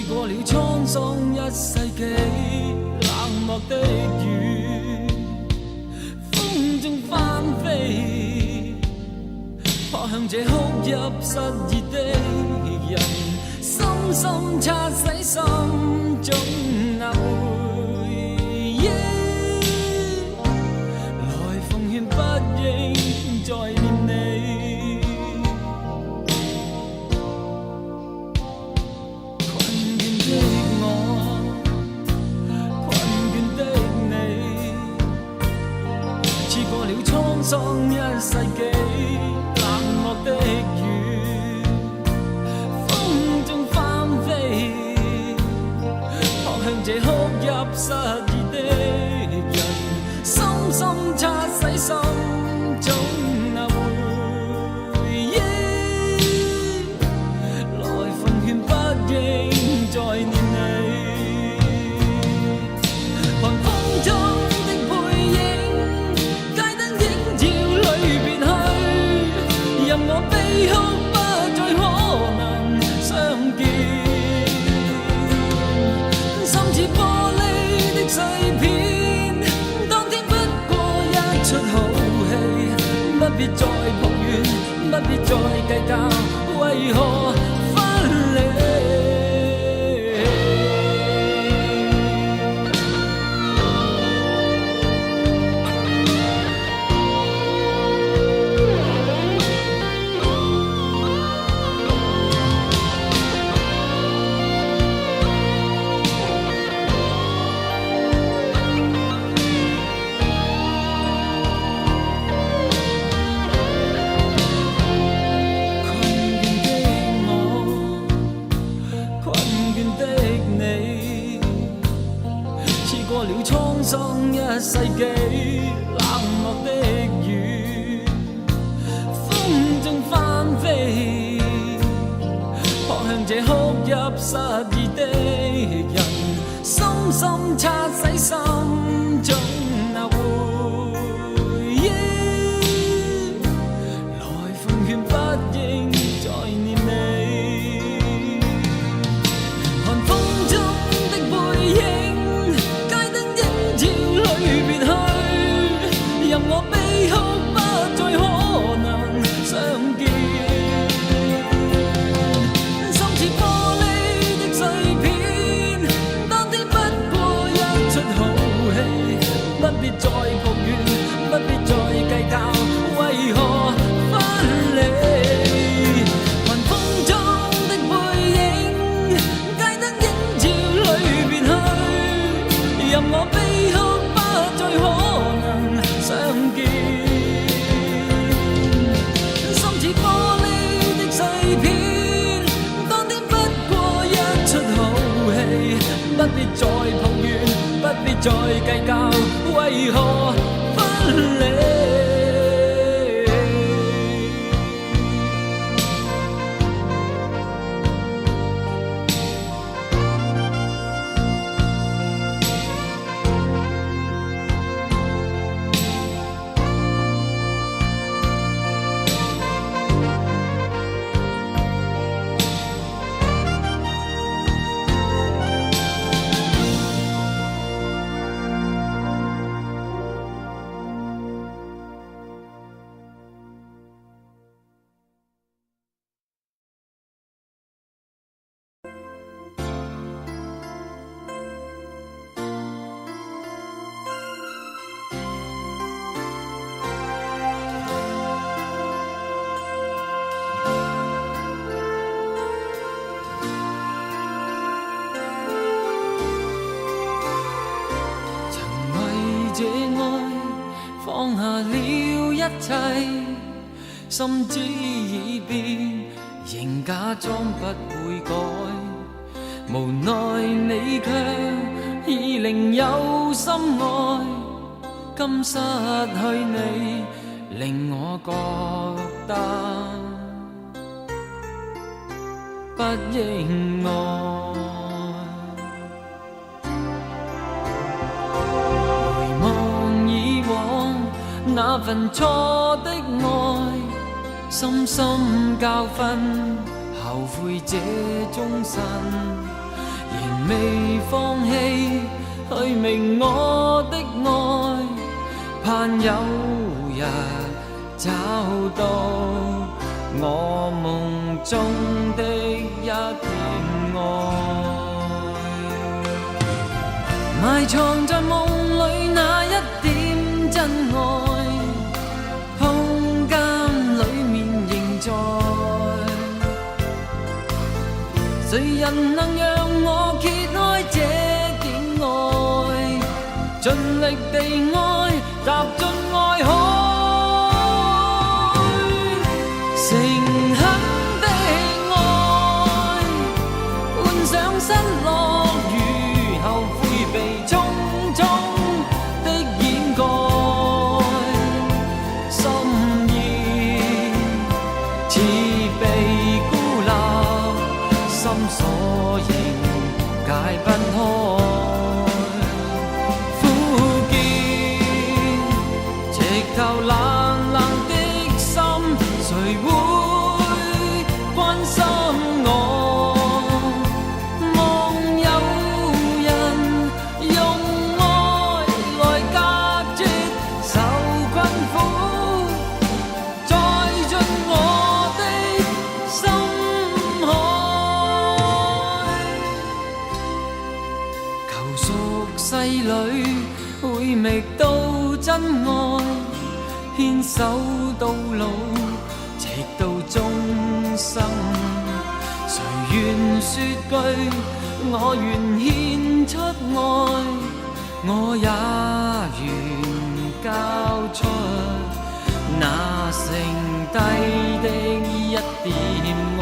過了滄桑一世紀，冷漠的雨，風中翻飛，撲向這哭泣失意的人，深深擦洗心中那回憶，來奉勸不應再念你。桑一世纪，冷漠的雨，风中翻飞，扑向这哭泣失意的人，深深擦洗心中那回忆。来奉劝不应再念你。寒风中的背影，街灯映照里别去，任我悲哭不再可能相見。心似玻璃的碎片，當天不過一出好戲，不必再抱怨，不必再計較，為何分離？一世紀冷漠的雨，風中翻飛，撲向這哭泣失意的人，深深擦洗心中那回憶。來奉勸不應再念你，寒風中的背影。任我悲哭不再可能相見，心似玻璃的碎片，當天不過一出好戲，不必再抱怨，不必再計較，為何分離？寒風中的背影，街燈映照裏別去，任我悲哭不再可相見，心似玻璃的碎片，當天不過一出好戲，不必再抱怨，不必再計較，為何分離？放下了一切，心知已變，仍假裝不會改。無奈你卻已另有心愛，今失去你，令我覺得不應愛。那份錯的愛，深深教訓，後悔這終身，仍未放棄，去明我的愛，盼有日找到我夢中的一片愛，埋藏在夢裏那一點真愛。空間裏面仍在，誰人能讓我揭開這件愛？盡力地愛，踏進愛海。不開。苦澀直透冷冷的心，誰會關心我？望有人用愛來隔絕受困苦，再進我的心海。求熟世裏會覓到真愛，牽手到老，直到終生。誰願說句我願獻出愛，我也願交出那剩低的一點愛。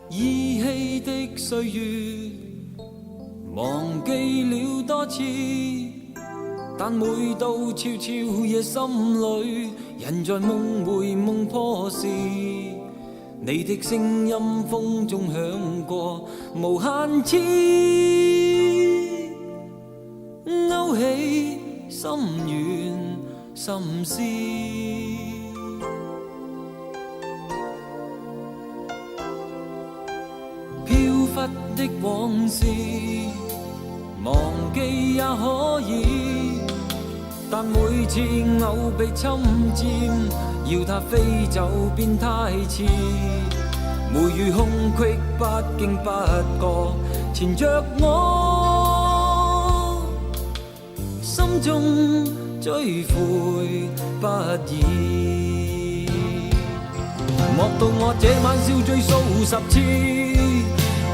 依稀的歲月，忘記了多次，但每到悄悄夜心裏，人在夢回夢破時，你的聲音風中響過無限次，勾起心願心思。的往事忘記也可以，但每次偶被侵佔，要它飛走便太遲。每語空隙不經不覺纏着我，心中追悔不已。莫道我這晚笑醉數十次，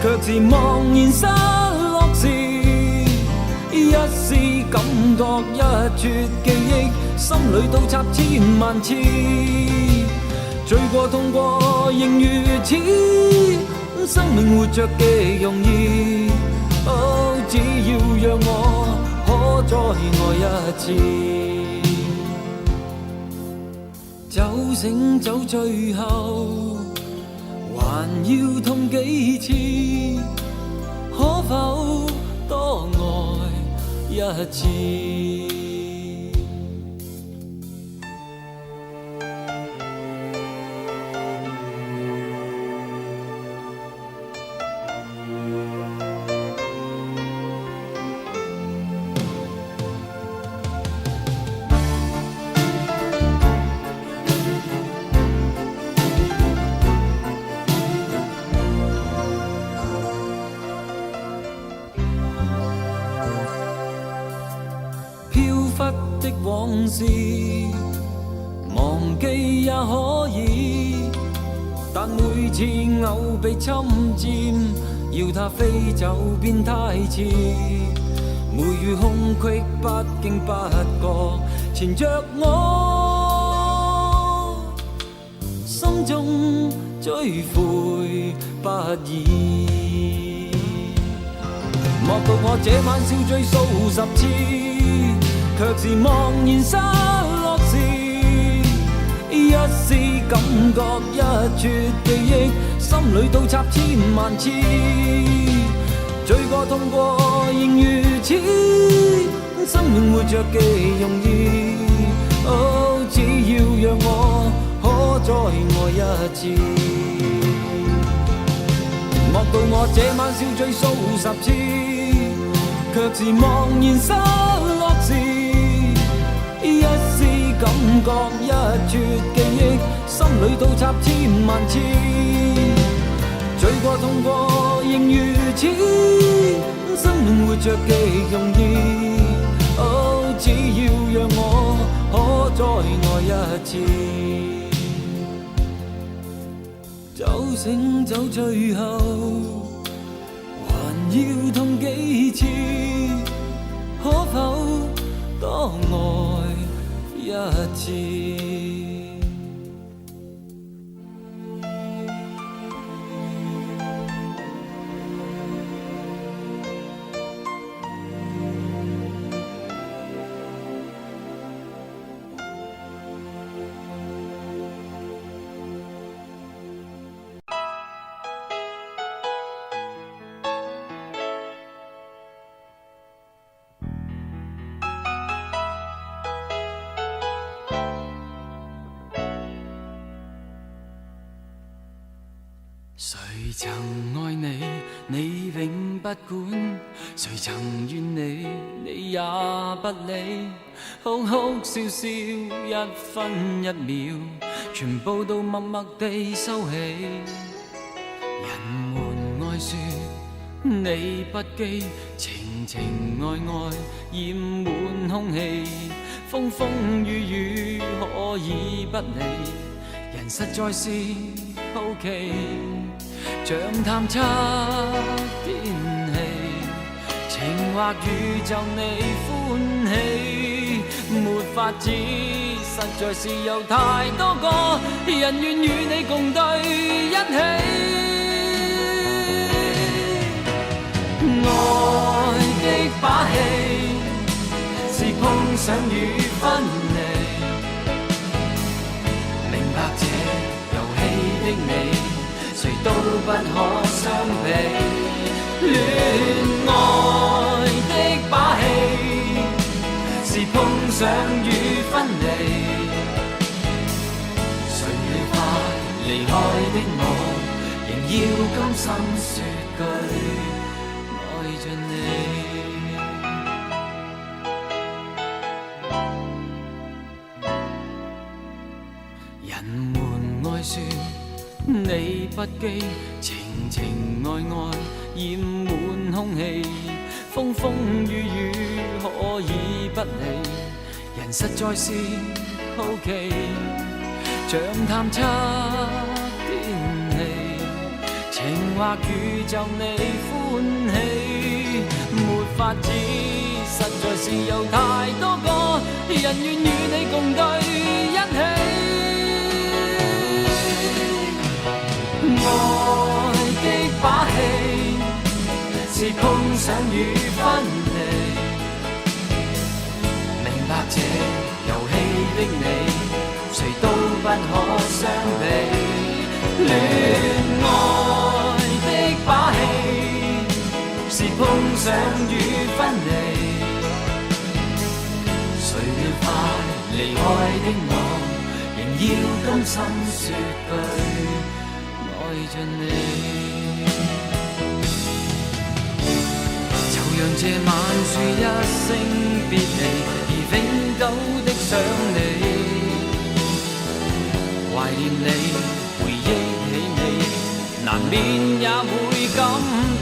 卻是茫然失落時，一絲感覺一撮記憶，心裏倒插千萬次，醉過痛過仍如此，生命活着極容易，哦，只要讓我可再愛一次，酒醒酒醉後還要痛幾次？可否多愛一次。的往事忘记也可以，但每次偶被侵占，要它飞走便太迟。每遇空隙不经不觉缠着我，心中追悔不已。莫道我这晚笑醉数十次，却是茫然失落时，一丝感觉一撮记忆，心里倒插千万次，醉过痛过仍如此，生命活着极容易。哦，只要让我可再爱一次。莫道我这晚笑醉数十次，却是茫然失落时，一丝感觉一撮记忆，心里倒插千万次，醉过痛过仍如此，生命活着极容易。哦，只要让我可再爱一次，酒醒酒醉後還要痛幾次，可否多愛一次？谁曾爱你，你永不管；谁曾怨你，你也不理。哭哭笑笑，一分一秒，全部都默默地收起。人们爱说你不羁，情情爱爱染满空气，风风雨雨可以不理。人实在是好奇，像探测天气，情或宇宙你歡喜，沒法子，實在是有太多個人願與你共對一起。愛的把戲是碰上與分離，明白這遊戲的你，誰都不可相比。戀愛的把戲是碰上與分離，誰料怕離開的我，仍要甘心說句愛着你。人們愛說你不羈，情情愛愛染滿空氣，風風雨雨可以不理。人實在是好奇，像探測天氣，情或宇宙你歡喜，沒法子，實在是有太多個人願與你共對一起。愛的把戲是碰上與分離，明白這遊戲的你，誰都不可相比。戀愛的把戲是碰上與分離，怕離開的我，仍要甘心說句愛着你。就讓這晚說一聲別離，而永久的想你，懷念你，回憶起你，難免也會感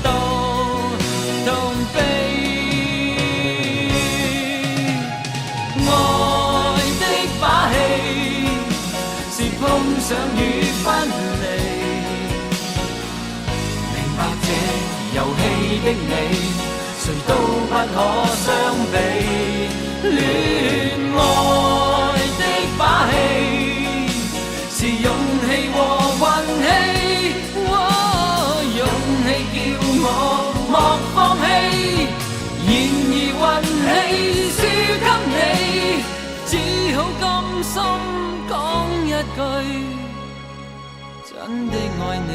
到痛悲。愛的把戲是碰上與分離，明白這遊戲的你，誰都不可相比。戀愛的把戲是勇氣和運氣，勇氣叫我莫放棄，然而運氣輸給你，只好甘心講一句真的愛你。